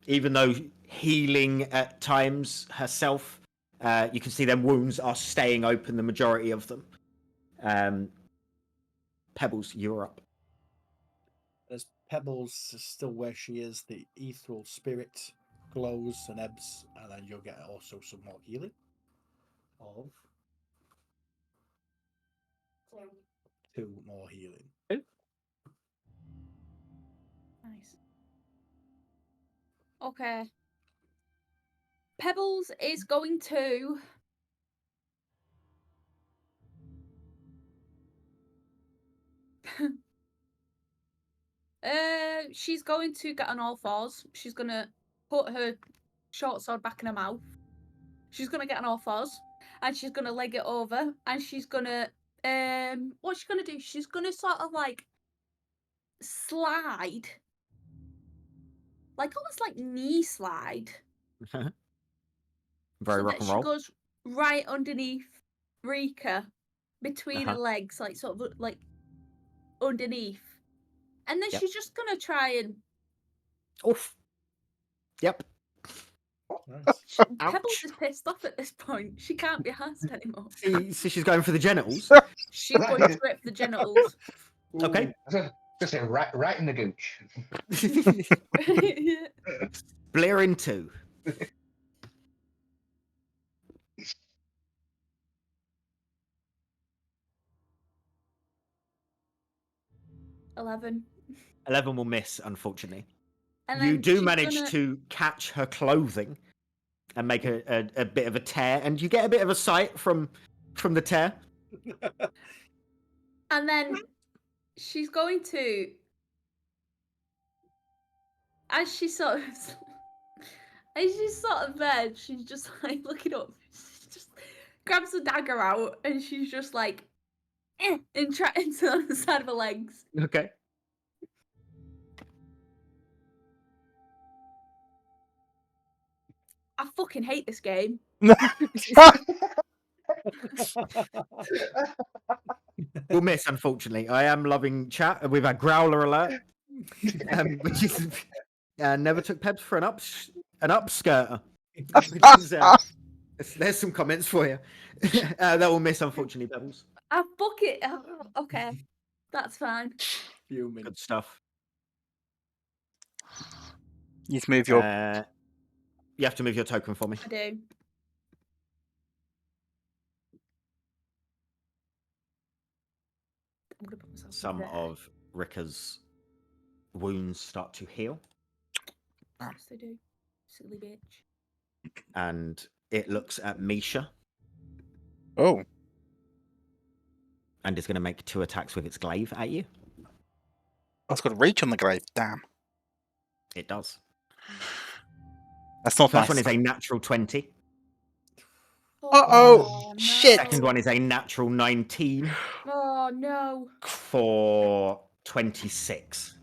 Even though healing at times herself, you can see them wounds are staying open, the majority of them. Pebbles, you're up. As Pebbles is still where she is, the ethereal spirit glows and ebbs, and then you'll get also some more healing. Of 2 more healing. Nice. Okay. Pebbles is going to she's going to get on all fours. She's gonna put her short sword back in her mouth. She's gonna get on all fours and she's gonna leg it over and she's gonna what's she gonna do? She's gonna sort of like slide. Like almost like knee slide. Very so rock that and she roll. goes right underneath Rika, between her Uh-huh. legs, like sort of like underneath. And then Yep. she's just gonna try and Oof. Yep. Nice. Pebbles Ouch. is pissed off at this point. She can't be asked anymore. So she's going for the genitals. She's going straight for the genitals. Okay. Just say right in the gooch. Yeah. Blair in 2. 11. 11 will miss, unfortunately. And You then do she's manage gonna... to catch her clothing and make a bit of a tear, and you get a bit of a sight from the tear. And then she's going to... As she's sort of there, she's just like looking up. She just grabs the dagger out and she's just like, and try into on the side of her legs. Okay. I fucking hate this game. We'll miss, unfortunately. I am loving chat. We've had Growler alert, which is never took Pebs for an upskirter. Which is, there's some comments for you. That will miss, unfortunately, Pebbles. I fuck it. Oh, okay, that's fine. Fuming. Good stuff. You need to move your. You have to move your token for me. I do. I'm gonna put myself Some there. of Rika's wounds start to heal, Yes, they do. Silly bitch. and it looks at Misha Oh, and is going to make 2 attacks with its glaive at you. I was going to reach on the grave. Damn. It does. That's not First nice. one is a natural 20. Uh-oh, shit. Second one is a natural 19 Oh no. for 26.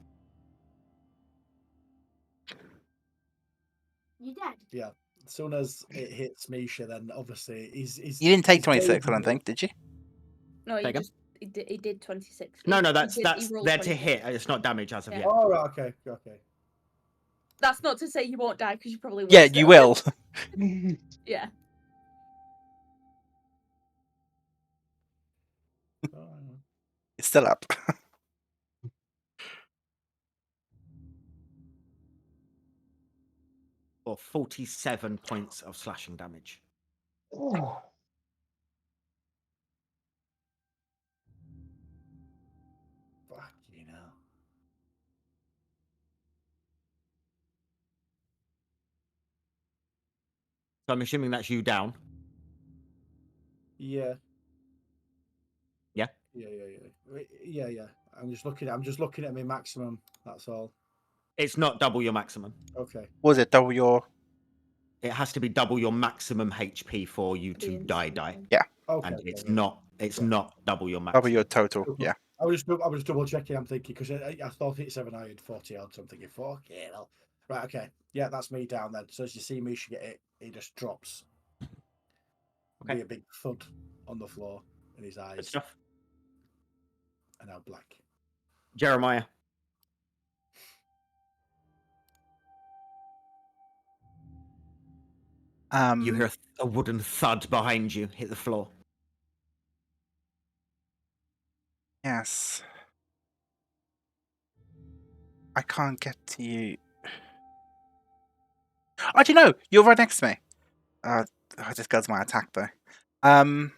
You dead? Yeah. As soon as it hits Misha, then obviously he's You didn't take he's 26, I don't dazed. think, did you? No, he Again? just he did 26. No, He that's rolled there to 26. hit. It's not damage as of Yeah. yet. Oh, right, okay. That's not to say you won't die because you probably will. Yeah, still. you will. Yeah. It's still up. For 47 points of slashing damage. Oh. Fuck you know. So I'm assuming that's you down. Yeah. Yeah? Yeah. I'm just looking at my maximum. That's all. It's not double your maximum. Okay. Was it double your... It has to be double your maximum HP for you The to die. instant. Yeah, Okay. And okay, it's yeah. not double your double maximum. your total, Cool. yeah. I was double checking. I'm thinking because I thought it's 7 I had 40 odd. So I'm thinking, fuck it. Right. Okay. Yeah, that's me down then. So as you see Misha get it, he just drops. Okay. Be a big thud on the floor, and his Good eyes stuff. are now black. Jeremiah. You hear a wooden thud behind you hit the floor. Yes. I can't get to you. Oh, do you know? You're right next to me. This goes my attack though. I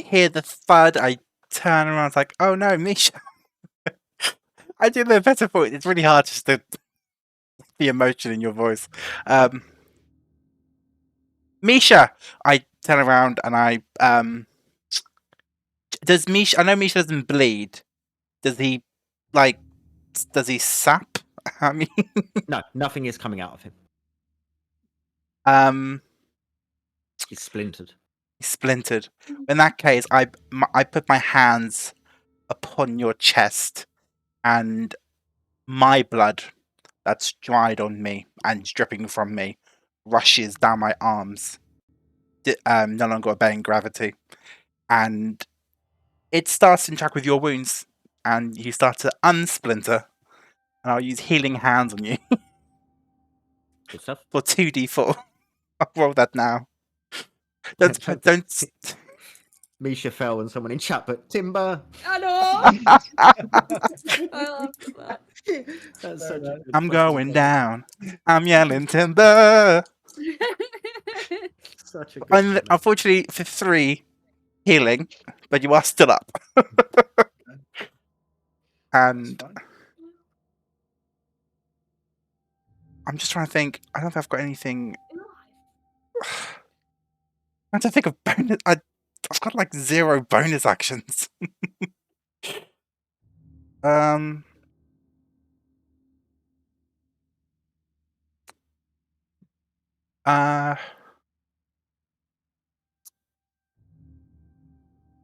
hear the thud, I turn around, it's like, oh no, Misha. I do the better voice. It's really hard just to the emotion in your voice. Misha! I turn around and I does Misha, I know Misha doesn't bleed. Does he sap? I mean No, nothing is coming out of him. He's splintered. he's splintered. In that case, I put my hands upon your chest and my blood that's dried on me and dripping from me rushes down my arms, no longer obeying gravity, and it starts to interact with your wounds, and you start to unsplinter, and I'll use healing hands on you Good stuff. for 2d4. I'll roll that now. Don't. Misha fell and someone in chat put timber. I know. I laughed at that. That's such a good I'm fucking going comment. down. I'm yelling timber. Such a good comment. Unfortunately, for 3 healing, but you are still up. And That's fine. I'm just trying to think. I don't know if I've got anything. I'm trying to think of bonus. I've got like 0 bonus actions.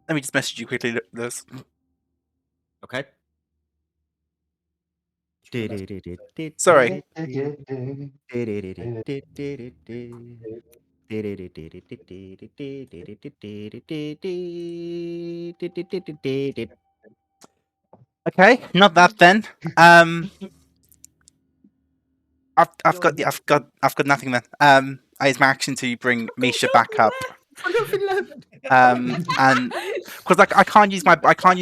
Let me just message you quickly, Lewis. Okay. Sorry. Okay, not that then. I've got nothing then. I use my action to bring Misha back up. Nothing left. And because like I can't use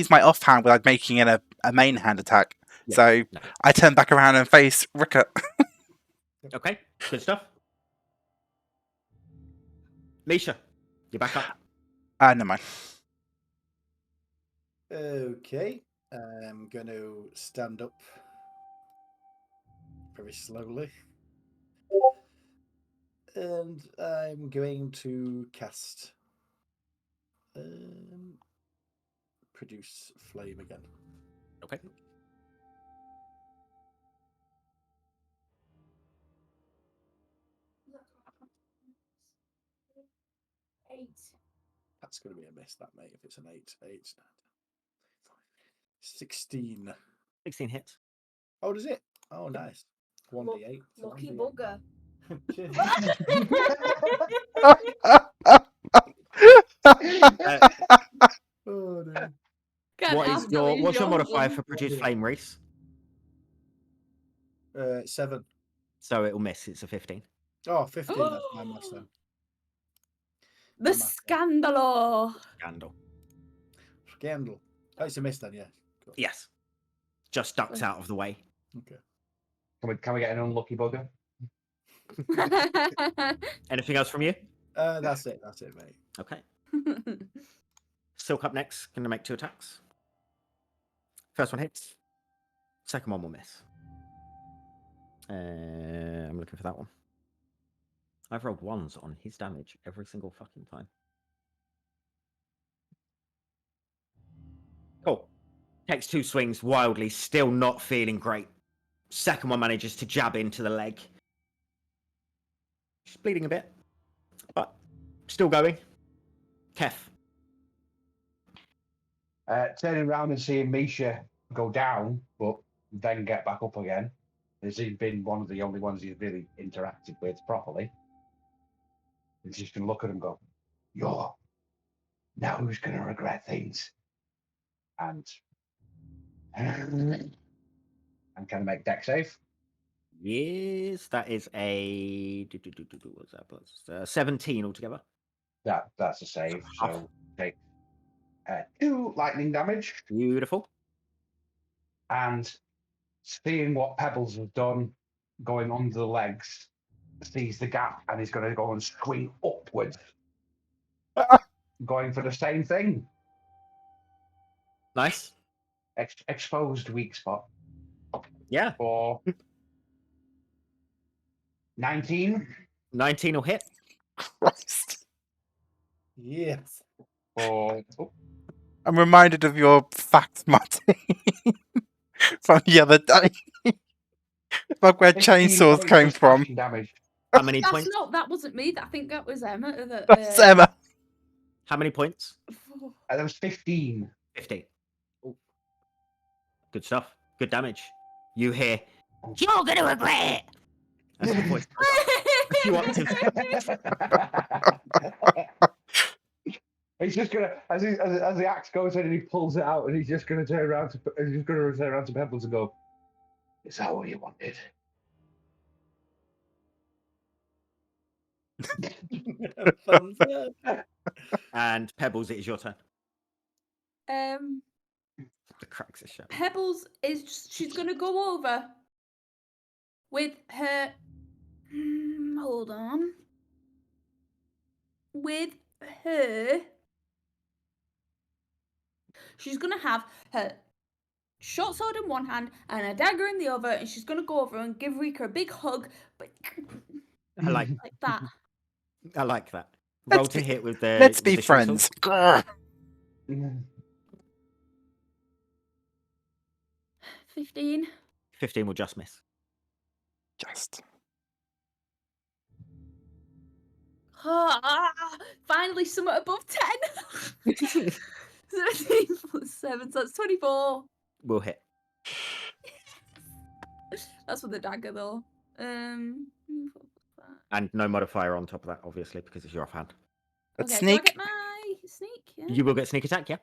my offhand without making it a main hand attack. Yeah, So no. I turn back around and face Rika. Okay, good stuff. Misha, you're back up. Never mind. Okay. I'm going to stand up very slowly. And I'm going to cast produce flame again. Okay. 8. That's going to be a miss, that, mate, if it's an 8. 8, 16. 16 hits. Oh, does it? Oh, nice. 1d8. so Lucky 1d8. bugger. Cheers. Oh, no. Can't help it, it's What's your modifier one. for produce flame, Reese? 7. So it'll miss. It's a 15. Oh, 15. That's my maths then. The My maths then. scandalo. Scandal. Scandal. Oh, it's a miss then, yeah. Cool. Yes. Just ducks out of the way. Okay. Can we get an unlucky bugger? Anything else from you? That's it, mate. Okay. Silk up next. Going to make 2 attacks. First one hits. Second one will miss. I'm looking for that one. I've rolled 1s on his damage every single fucking time. Cool. Takes 2 swings wildly, still not feeling great. Second one manages to jab into the leg. She's bleeding a bit, but still going. Kef. Turning around and seeing Misha go down, but then get back up again. As he's been one of the only ones he's really interacted with properly. And she's going to look at him and go, "You're now who's going to regret things?" And kind of make deck save. Yes, that is a... What's that? Plus 17 altogether. That's a save. So take 2 lightning damage. Beautiful. And seeing what Pebbles has done, going under the legs, sees the gap and he's going to go and swing upwards, going for the same thing. Nice. Exposed weak spot Yeah. for 19. 19 will hit. Christ. Yes. For I'm reminded of your fact, Martin, from the other day. Like where 15 chainsaws points came of from. slashing damage. How many That's points? not. That wasn't me. I think that was Emma. That's Emma. How many points? That was 15. 15. Ooh. Good stuff. Good damage. You hear, "You're going to regret it." That's the voice. A few octaves. He's just gonna, as the axe goes in and he pulls it out, and he's just gonna turn around to Pebbles and go, "Is that what you wanted?" Thumbs up. And Pebbles, it is your turn. The cracks are shut. Pebbles is just, she's gonna go over with her. Hold on. With her, she's gonna have her short sword in one hand and a dagger in the other, and she's gonna go over and give Rika a big hug, but I like like that. I like that. Let's Roll to be- hit with the. Let's with be the short sword. friends. Grr. 15. 15 will just miss. Just. Finally, somewhat above 10. 17 plus 7, so that's 24. Will hit. That's with the dagger, though. And no modifier on top of that, obviously, because it's your offhand. Let's Okay, do I sneak. get my sneak? Yeah. You will get sneak attack, yeah?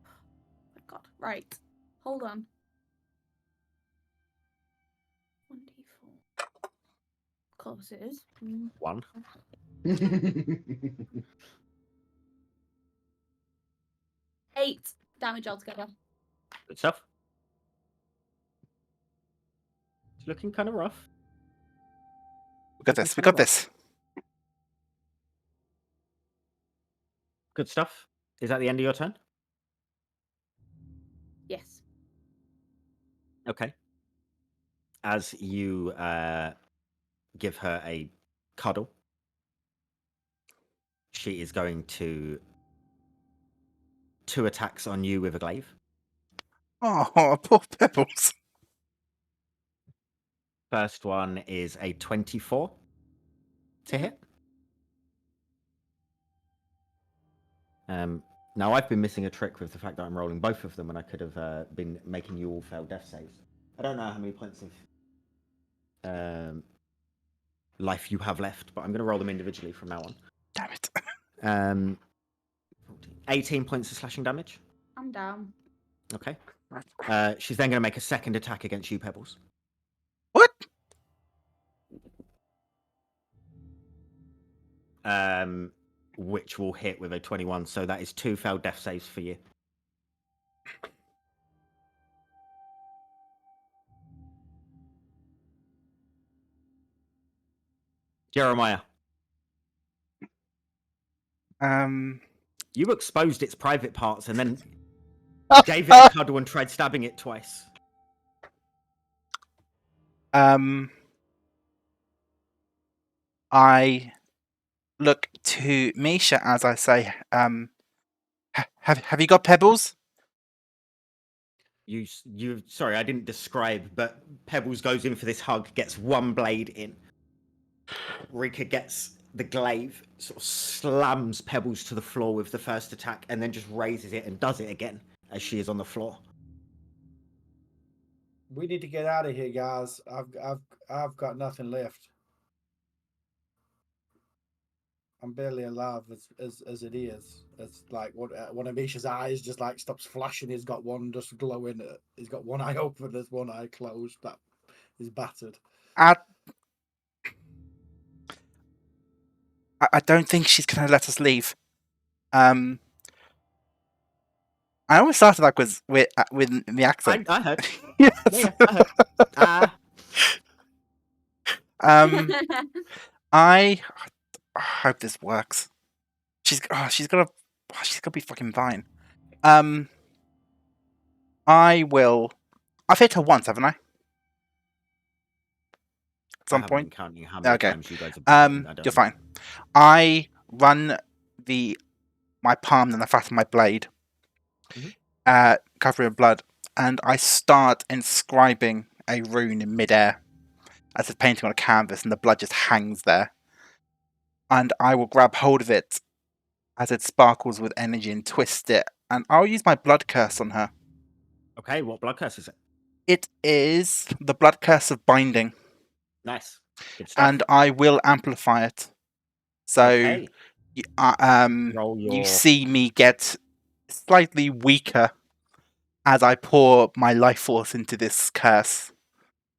Oh, God. Right. Hold on. 1d4. Of course it is. 1. 8 damage altogether. Good stuff. It's looking kind of rough. We got this. We got this. Good stuff. Is that the end of your turn? Yes. Okay. As you give her a cuddle, she is going to 2 attacks on you with a glaive. Oh, poor Pebbles. First one is a 24 to hit. Now I've been missing a trick with the fact that I'm rolling both of them, and I could have been making you all fail death saves. I don't know how many points of life you have left, but I'm going to roll them individually from now on. Damn it. 18 points of slashing damage. I'm down. Okay. She's then going to make a second attack against you, Pebbles. What? Which will hit with a 21. So that is 2 failed death saves for you. Jeremiah, you exposed its private parts and then gave it a cuddle and tried stabbing it twice. I look to Misha as I say, have you got pebbles? You sorry, I didn't describe, but Pebbles goes in for this hug, gets one blade in. Rika gets the glaive, sort of slams Pebbles to the floor with the first attack, and then just raises it and does it again as she is on the floor. We need to get out of here, guys. I've got nothing left. I'm barely alive as it is. It's like one of Misha's eyes just like stops flashing. He's got one just glowing. He's got one eye open. There's one eye closed. That is battered. I don't think she's gonna let us leave. I always started like with the accent. I heard. Yes. Yeah, I heard. I hope this works. She's gonna be fucking fine. I've hit her once, haven't I? At some I haven't point. been counting how many Okay. times you guys have been hitting. You're fine. I run my palm and the flat of my blade, covering in blood, and I start inscribing a rune in midair as it's painting on a canvas, and the blood just hangs there. And I will grab hold of it as it sparkles with energy and twist it, and I'll use my blood curse on her. Okay, what blood curse is it? It is the blood curse of binding. Nice. Good stuff. And I will amplify it. So okay. you see me get slightly weaker as I pour my life force into this curse.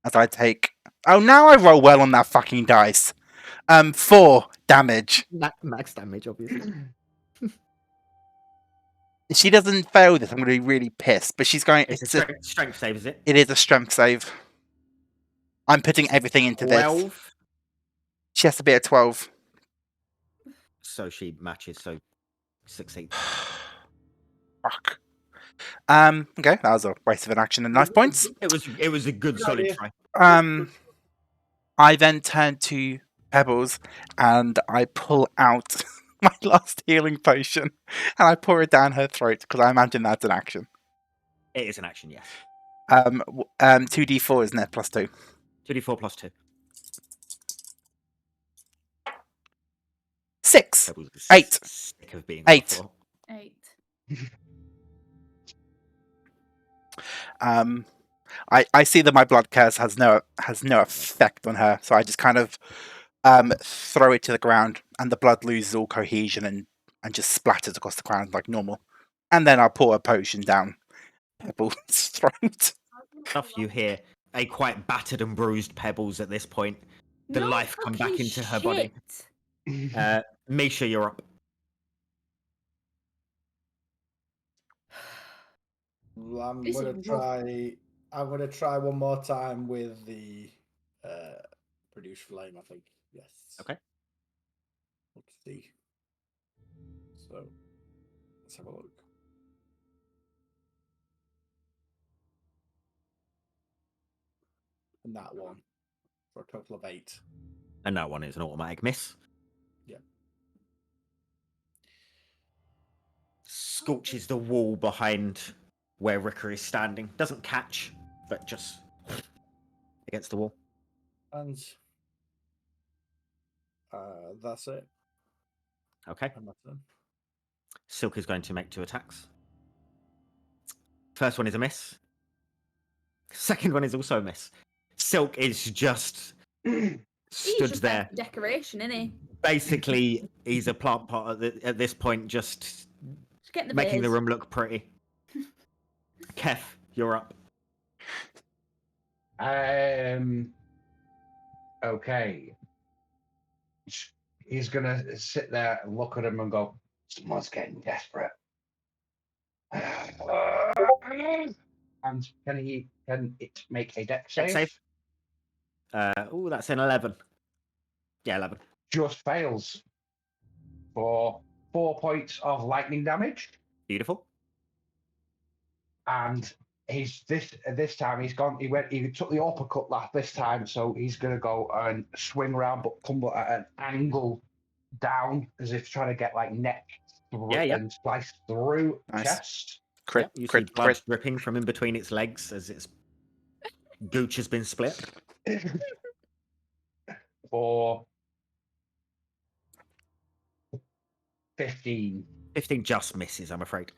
As I take... Oh, now I roll well on that fucking dice. 4 damage. Max damage, obviously. If she doesn't fail this, I'm going to be really pissed. But she's going... It's a strength save, is it? It is a strength save. I'm putting everything into 12? this. She has to be at 12. So she matches, so 16. Fuck. Okay, that was a waste of an action and life points. It was a good solid try. I then turn to Pebbles and I pull out my last healing potion and I pour it down her throat because I imagine that's an action. It is an action, yes. 2d4, isn't it? Plus 2. 2d4 plus 2. 6. Pebbles is 8. Sick of being 8. 8. I see that my blood curse has no effect on her, so I just kind of throw it to the ground, and the blood loses all cohesion and just splatters across the ground like normal. And then I pour a potion down Pebbles' throat. Stuff you hear a quite battered and bruised Pebbles at this point. The life come back into her body. Misha, you're up. I'm gonna try one more time with the produce flame, I think. Yes. Okay. Let's see. So let's have a look. And that one for a total of 8. And that one is an automatic miss. Yeah. Scorches the wall behind where Rika is standing. Doesn't catch, but just against the wall. And that's it. Okay. And that's done. Silk is going to make 2 attacks. First one is a miss. Second one is also a miss. Silk is just He's stood just there there. for decoration, isn't he? Basically, he's a plant pot at this point, just Just getting the making the vase. room look pretty. Kef, you're up. Okay. He's gonna sit there and look at him and go, "Someone's getting desperate." And can it make a dex Dex save? save. Oh, that's an 11. Yeah, 11. Just fails for 4 points of lightning damage. Beautiful. And he's this time he took the uppercut last this time, so he's gonna go and swing around but come at an angle down as if trying to get like neck Yeah. and slice through Nice. chest. Crit, Yep, you see crit, blood crit. dripping from in between its legs as its gooch has been split. For 15. 15 just misses, I'm afraid.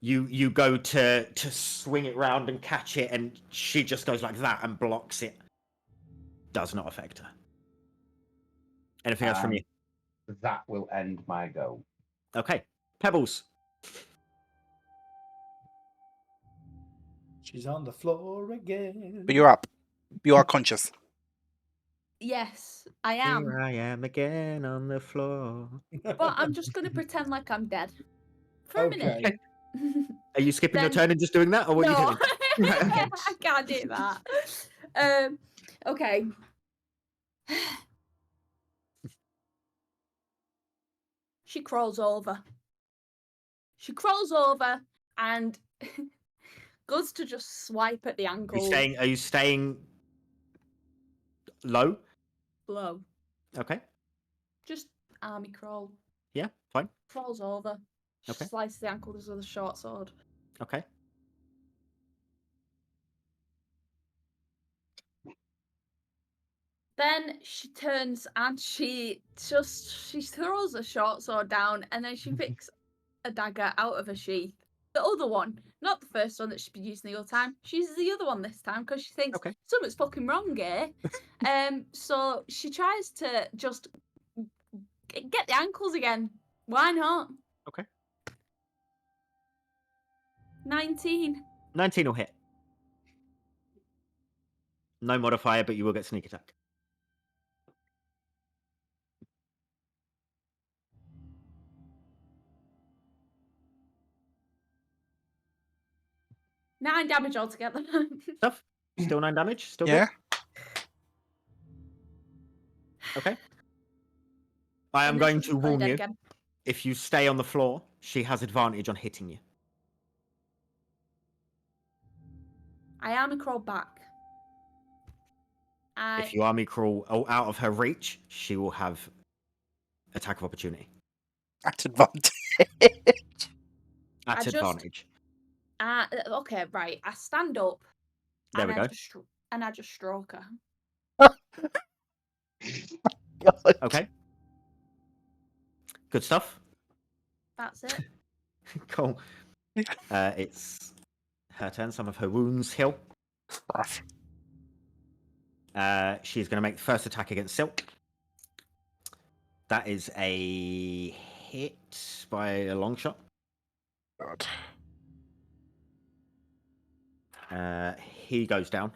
You go to swing it round and catch it, and she just goes like that and blocks it. Does not affect her. Anything else from you? That will end my go. Okay. Pebbles. She's on the floor again. But you're up. You are conscious. Yes, I am. Here I am again on the floor. But I'm just going to pretend like I'm dead. For a minute. Okay. Are you skipping your Then- turn and just doing that, or what are you No, doing? I can't do that. Okay. She crawls over. She crawls over and goes to just swipe at the ankle. Are you staying low? Blow. Okay. Just army crawl. Yeah, fine. Crawls over. Okay. Slices the ankle with a short sword. Okay. Then she turns and she throws a short sword down and then she picks a dagger out of her sheath. The other one, not the first one that she's been using the other time. She uses the other one this time because she thinks Okay. something's fucking wrong here. So she tries to just get the ankles again. Why not? Okay. 19. 19 will hit. No modifier, but you will get sneak attack. Nine damage altogether. Stuff. Still 9 damage. Still Yeah. good. Okay. I am And then going she's to fully warn dead you. again. If you stay on the floor, she has advantage on hitting you. I army crawl back. If you army crawl out of her reach, she will have attack of opportunity. At advantage. At I just- advantage. Okay, right. I stand up. There we and go. I just stroke her. God. Okay. Good stuff. That's it. Cool. It's her turn. Some of her wounds heal. Rough. She's going to make the first attack against Silk. That is a hit by a long shot. God. He goes down.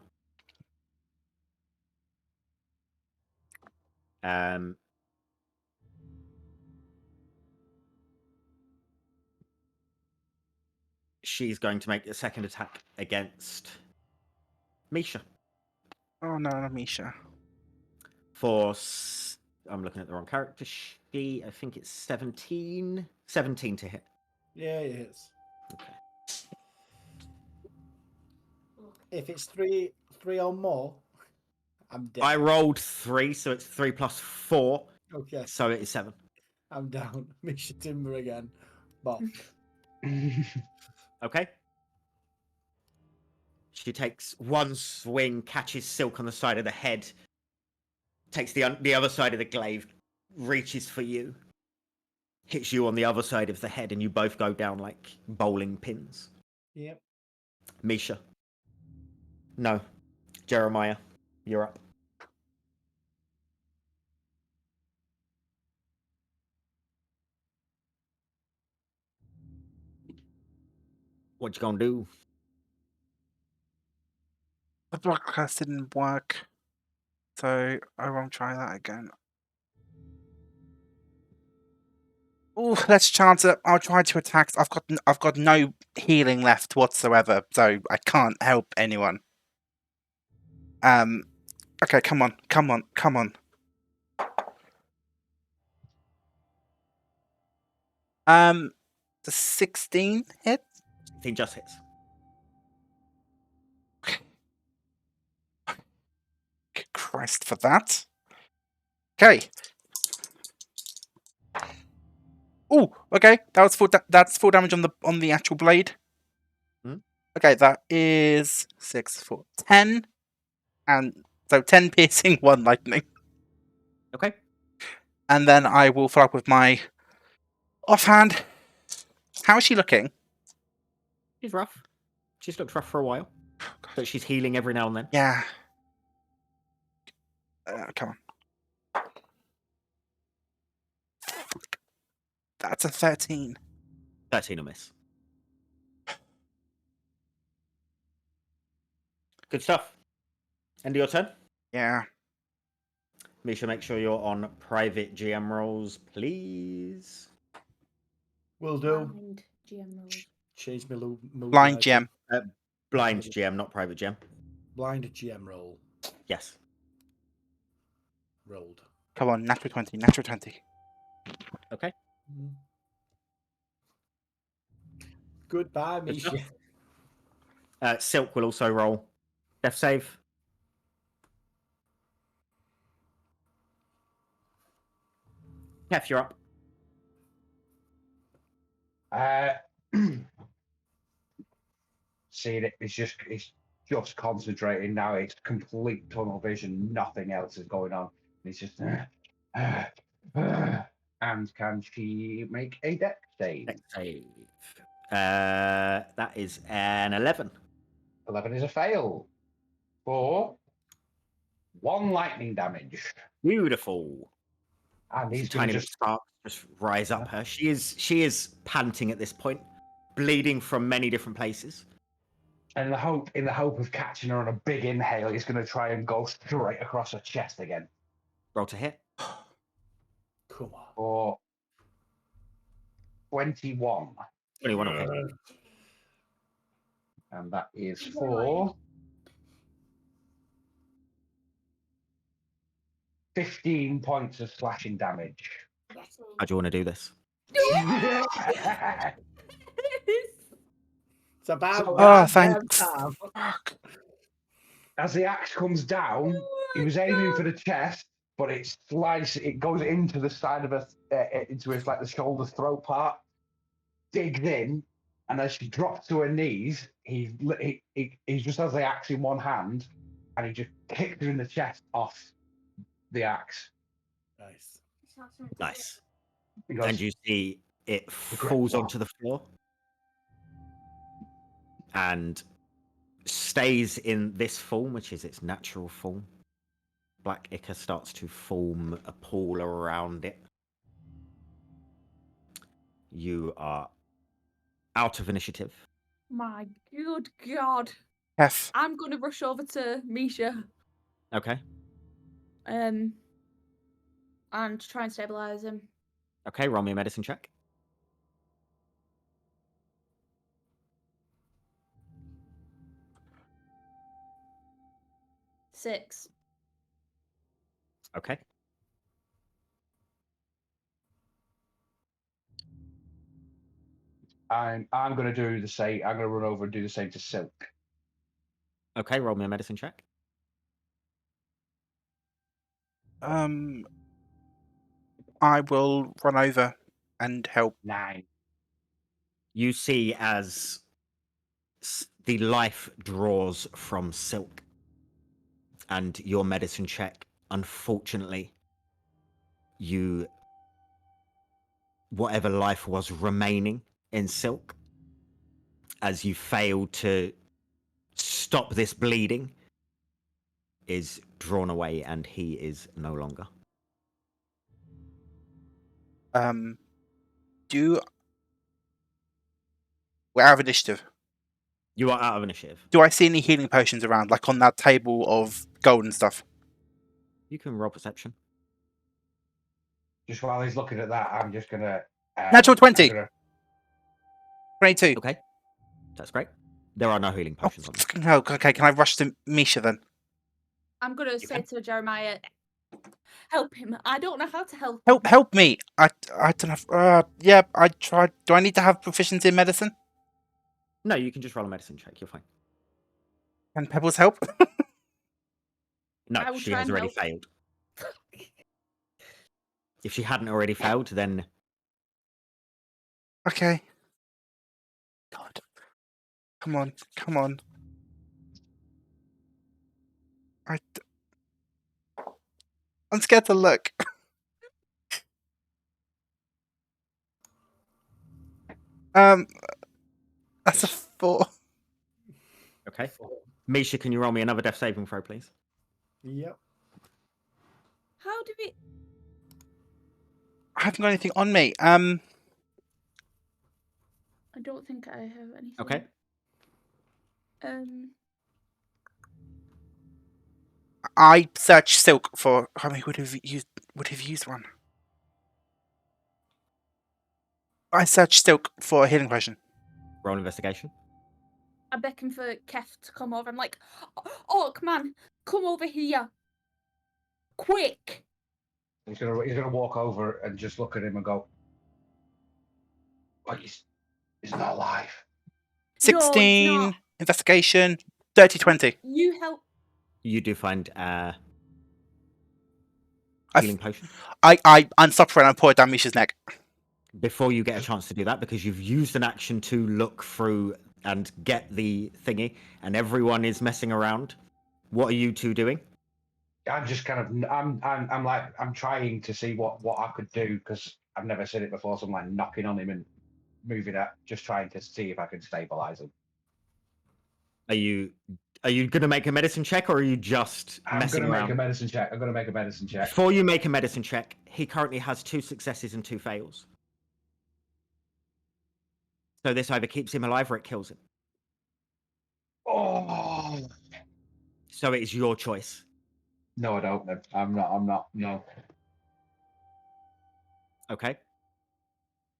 She's going to make a second attack against Misha. Oh no, not Misha. I'm looking at the wrong character sheet. I think it's 17. 17 to hit. Yeah, it is. Okay. If it's three or more, I'm dead. I rolled 3, so it's 3 plus 4, Okay, so it is 7. I'm down. Misha Timber again. But Okay. She takes one swing, catches Silk on the side of the head, takes the other side of the glaive, reaches for you, hits you on the other side of the head, and you both go down like bowling pins. Yep. Misha. No. Jeremiah, you're up. What you gonna do? The broadcast didn't work, so I won't try that again. Oh, let's chance it. I'll try to attack. I've got no healing left whatsoever, so I can't help anyone. Okay, come on. The 16 hit? He just hits. Christ for that. Okay. Oh, okay. That's full damage on the actual blade. Hmm? Okay, that is 6, 4, 10. And so 10 piercing, 1 lightning. Okay. And then I will follow up with my offhand. How is she looking? She's rough. She's looked rough for a while. But she's healing every now and then. Yeah. Come on. That's a 13. 13 will miss. Good stuff. End of your turn. Yeah. Misha, make sure you're on private GM rolls, please. Will do. Blind GM rolls. Change my mood. Blind item. gem. Blind GM, not private GM. Blind GM roll. Yes. Rolled. Come on, natural 20, natural 20. Okay. Goodbye, Good Misha. stuff. Silk will also roll. Death save. Kef, you're up. Seeing it, it's just concentrating now. It's complete tunnel vision. Nothing else is going on. It's just. And can she make a dex save? Death save. That is an 11. 11 is a fail. For 1 lightning damage. Beautiful. And Some he's going tiny to little sparks just rise up her. She is panting at this point, bleeding from many different places. And in the hope of catching her on a big inhale, he's going to try and go straight across her chest again. Roll to hit. Come on. For 21. 21 will hit. And that is for 15 points of slashing damage. How do you want to do this? It's about So- goddamn thanks. time. Fuck. As the axe comes down, he was aiming for the chest, but it slices. It goes into the side of her, into his like the shoulder throat part. Digs in, and as she drops to her knees, he just has the axe in one hand, and he just kicks her in the chest off the axe. Nice. Nice. He goes, And you see it great falls one. onto the floor and stays in this form, which is its natural form. Black ichor starts to form a pool around it. You are out of initiative. My good God. F. I'm going to rush over to Misha Okay. and try and stabilize him. Okay, roll me a medicine check. Six. Okay. I'm going to do the same. I'm going to run over and do the same to Silk. Okay, roll me a medicine check. I will run over and help. 9. You see as the life draws from Silk, and your medicine check, unfortunately, you whatever life was remaining in Silk as you fail to stop this bleeding is drawn away and he is no longer. We're out of initiative. You are out of initiative. Do I see any healing potions around, like on that table of gold and stuff? You can roll perception. Just while he's looking at that, I'm just gonna. Natural 20. I'm gonna- 22. Okay. That's great. There are no healing Oh, potions on them. fucking hell. Okay, can I rush to Misha then? I'm gonna say to Jeremiah, help him. I don't know how to help him. Help me. I don't have. Yeah, I tried. Do I need to have proficiency in medicine? No, you can just roll a medicine check. You're fine. Can Pebbles help? No, I will she try has and already help. failed. If she hadn't already failed, then Okay. God. Come on. Come on. I'm scared to look. That's a 4. okay. Misha, can you roll me another death saving throw, please? Yep. How do we? I haven't got anything on me. I don't think I have anything. Okay. I searched Silk for. How many would have used one? I searched Silk for a healing potion. Roll investigation. I beckon for Kef to come over. I'm like, Orc man, come over here, quick! He's gonna walk over and just look at him and go, "Like he's not alive." 16 not. investigation. 30 20. You help. You do find healing potion. I unstop her and I pour it down Misha's neck. Before you get a chance to do that, because you've used an action to look through and get the thingy, and everyone is messing around. What are you two doing? I'm just kind of I'm trying to see what I could do because I've never seen it before. So I'm like knocking on him and moving it, just trying to see if I can stabilize him. Are you going to make a medicine check, or are you just messing I'm gonna around? make a medicine check. I'm gonna make a medicine check. Before you make a medicine check, he currently has 2 successes and 2 fails. So this either keeps him alive or it kills him. Oh So it is your choice. no, I don't. I'm not. No. Okay.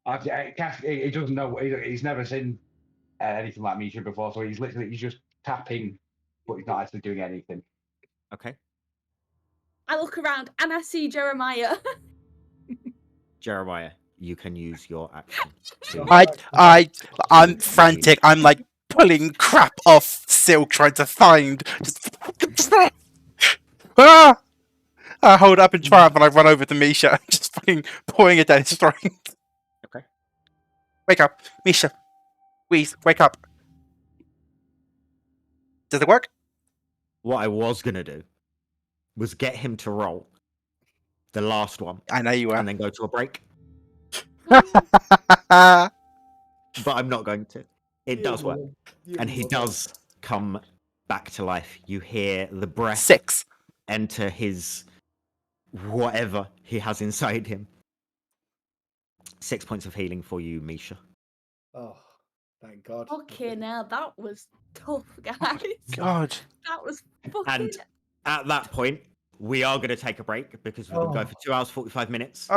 He doesn't know. He's never seen anything like Misha before, so he's just tapping, but he's not actually doing anything. Okay. I look around and I see Jeremiah. Jeremiah, you can use your action. I'm frantic. I'm like pulling crap off Silk, trying to find. Ah! I hold up in triumph and I run over to Misha, just fucking pouring it down his throat. Okay. Wake up, Misha. Please, wake up. Does it work? What I was going to do was get him to roll the last one I know you were. and then go to a break, Ah, but I'm not going to. It does work. You And he will. does come back to life. You hear the breath 6. enter his whatever he has inside him. 6 points of healing for you, Misha. Oh, thank God. Okay, now that was tough, guys. God. That was fucking. And at that point, we are going to take a break because we've been going for 2 hours, 45 minutes.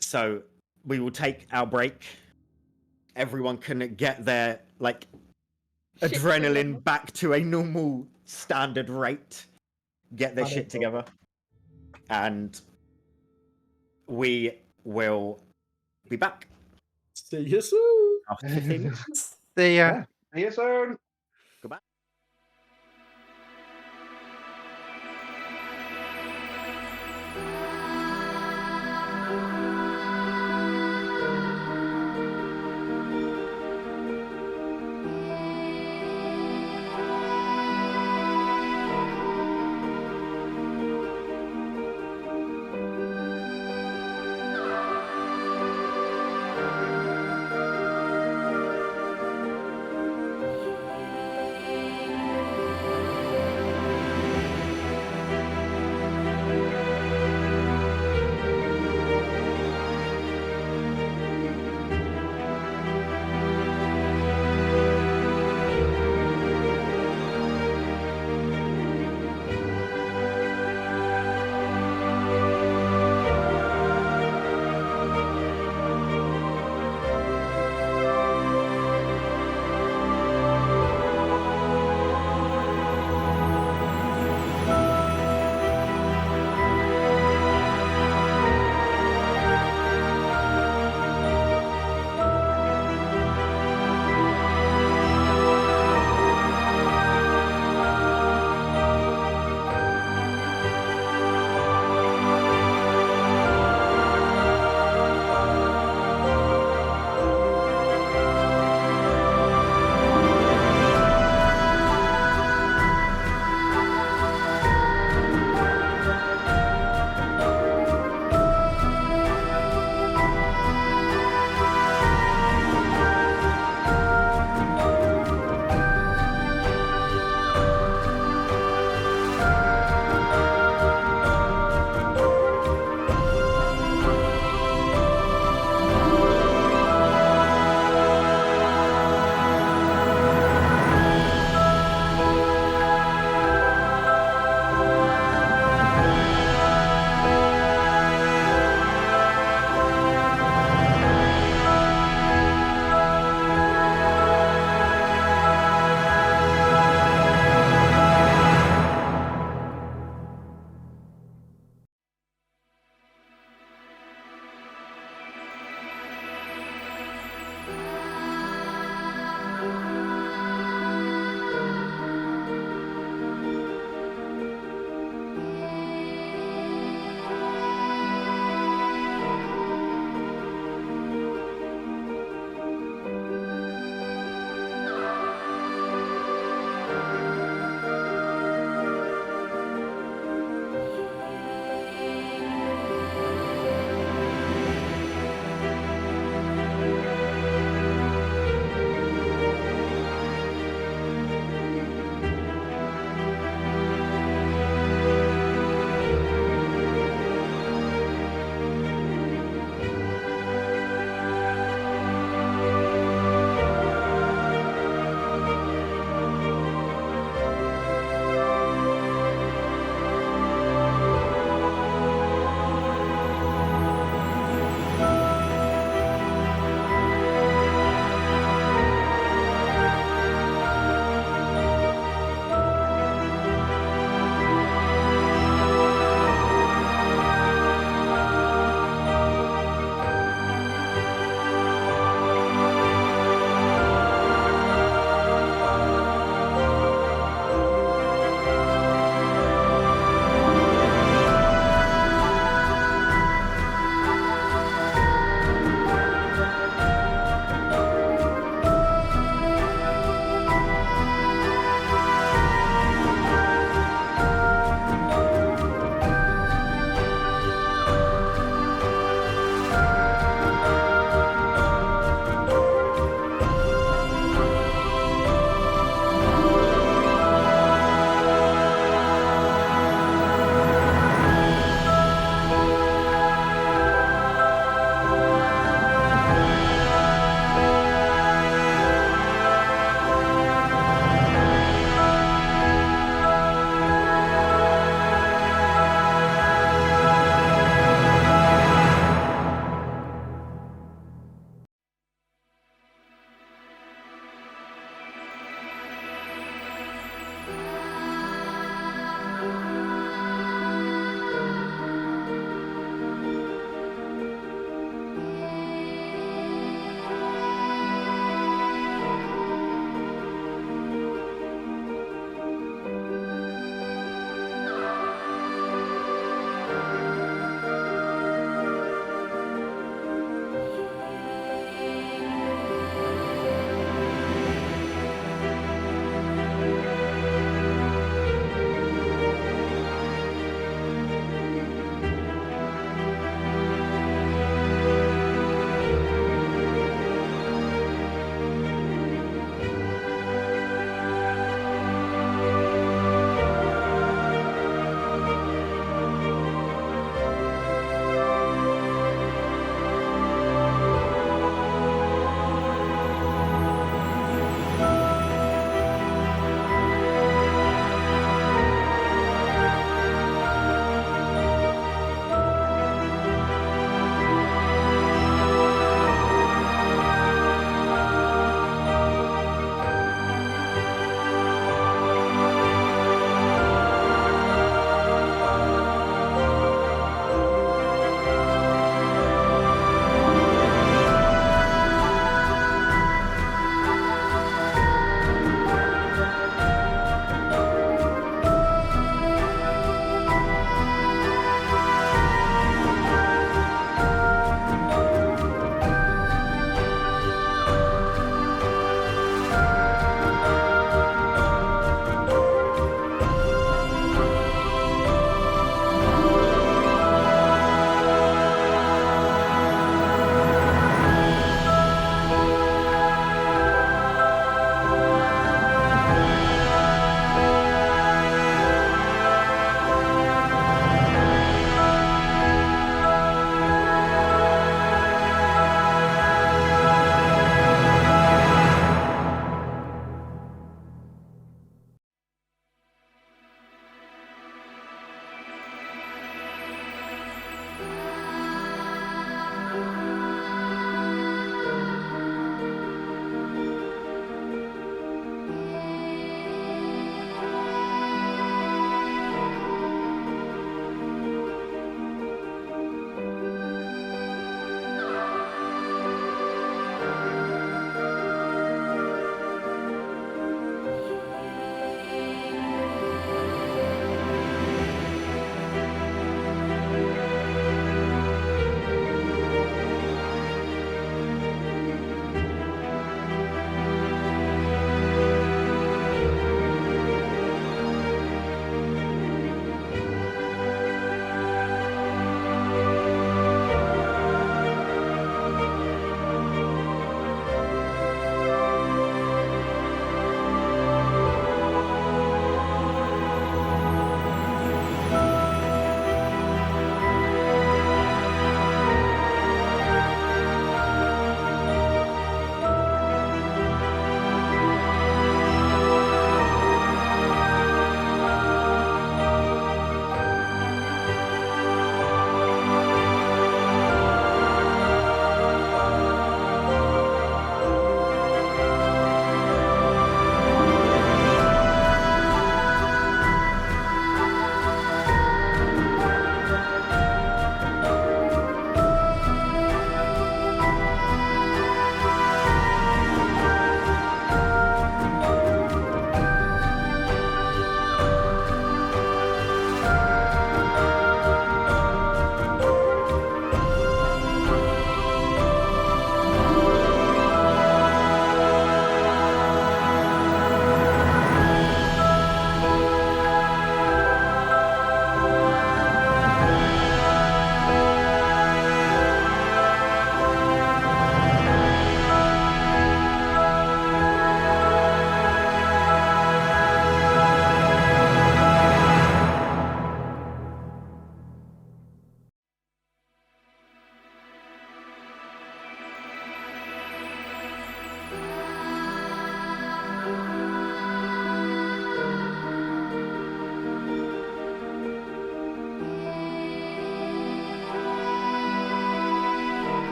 So we will take our break. Everyone can get their Shit adrenaline together. back to a normal standard rate. Get their shit together. And we will be back. See you soon. After 15 minutes. See ya. Yeah. See you soon. Goodbye.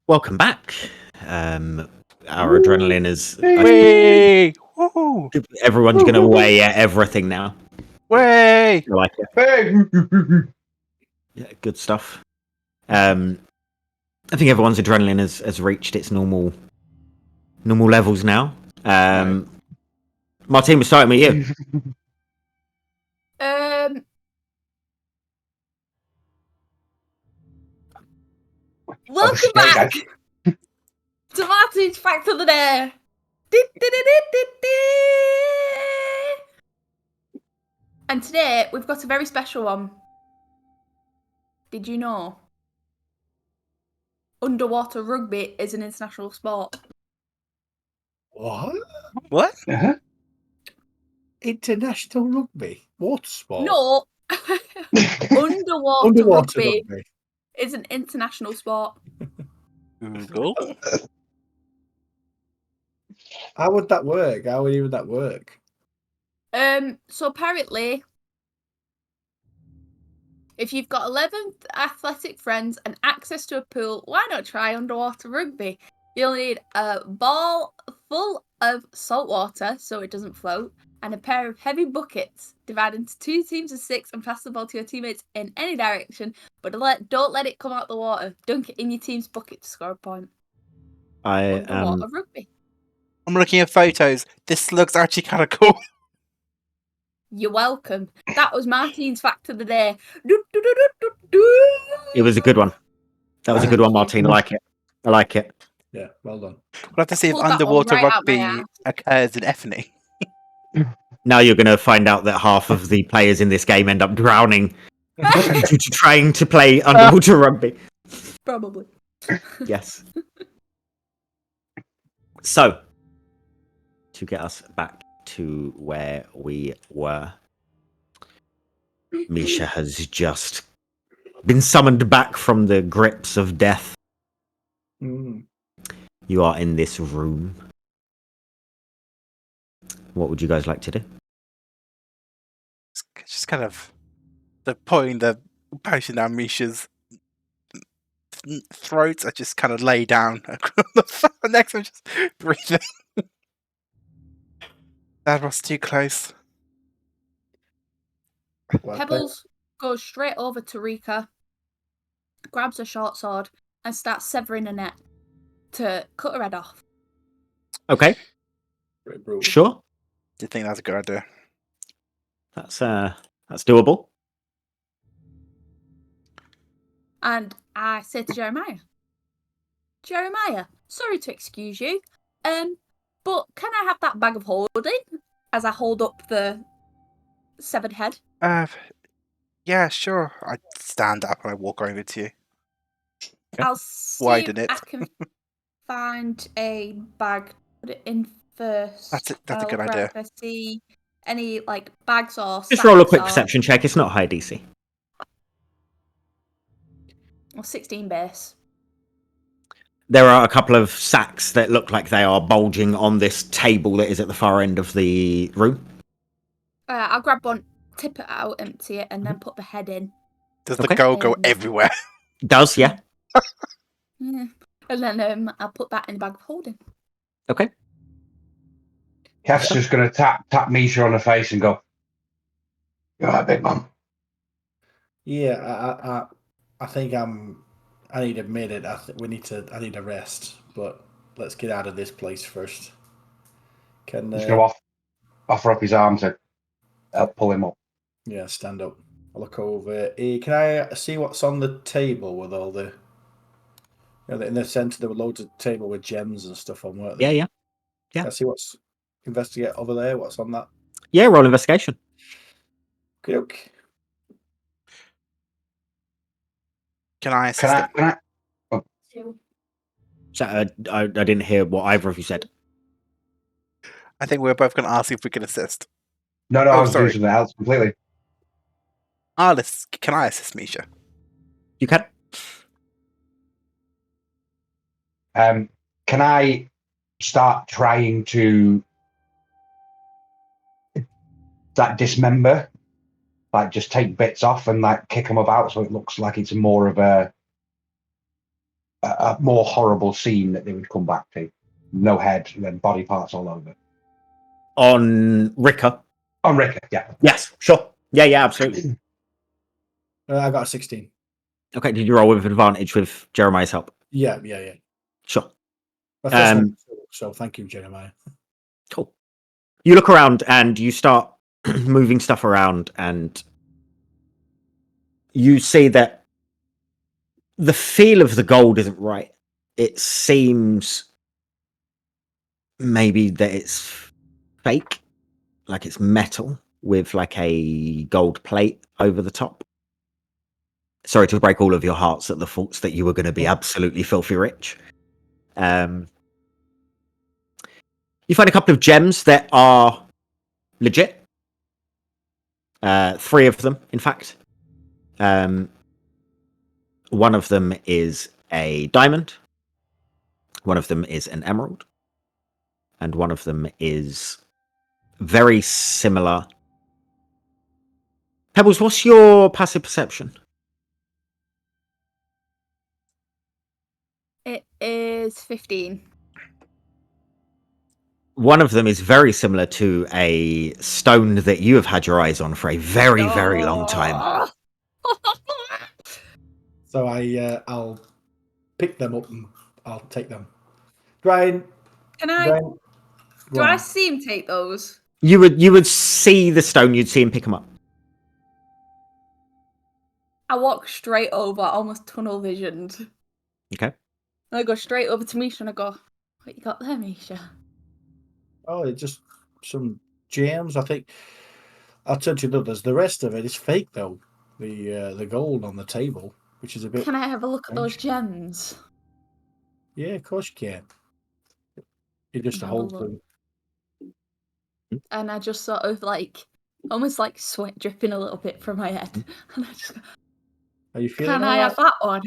Welcome back. Our adrenaline is. Way! Woohoo! Everyone's going to weigh everything now. Way! I like it. Hey! Yeah, good stuff. I think everyone's adrenaline has reached its normal levels now. Martine, we're starting with you. Welcome back to Martin's Fact of the Day. And today we've got a very special one. Did you know? Underwater rugby is an international sport. What? What? Uh-huh. International rugby? Water sport? No. Underwater Underwater rugby rugby. is an international sport. Google. How would that work? How would even that work? So apparently, if you've got 11 athletic friends and access to a pool, why not try underwater rugby? You'll need a ball full of salt water so it doesn't float, and a pair of heavy buckets. Divide into 2 teams of 6 and pass the ball to your teammates in any direction, but don't let it come out the water. Dunk it in your team's bucket to score a point. Underwater rugby. I'm looking at photos. This looks actually kind of cool. You're welcome. That was Martine's Fact of the Day. It was a good one. That was a good one, Martine. I like it. I like it. Yeah, well done. We'll have to see if Pulled that one underwater right out my rugby ass. occurs in Effany. Now you're going to find out that half of the players in this game end up drowning due to trying to play underwater rugby. Probably. Yes. So, to get us back to where we were, Misha has just been summoned back from the grips of death. Mm. You are in this room. What would you guys like to do? Just kind of putting the potion down Misha's throat. I just kind of lay down across the next. I'm just breathing. That was too close. Well, Pebbles goes straight over to Rika, grabs a short sword, and starts severing a net to cut her head off. Okay, pretty brutal. sure. Did think that was a good idea. That's doable. And I say to Jeremiah, sorry to excuse you, but can I have that bag of holding? As I hold up the severed head. Yeah, sure. I stand up and I walk over to you. I'll see Widen if it. I can find a bag, put it in first. That's a good I'll look idea. around if I see any like bags or Just roll a sacks quick or- perception check. It's not high DC. or 16 base. There are a couple of sacks that look like they are bulging on this table that is at the far end of the room. I'll grab one, tip it out, empty it, and then put the head in. Does Okay. the gold go everywhere? It does, yeah. Yeah. And then I'll put that in the bag of holding. Okay. Kev's just going to tap Misha on the face and go, "You all right, big man?" Yeah, I think I need a minute. I need a rest. But let's get out of this place first. Can He's going to offer up his arms and help pull him up. yeah, stand up. I'll look over. Can I see what's on the table with all the? You know, in the centre there were loads of table with gems and stuff on, weren't there? Yeah. Can I see what's investigate over there? What's on that? Yeah, roll investigation. Okay. Can I assist him? Can I? So, I didn't hear what either of you said. I think we're both going to ask if we can assist. No, Oh, I was sorry. doing something else completely. Can I assist Misha? You can. Can I start trying to dismember, like just take bits off and like kick them about so it looks like it's more of a a more horrible scene that they would come back to. No head, and then body parts all over. On Rika. On Rika, yeah. Yes, sure. Yeah, absolutely. I got a 16. Okay, did you roll with advantage with Jeremiah's help? Yeah. Sure. My first one, so thank you, Jeremiah. Cool. You look around and you start moving stuff around, and you see that the feel of the gold isn't right. It seems maybe that it's fake, like it's metal with like a gold plate over the top. Sorry to break all of your hearts at the thoughts that you were going to be absolutely filthy rich. You find a couple of gems that are legit. 3 of them, in fact. One of them is a diamond. One of them is an emerald. And one of them is very similar. Pebbles, what's your passive perception? It is 15. One of them is very similar to a stone that you have had your eyes on for a very, very long time. So I'll pick them up and I'll take them. Brian, Can I? Brian, Do I see him take those? You would see the stone, you'd see him pick them up. I walk straight over, almost tunnel visioned. Okay. And I go straight over to Misha and I go, "What you got there, Misha?" Oh, it's just some gems. I think I'll turn to the others. The rest of it is fake, though. The gold on the table, which is a bit. Can I have a look at those strange. gems? Yeah, of course you can. You just Have a hold look. them. And I just sort of like, almost like sweat dripping a little bit from my head. And I just go, Are you feeling "Can I have that one?"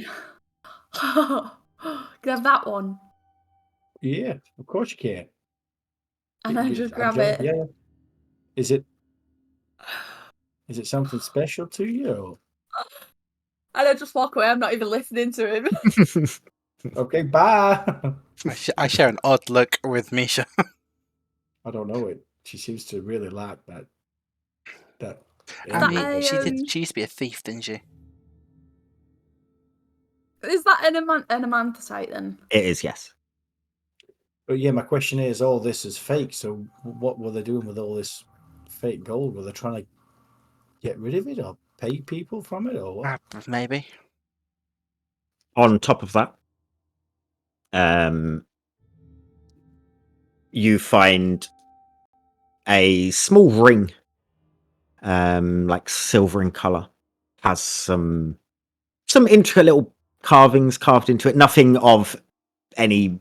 Can I have that one? Yeah, of course you can. And I just grab it. Yeah. Is it something special to you? Or? And I just walk away. I'm not even listening to him. Okay, bye. I share an odd look with Misha. I don't know it. She seems to really like that. I mean, I, she used to be a thief, didn't she? Is that an amanthosite then? It is, yes. But yeah, my question is, all this is fake. So what were they doing with all this fake gold? Were they trying to get rid of it or pay people from it or what? Maybe. On top of that, you find a small ring, like silver in color, has some intricate little carvings carved into it. Nothing of any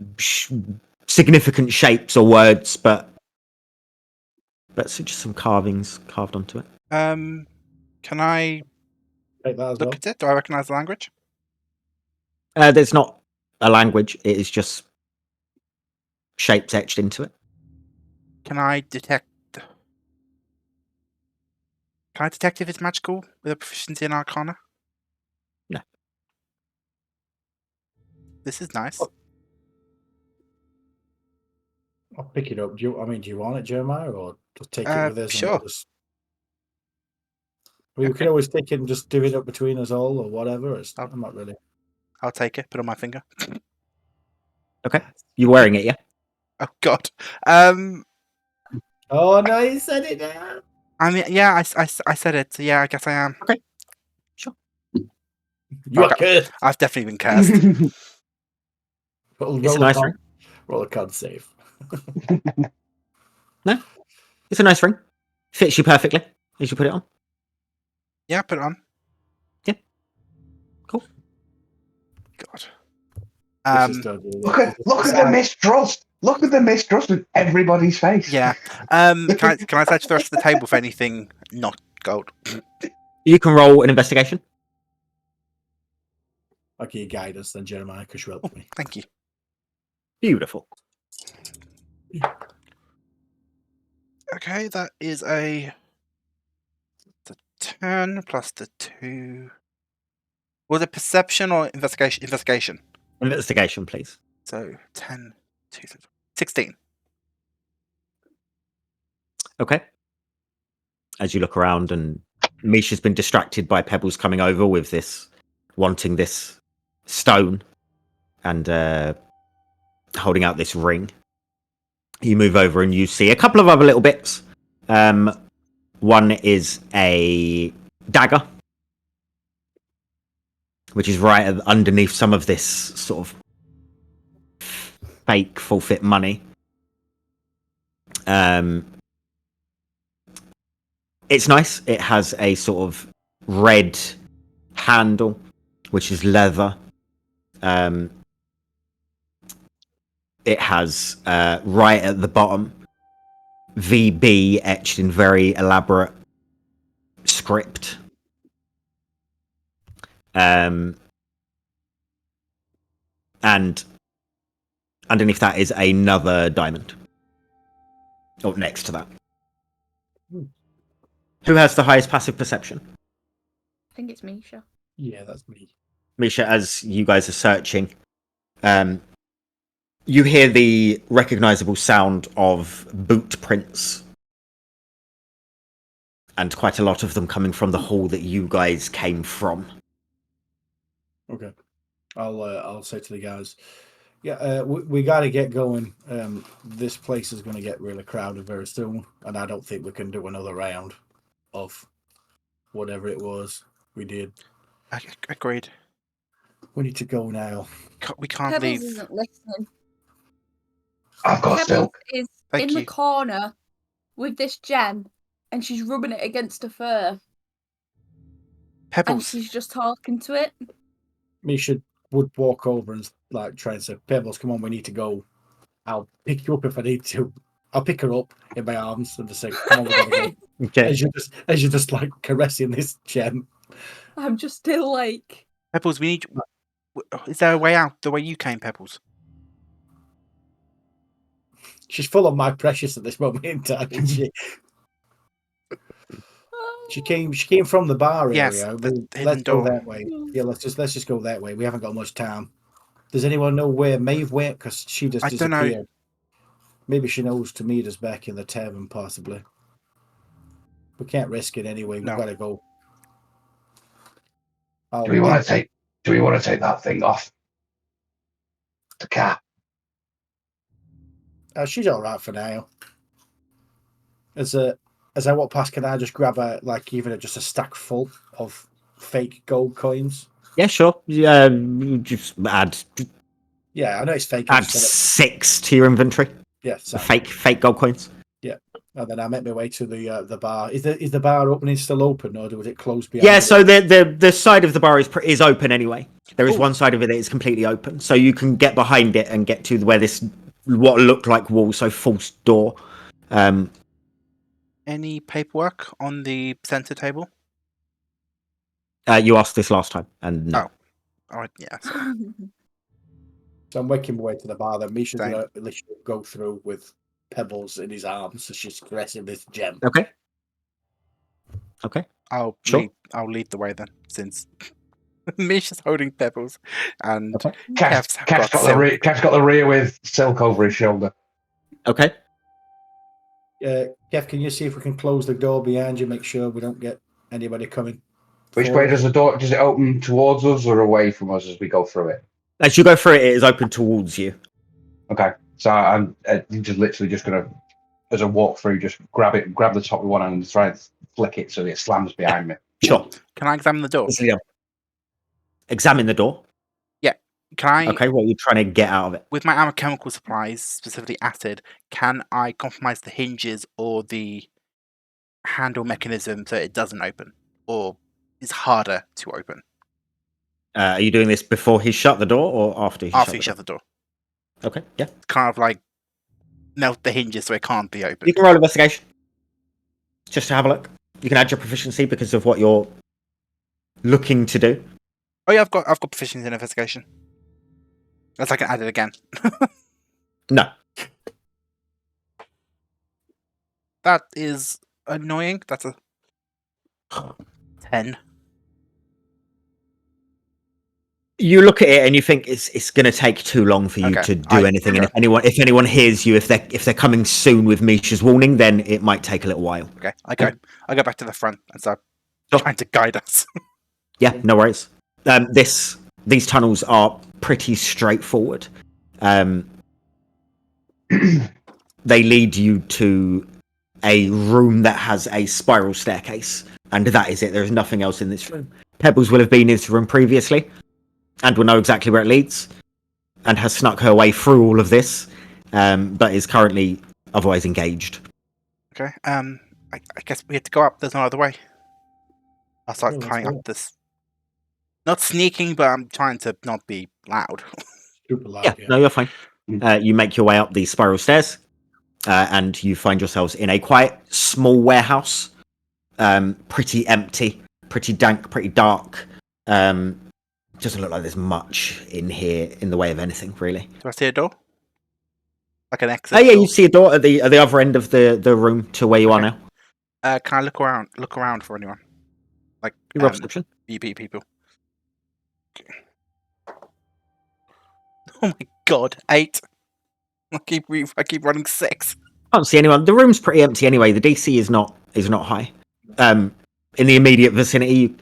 significant shapes or words, but just some carvings carved onto it. Can I Take that as look well. at it? Do I recognize the language? There's not a language. It is just shapes etched into it. Can I detect if it's magical with a proficiency in Arcana? No. This is nice. I'll pick it up. Do you want it, Jeremiah, or just take it with us? Sure. We can always take it and just divvy it up between us all, or whatever. I'm not really. I'll take it. Put it on my finger. Okay. You're wearing it, yeah? Oh God. Oh no, you said it now. I mean, yeah, I said it. So yeah, I guess I am. Okay. Sure. You are cursed. I've definitely been cursed. It's a nice ring. Roll a con save. No, it's a nice ring. Fits you perfectly as you put it on. Yeah, put it on. Yeah. Cool. God. Look at the mistrust. Look at the mistrust in everybody's face. Yeah. Can I search the rest of the table for anything not gold? You can roll an investigation. Okay, you guide us then, Jeremiah, because you helped me. Thank you. Beautiful. Okay, that is the 10 plus the 2. Was it perception or investigation? Investigation. Investigation, please. So 10, 16. Okay. As you look around, and Misha's been distracted by Pebbles coming over with wanting this stone and holding out this ring. You move over and you see a couple of other little bits. One is a dagger, which is right underneath some of this sort of fake full fit money. It's nice. It has a sort of red handle, which is leather. It has right at the bottom VB etched in very elaborate script. And underneath that is another diamond. Oh, next to that. Who has the highest passive perception? I think it's Misha. Yeah, that's me. Misha, as you guys are searching, you hear the recognizable sound of boot prints, and quite a lot of them coming from the hall that you guys came from. Okay, I'll say to the guys, yeah, we got to get going. This place is going to get really crowded very soon, and I don't think we can do another round of whatever it was we did. Agreed. We need to go now. We can't Pebbles leave. isn't listening. I've got Pebbles silk. is Thank in the you. corner with this gem, and she's rubbing it against her fur, and Pebbles. she's just talking to it. Misha would walk over and like try and say, "Pebbles, come on, we need to go. I'll pick you up if I need to. I'll pick her up in my arms and just say, come on, we gotta go." Okay. As you're just like caressing this gem. I'm just still like, Pebbles, we need. Is there a way out? The way you came, Pebbles. She's full of my precious at this moment in time, isn't she? She came from the bar Yes, area. the Let's hidden go door. that way. Yeah, let's just go that way. We haven't got much time. Does anyone know where Meabh went? Because she just I don't know. disappeared. Maybe she knows to meet us back in the tavern, possibly. We can't risk it anyway. No. We've got to go. Do we want to take that thing off? The cat. She's all right for now. As I walk past, can I just grab even just a stack full of fake gold coins? Yeah, sure. You just add Yeah, I know it's fake. add 6 to your inventory. Yeah, The fake gold coins. and then I make my way to the bar. Is the bar opening still open, or was it closed behind? Yeah, so the side of the bar is open anyway. There is Cool. one side of it that is completely open, so you can get behind it and get to where this what looked like wall, so false door. Any paperwork on the center table? You asked this last time, and no. Oh. All right. Yeah. So I'm making my way to the bar. Then Misha's Same. gonna literally go through with Pebbles in his arms, so she's caressing this gem. Okay. Sure. I'll lead the way then, since Misha's holding Pebbles, and Okay. Kev's got silk. Kev's got the rear with silk over his shoulder. Okay. Kev, can you see if we can close the door behind you? Make sure we don't get anybody coming. Which forward. way does the door? Does it open towards us or away from us as we go through it? As you go through it, it is open towards you. Okay, so I'm just literally just gonna, as a walk through, just grab the top of one and try and flick it so it slams behind me. Sure. Can I examine the door? Examine the door. Can I? Okay, what are you trying to get out of it? With my alchemical supplies, specifically acid, can I compromise the hinges or the handle mechanism so it doesn't open, or is harder to open Are you doing this before he shut the door or after he after you shut shut the door? the door? Okay, yeah. Kind of like melt the hinges so it can't be opened. You can roll investigation. Just to have a look. You can add your proficiency because of what you're looking to do. Oh yeah, I've got proficiency in investigation. Unless I can add it again. No. That is annoying. That's a 10. You look at it and you think it's going to take too long for you Okay, to do anything. And okay. if anyone hears you, if they're coming soon with Misha's warning, then it might take a little while. Okay, I go back to the front and start Sure. trying to guide us. Yeah, no worries. These tunnels are pretty straightforward. They lead you to a room that has a spiral staircase, and that is it. There is nothing else in this room. Pebbles will have been in this room previously, and will know exactly where it leads, and has snuck her way through all of this, but is currently otherwise engaged. Okay, I guess we have to go up. There's no other way. I'll start Yeah, let's climbing go. up this. Not sneaking, but I'm trying to not be loud. Super loud. Yeah, Yeah. no, you're fine. You make your way up these spiral stairs, and you find yourselves in a quite small warehouse, pretty empty, pretty dank, pretty dark. Doesn't look like there's much in here in the way of anything, really. Do I see a door? Like an exit? Oh yeah, door? you see a door at the other end of the room to where you are Okay. now. Can I look around for anyone? Like You roll perception. BP people. Oh my god, 8. I keep running 6. Can't see anyone. The room's pretty empty anyway. The DC is not high. In the immediate vicinity, you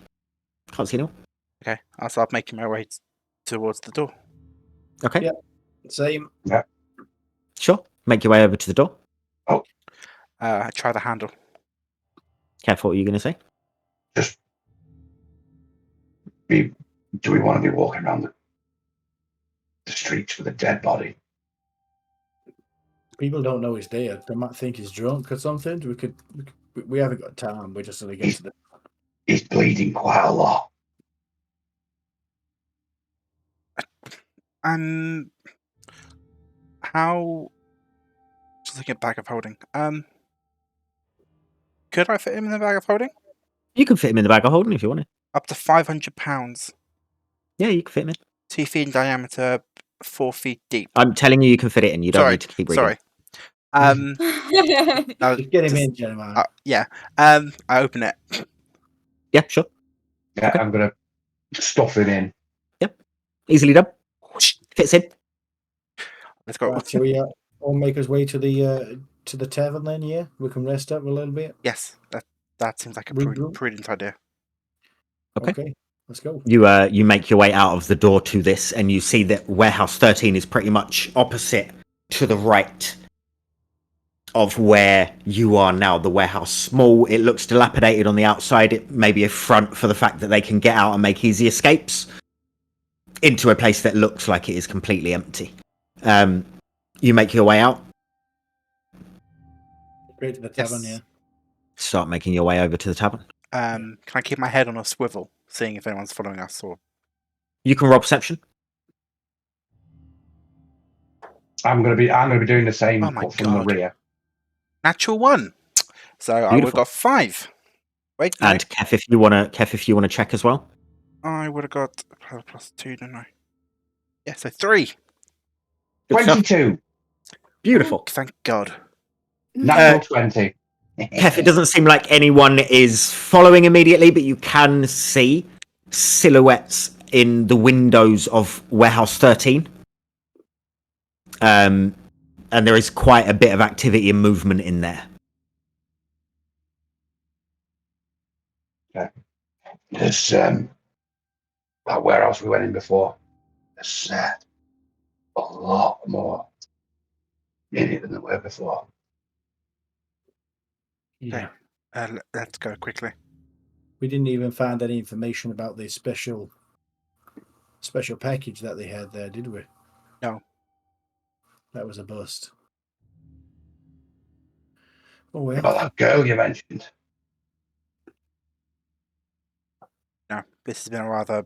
can't see anyone. Okay, I'll start making my way towards the door. Okay. Yeah. Same. Sure. Make your way over to the door. I try the handle. Careful, what are you going to say? Just do we want to be walking around the streets with a dead body? People don't know he's dead. They might think he's drunk or something. We haven't got time. We're just gonna get to the. He's bleeding quite a lot. How? Just looking at bag of holding. Could I fit him in the bag of holding? You can fit him in the bag of holding if you want it. Up to 500 pounds. Yeah, you can fit him in. 2 feet in diameter, 4 feet deep. I'm telling you, you can fit it in. You don't need to keep reading. Sorry. Just get him in, Jeremiah. Yeah. I open it. Yeah, sure. Yeah, Okay. I'm gonna stuff him in. Yep. Easily done. Fits in. Let's go. Right, so we all make us way to the tavern then. Yeah, we can rest up a little bit. Yes, that seems like a prudent idea. Okay. Let's go. You make your way out of the door to this, and you see that warehouse 13 is pretty much opposite to the right of where you are now. The warehouse small. It looks dilapidated on the outside. It may be a front for the fact that they can get out and make easy escapes into a place that looks like it is completely empty. You make your way out. Straight to the tavern. Yes. Yeah. Start making your way over to the tavern. Can I keep my head on a swivel, seeing if anyone's following us? Or You can roll perception. I'm gonna be doing the same, Oh my but from the God. rear. natural 1. So I would have Beautiful. got 5. Wait, no, And Kef, if you wanna check as well. I would have got plus 2, didn't I? Yeah, so 3. Good stuff. 22. Beautiful. Thank God. Natural 20. Kef, it doesn't seem like anyone is following immediately, but you can see silhouettes in the windows of warehouse 13. And there is quite a bit of activity and movement in there. There's that warehouse we went in before. There's a lot more in it than there were before. Yeah. Let's go quickly. We didn't even find any information about the special package that they had there, did we? No. That was a bust. Oh well. About that girl you mentioned. No, this has been a rather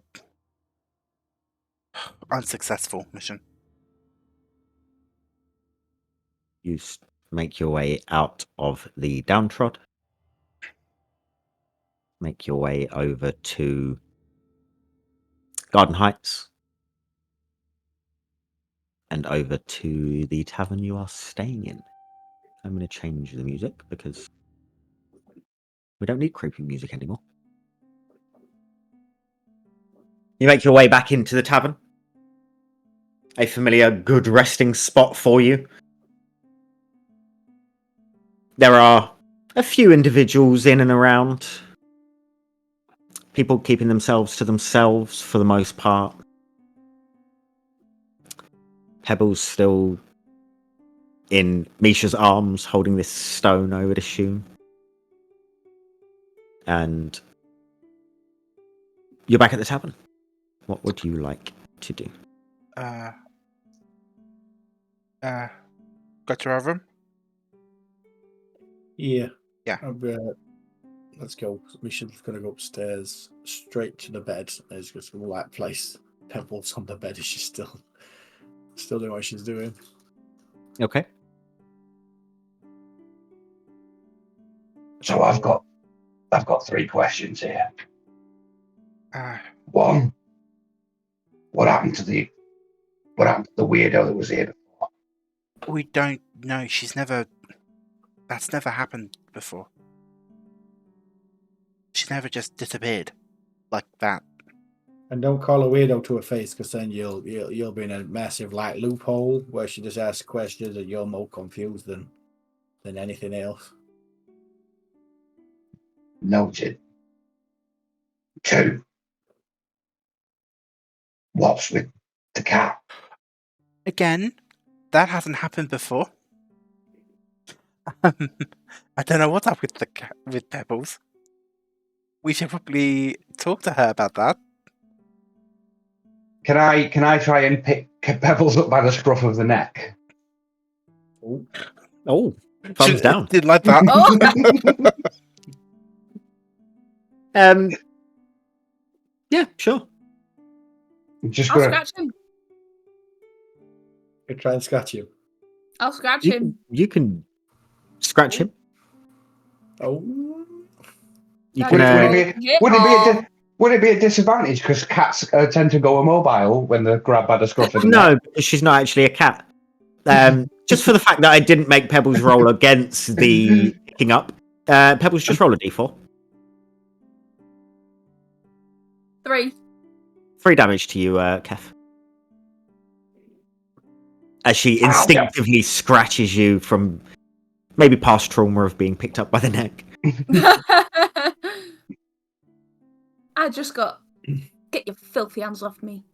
unsuccessful mission. You make your way out of the downtrod. Make your way over to Garden Heights. And over to the tavern you are staying in. I'm going to change the music because we don't need creepy music anymore. You make your way back into the tavern. A familiar, good resting spot for you. There are a few individuals in and around. People keeping themselves to themselves for the most part. Pebbles still in Misha's arms, holding this stone, I would assume. And you're back at the tavern. What would you like to do? Go to our room? Yeah. Yeah. Let's go. Misha's going to go upstairs, straight to the bed. It's just going to place Pebbles on the bed. Is she still doing what she's doing? Okay. So I've got 3 questions here. Uh, One, what happened to the weirdo that was here? we don't know. That's never happened before. She's never just disappeared like that. And don't call a weirdo to her face, because then you'll be in a massive loophole where she just asks questions and you're more confused than anything else. Noted. 2, what's with the cat? Again, that hasn't happened before. I don't know what's up with Pebbles. We should probably talk to her about that. Can I try and pick Pebbles up by the scruff of the neck? Oh, thumbs down. Didn't like that. Yeah, sure. Just I'll gonna. scratch him. You try and scratch you. I'll scratch him. You can scratch him. Oh. You That can. is Would it be a disadvantage because cats tend to go immobile when they're grabbed by the scruff of the No, neck? because she's not actually a cat. Just for the fact that I didn't make Pebbles roll against the picking up. Pebbles, just roll a d4. 3. 3 damage to you, Kef. As she instinctively scratches you from maybe past trauma of being picked up by the neck. I just got. Get your filthy hands off me.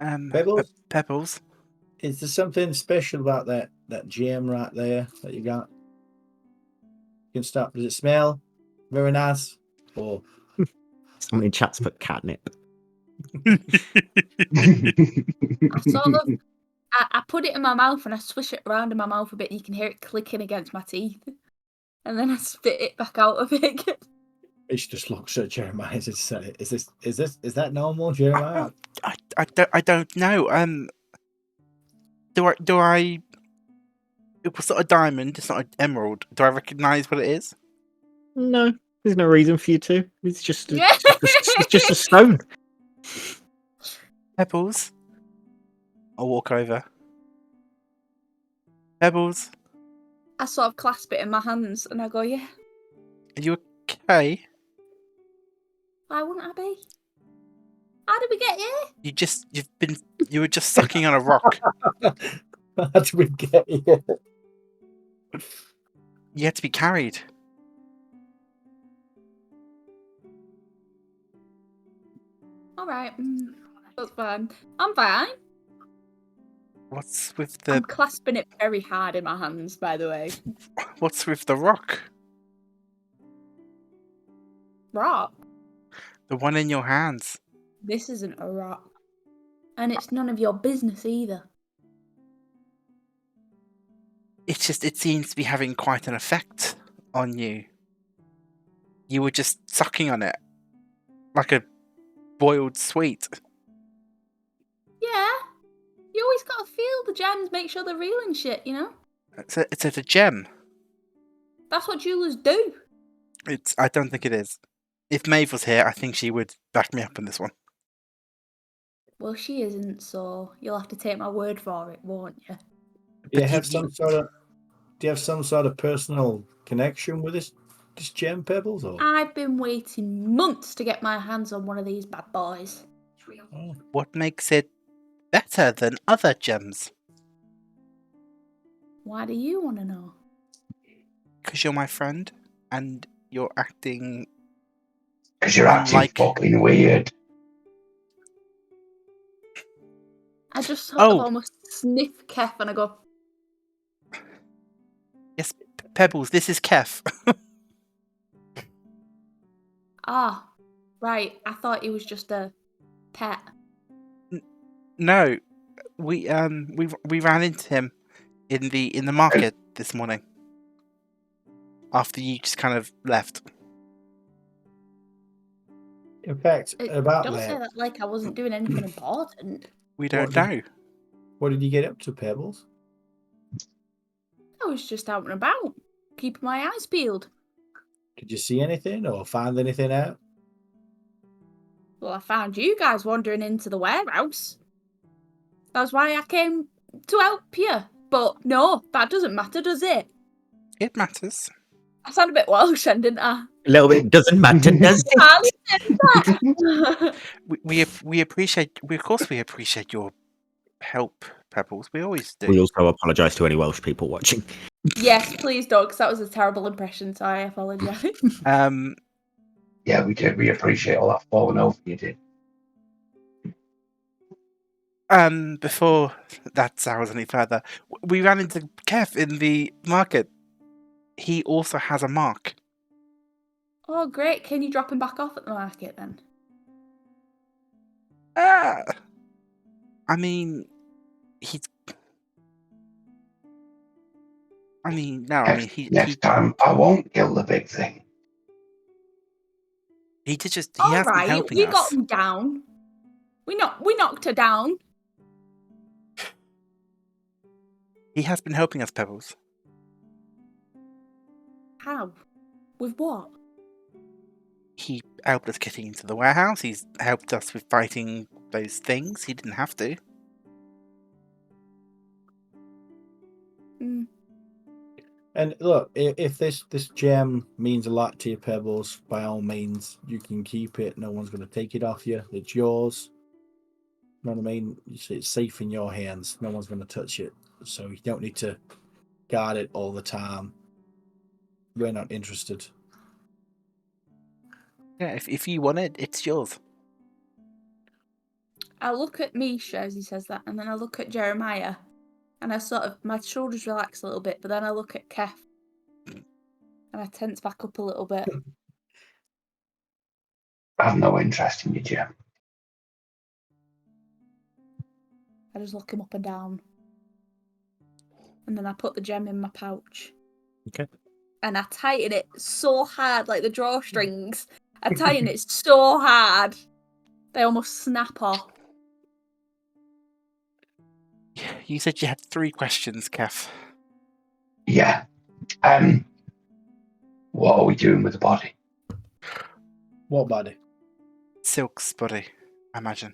Pebbles? Pebbles. Is there something special about that gem right there that you got? You can start. Does it smell very nice? Or Someone in chat's put catnip. I put it in my mouth and I swish it around in my mouth a bit. You can hear it clicking against my teeth, and then I spit it back out of it. it just looks at Jeremiah and says, "Is that normal, Jeremiah?" I don't know. Do I? It was not a diamond. It's not an emerald. Do I recognise what it is? No, there's no reason for you to. It's just Yeah. it's just a stone. Pebbles. I'll walk over. Pebbles, I sort of clasp it in my hands and I go, "Yeah, are you okay? why wouldn't I be? How did we get here?" You were just sucking on a rock. How did we get here? You had to be carried. All right, that's fine. I'm fine. What's with I'm the clasping it very hard in my hands, by the way. What's with the rock? Rock. The one in your hands. This isn't a rock, and it's none of your business either. It's just it seems to be having quite an effect on you. You were just sucking on it like a boiled sweet. Yeah, you always gotta feel the gems, make sure they're real and shit, you know? It's a gem. That's what jewelers do. I don't think it is. If Meabh was here, I think she would back me up on this one. Well, she isn't, so you'll have to take my word for it, won't you? Do you have some sort of personal connection with this this gem, Pebbles? Or I've been waiting months to get my hands on one of these bad boys. oh, What makes it better than other gems? Why do you want to know? Because you're my friend, and you're acting Because you're acting unlike. fucking weird. I just sort of Oh, almost sniff Kef and I go, yes, Pebbles. This is Kef. ah, right. I thought he was just a pet. No, we ran into him in the market this morning. After you just kind of left. in fact, about Don't say that, that like I wasn't doing anything important. We don't What know. what did you get up to, Pebbles? I was just out and about, keeping my eyes peeled. Did you see anything or find anything out? Well, I found you guys wandering into the warehouse. That's why I came to help you. But no, that doesn't matter, does it? It matters. I sound a bit Welsh then, didn't I? A little bit doesn't matter, does it? Hardly said that. We appreciate. Of course, we appreciate your help, Pebbles. We always do. We also apologise to any Welsh people watching. Yes, please don't, because that was a terrible impression, so I apologise. Yeah, we did. We appreciate all that falling over you did. Before that sours any further, we ran into Kev in the market. He also has a mark. Oh, great. Can you drop him back off at the market then? I mean, he's. I mean, no. I mean, Next time, I won't kill the big thing. He did just. He All has been right, helping we us. got him down. We knocked her down. He has been helping us, Pebbles. How? With what? He helped us getting into the warehouse. He's helped us with fighting those things. He didn't have to. Mm. And look, if this gem means a lot to you, Pebbles, by all means, you can keep it. No one's going to take it off you. It's yours. You know what I mean? It's safe in your hands. No one's going to touch it. So you don't need to guard it all the time. We're not interested. Yeah, if you want it, it's yours. I look at Misha as he says that, and then I look at Jeremiah, and I sort of, my shoulders relax a little bit, but then I look at Kef, and I tense back up a little bit. I have no interest in you, Jim. I just look him up and down. And then I put the gem in my pouch. Okay. And I tighten it so hard, like the drawstrings. I tighten it so hard, they almost snap off. You said you had 3 questions, Kev. Yeah. What are we doing with the body? What body? Silk's body, I imagine.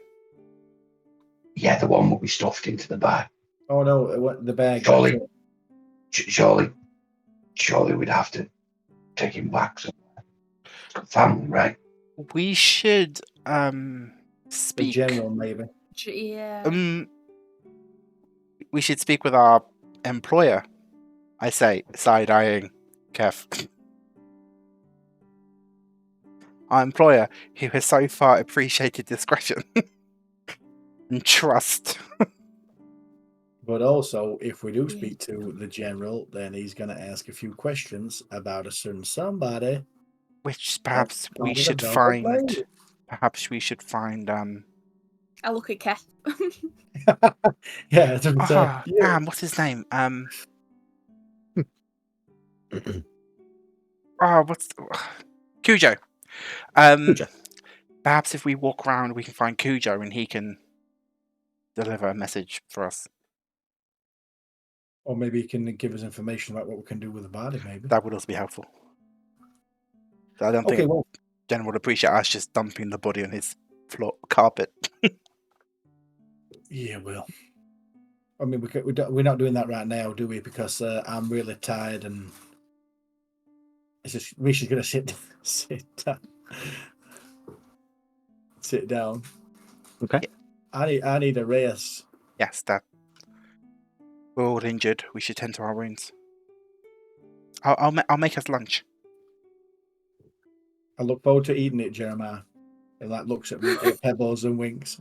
Yeah, the one that we stuffed into the bag. Oh no, the bag. Surely we'd have to take him back somewhere. It's got family, right? We should The speak. general, maybe. Yeah. We should speak with our employer. I say, side-eyeing Kev. Our employer, who has so far appreciated discretion and trust. But also, if we do speak to the general, then he's going to ask a few questions about a certain somebody. Which perhaps we Somebody should that find. don't play. Perhaps we should find. I look at Kef. Yeah. Damn, what's his name? What's Cujo? Cujo. Perhaps if we walk around, we can find Cujo, and he can deliver a message for us. Or maybe he can give us information about what we can do with the body, maybe. That would also be helpful. I don't think General would appreciate us just dumping the body on his floor carpet. Yeah, well. I mean, we're not doing that right now, do we? Because I'm really tired and Risha's gonna sit down. Sit down. Okay. I need a race. Yes, Dad. We're all injured. We should tend to our wounds. I'll make us lunch. I look forward to eating it, Jeremiah. And that looks at me, at Pebbles and winks.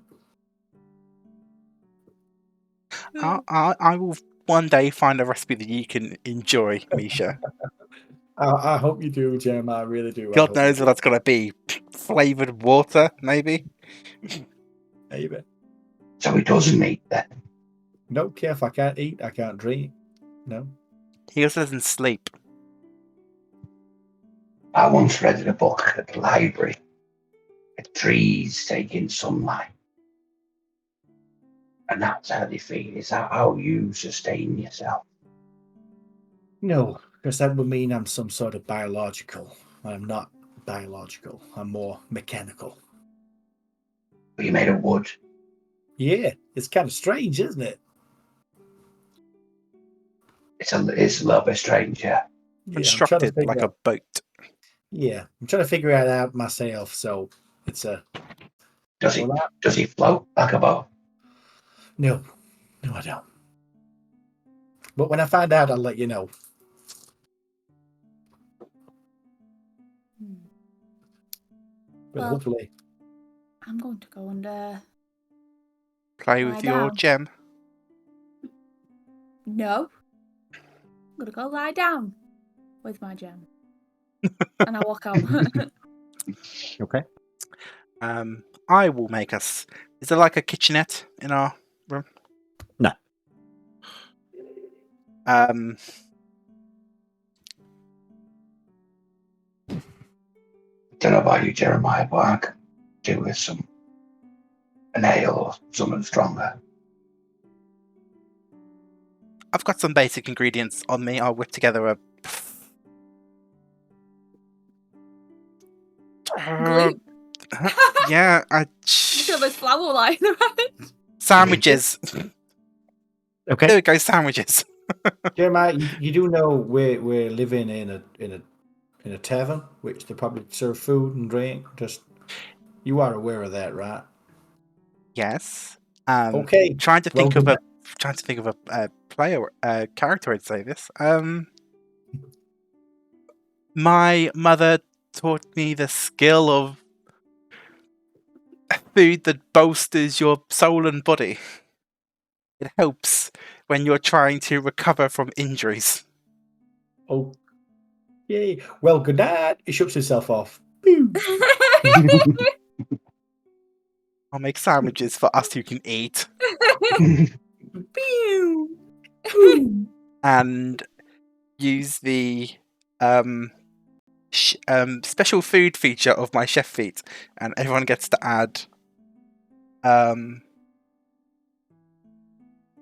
I will one day find a recipe that you can enjoy, Misha. I hope you do, Jeremiah. I really do. I God hope knows you what that's gonna be. Flavored water, maybe. do. Maybe. So he doesn't eat then. No, Kev, I can't eat. I can't drink. No. He also doesn't sleep. I once read a book at the library. Trees taking sunlight. And that's how they feel. Is that how you sustain yourself? No, because that would mean I'm some sort of biological. I'm not biological. I'm more mechanical. But you made of wood. Yeah, it's kind of strange, isn't it? It's a little bit strange, yeah. Yeah, I'm trying to Constructed like figure a boat. Yeah, I'm trying to figure it out myself. So it's a Does he float like a boat? no, I don't. But when I find out, I'll let you know. But Well, hopefully, I'm going to go and Play Lie with your down. gem. no. I'm gonna go lie down with my gem. And I walk out. Okay. I will make us. Is there like a kitchenette in our room? No. Don't know about you, Jeremiah, but I could do with an ale or something stronger. I've got some basic ingredients on me. I'll whip together a. Gleep. Yeah, Sure, there's flour lying around. sandwiches. Okay. There we go, sandwiches. Jeremiah, you do know we're living in a tavern, which they probably serve food and drink. Just you are aware of that, right? Yes. Okay. Trying to well, think of a player character. I'd say this. My mother taught me the skill of food that bolsters your soul and body. It helps when you're trying to recover from injuries. Oh, yay! Well, good night. He shuts himself off. Boom. I'll make sandwiches for us who can eat. Pew. And use the special food feature of my chef feat, and everyone gets to add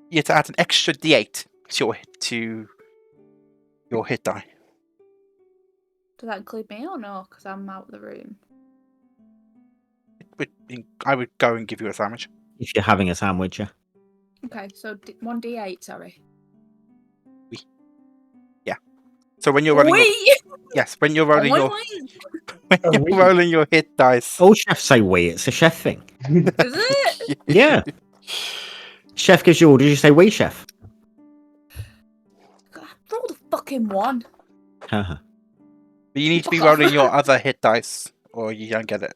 you have to add an extra d8 to your hit die. Does that include me or no? Because I'm out of the room. I would go and give you a sandwich. If you're having a sandwich, yeah. Okay, so 1d8, sorry. So when you're rolling, when you're rolling rolling your hit dice. All chefs say we. It's a chef thing. Is it? Yeah. Chef gives you orders. You say we, chef. God, roll the fucking one. Haha. But you need to be Fuck off. rolling your other hit dice, or you don't get it.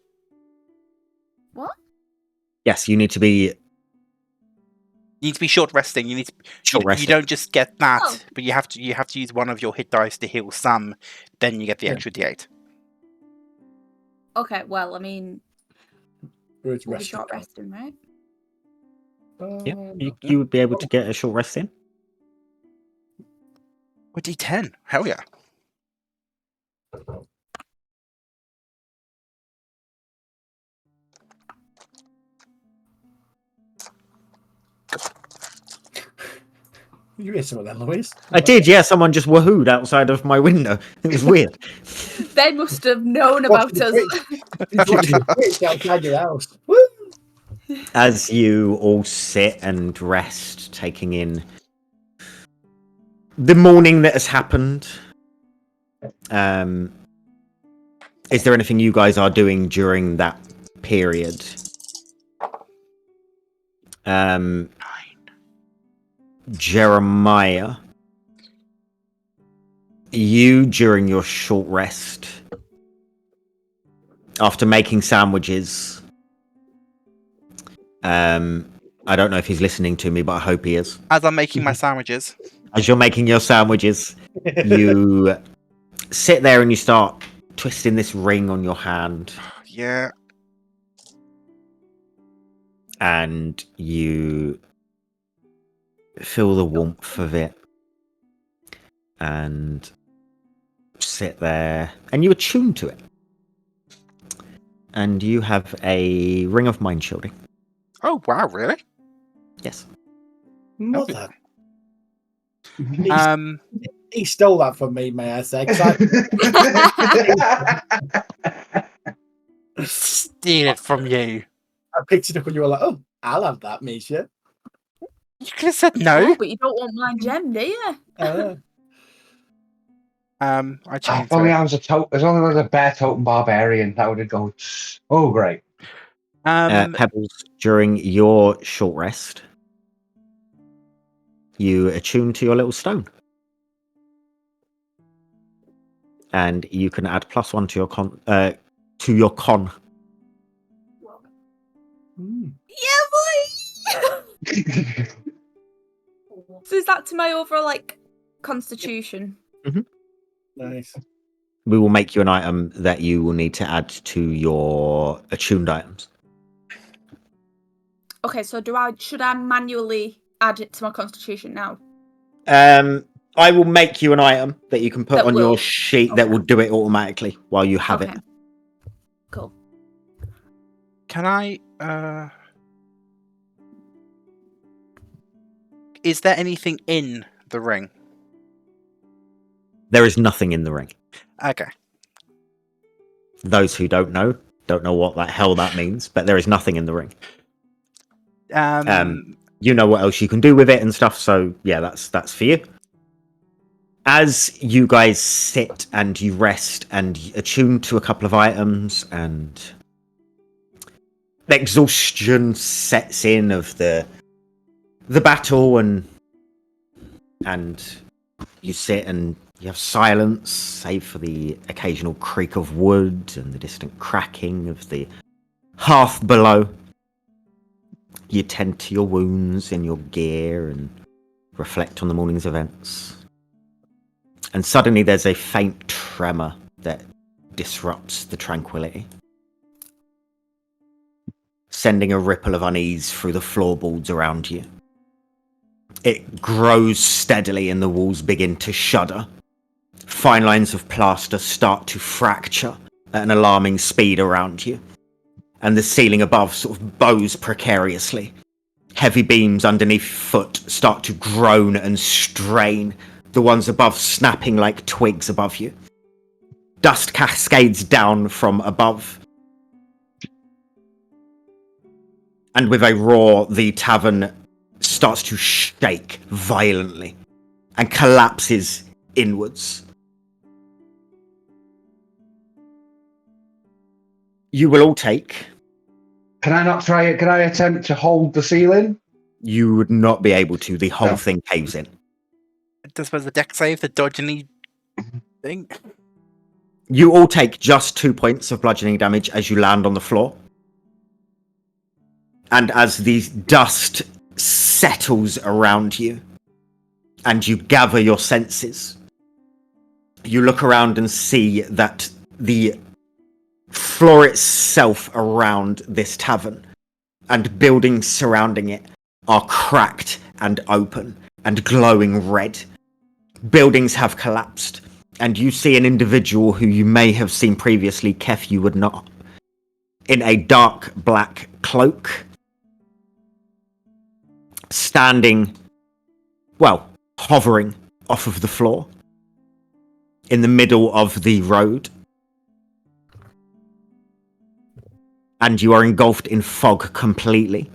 What? Yes, you need to be You need to be short resting. You need to. short You resting. don't just get that, Oh. but you have to use one of your hit dice to heal some. Then you get the Yeah. extra d8. Okay, well, I mean, It's we'll be resting. short resting, right? Yeah, you would be able to get a short rest in. Or d10. Hell yeah. You hear some of that, Louise? I did, yeah. Someone just woohooed outside of my window. It was weird. They must have known Watch about the us. He's watching the Twitch outside your house. Woo! As you all sit and rest, taking in the morning that has happened, Is there anything you guys are doing during that period? Jeremiah, you during your short rest, after making sandwiches, I don't know if he's listening to me, but I hope he is. As I'm making my sandwiches. As you're making your sandwiches, you sit there and you start twisting this ring on your hand, Yeah. and you feel the warmth of it, and sit there, and you attune to it. And you have a ring of mind shielding. Oh, wow, really? Yes. Mother. He stole that from me, may I say? 'Cause Steal it from you. I picked it up and you were like, "Oh, I'll have that, Misha." You could have said no. Oh, but you don't want my gem, do you? I changed If only it. I was as long as I was a bear totem barbarian, that would have gone. Oh, great. Pebbles, during your short rest, you attune to your little stone. And you can add +1 to your con. Yeah, boy. So is that to my overall constitution? Nice. We will make you an item that you will need to add to your attuned items. Okay, so should I manually add it to my constitution now? I will make you an item that you can put on your sheet that Okay. will do it automatically while you have it. Cool. Can I... Is there anything in the ring? There is nothing in the ring. Okay. Those who don't know what the hell that means, but there is nothing in the ring. You know what else you can do with it and stuff, so yeah, that's for you. As you guys sit and you rest and attune to a couple of items, and the exhaustion sets in of the battle, and you sit and you have silence, save for the occasional creak of wood and the distant cracking of the hearth below. You tend to your wounds in your gear and reflect on the morning's events. And suddenly there's a faint tremor that disrupts the tranquility, sending a ripple of unease through the floorboards around you. It grows steadily and the walls begin to shudder. Fine lines of plaster start to fracture at an alarming speed around you, and the ceiling above sort of bows precariously. Heavy beams underneath foot start to groan and strain, the ones above snapping like twigs above you. Dust cascades down from above. And with a roar, the tavern starts to shake violently and collapses inwards. You will all take... Can I not try it? Can I attempt to hold the ceiling? You would not be able to. The whole thing caves in. Does the deck save the dodging thing? You all take just 2 points of bludgeoning damage as you land on the floor. And as the dust settles around you, and you gather your senses, you look around and see that the floor itself around this tavern and buildings surrounding it are cracked and open and glowing red. Buildings have collapsed, and you see an individual who you may have seen previously, Kef, you would not, in a dark black cloak, standing, well, hovering off of the floor in the middle of the road. And you are engulfed in fog completely.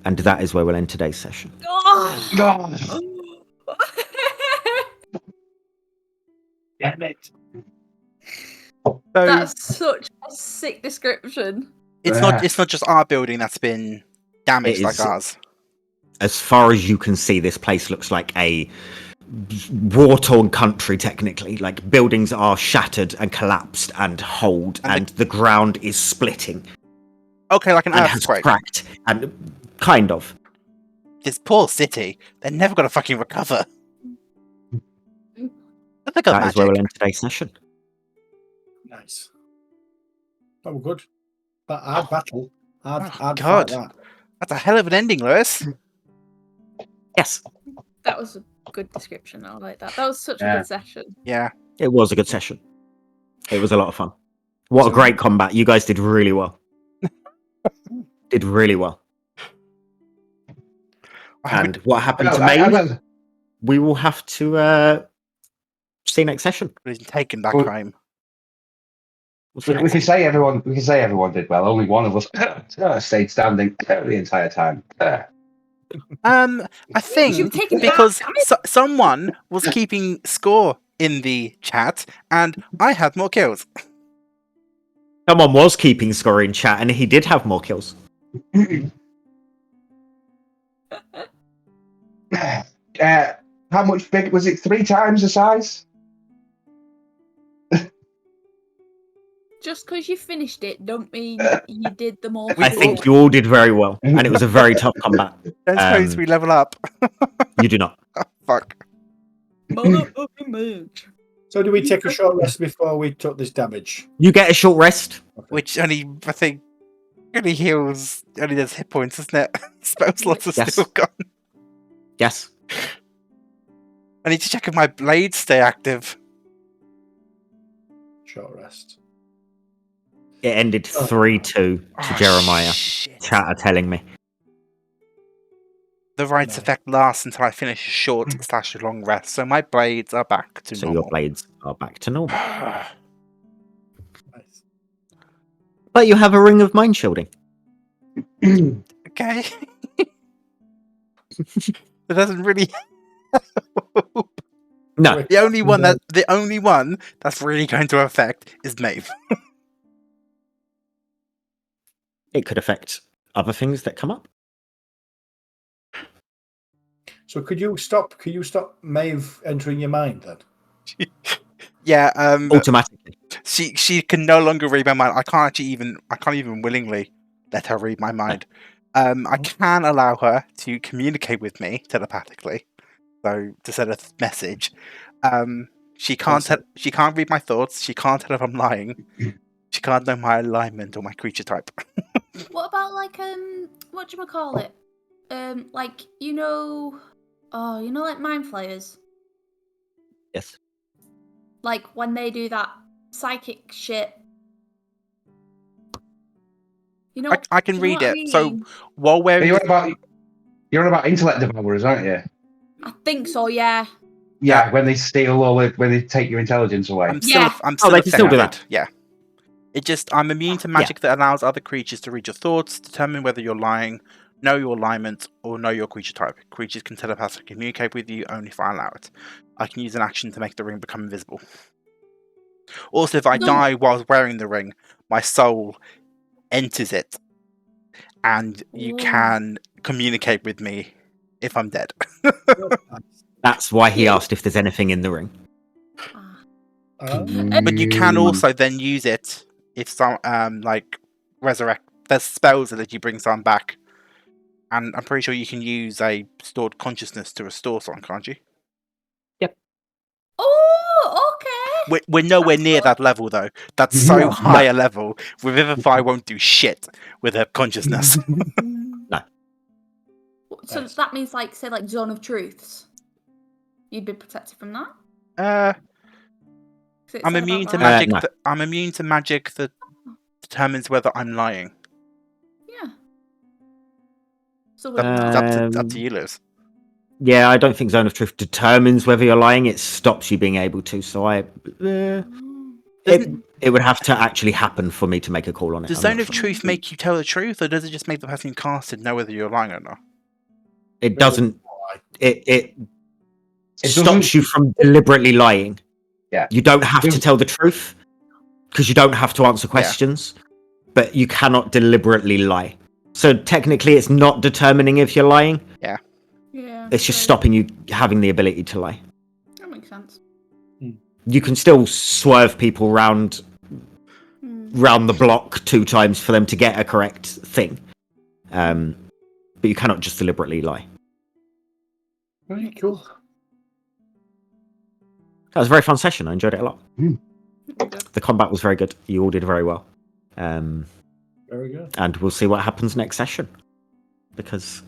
And that is where we'll end today's session. Oh. Damn it. So That's such a sick description. it's not just our building that's been damaged It like is- ours. As far as you can see, this place looks like a war-torn country, technically. Like, buildings are shattered and collapsed and holed, And and the ground is splitting Okay, like an and has earthquake. cracked. And kind of. This poor city, they're never gonna fucking recover. But they got That is where magic. we'll end today's session. Nice. That was good. But I'd battle. I'd fight God. that. That's a hell of an ending, Lewis. Yes, That was a good description. I like that. That was such a Yeah. good session. Yeah. it was a good session. It was a lot of fun. What a great combat. You guys did really well. Did really well. And what happened to Meabh, we will have to see next session. Been taken back Well- home. We'll see We next can say everyone. We can say everyone did well. Only one of us stayed standing the entire time. I think should take it back, because damn it. someone was keeping score in the chat, and I had more kills. Someone was keeping score in chat, and he did have more kills. How much big was it? 3 times the size? Just because you finished it, don't mean you did the more. I think you all did very well, and it was a very tough combat. Don't suppose we level up. You do not. Fuck. Motherfucking much. So do we take a short rest before we took this damage? You get a short rest. Which only, I think, only heals, only does hit points, isn't it? Spell slots are Yes. still gone. Yes. I need to check if my blades stay active. Short rest. It ended 3-2 to Oh, Jeremiah. shit. Chat are telling me. The rights No. effect lasts until I finish a short / long rest, so my blades are back to So normal. your blades are back to normal. Nice. But you have a ring of mind shielding. Okay. It doesn't really. No. The only one that's really going to affect is Meabh. It could affect other things that come up. So could you stop Maeve entering your mind then? Yeah, Automatically. she can no longer read my mind. I can't even willingly let her read my mind. I can allow her to communicate with me telepathically, so to send a message. She can't read my thoughts. She can't tell if I'm lying. She can't know my alignment or my creature type. What about like whatchamacallit? Like like mind flayers. Yes. Like when they do that psychic shit. You know, I can do you know read what I it. So mean? while wearing You're on about intellect devourers, aren't you? I think so, yeah. Yeah, when they steal when they take your intelligence away. I'm still Yeah. they can still do that. Yeah. It just I'm immune to magic that allows other creatures to read your thoughts, determine whether you're lying, know your alignment, or know your creature type. Creatures can telepathically communicate with you only if I allow it. I can use an action to make the ring become invisible. Also, if I die while wearing the ring, my soul enters it, and you Ooh. can communicate with me if I'm dead. That's why he asked if there's anything in the ring. But you can also then use it if some like resurrect. There's spells that let you bring someone back, and I'm pretty sure you can use a stored consciousness to restore someone, can't you? Oh, okay. We're nowhere near that level though. That's so No. high a level. Revivify won't do shit with her consciousness. So Nice. that means like Zone of Truths. You'd be protected from that? 'Cause it I'm said immune about to that. magic. No. I'm immune to magic that determines whether I'm lying. Yeah. So It's up to you, Liz. Yeah, I don't think Zone of Truth determines whether you're lying. It stops you being able to. So it would have to actually happen for me to make a call on it. Does I'm Zone not of sure. Truth make you tell the truth, or does it just make the person who cast it know whether you're lying or not? It doesn't. It doesn't- stops you from deliberately lying. Yeah. You don't have to tell the truth, because you don't have to answer Yeah. questions, but you cannot deliberately lie. So technically, it's not determining if you're lying. Yeah. It's just true. stopping you having the ability to lie. That makes sense. You can still swerve people round the block 2 times for them to get a correct thing, but you cannot just deliberately lie. Very cool. That was a very fun session. I enjoyed it a lot. Good. The combat was very good. You all did very well. Very good. And we'll see what happens next session, because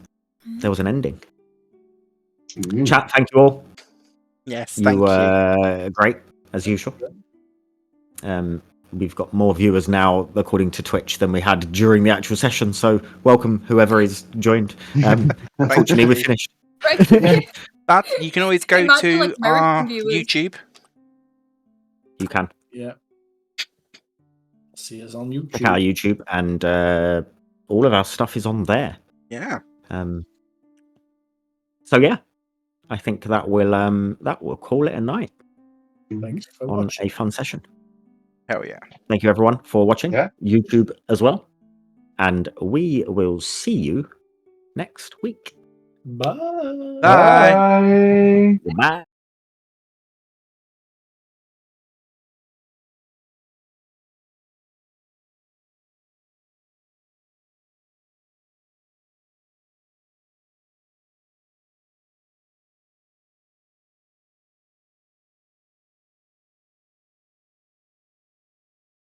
there was an ending. Chat, thank you all. Yes, You thank you. were great, as usual. We've got more viewers now, according to Twitch, than we had during the actual session. So welcome, whoever is joined. Unfortunately, we you. finished. But you can always go might be to like American our viewers. YouTube. You can Yeah. See us on check out our YouTube. YouTube, and all of our stuff is on there. Yeah. So yeah, I think that will call it a night Thanks for on watching. a fun session. Hell yeah. Thank you everyone for watching. Yeah. YouTube as well, and we will see you next week. Bye. Bye. Bye. Goodbye.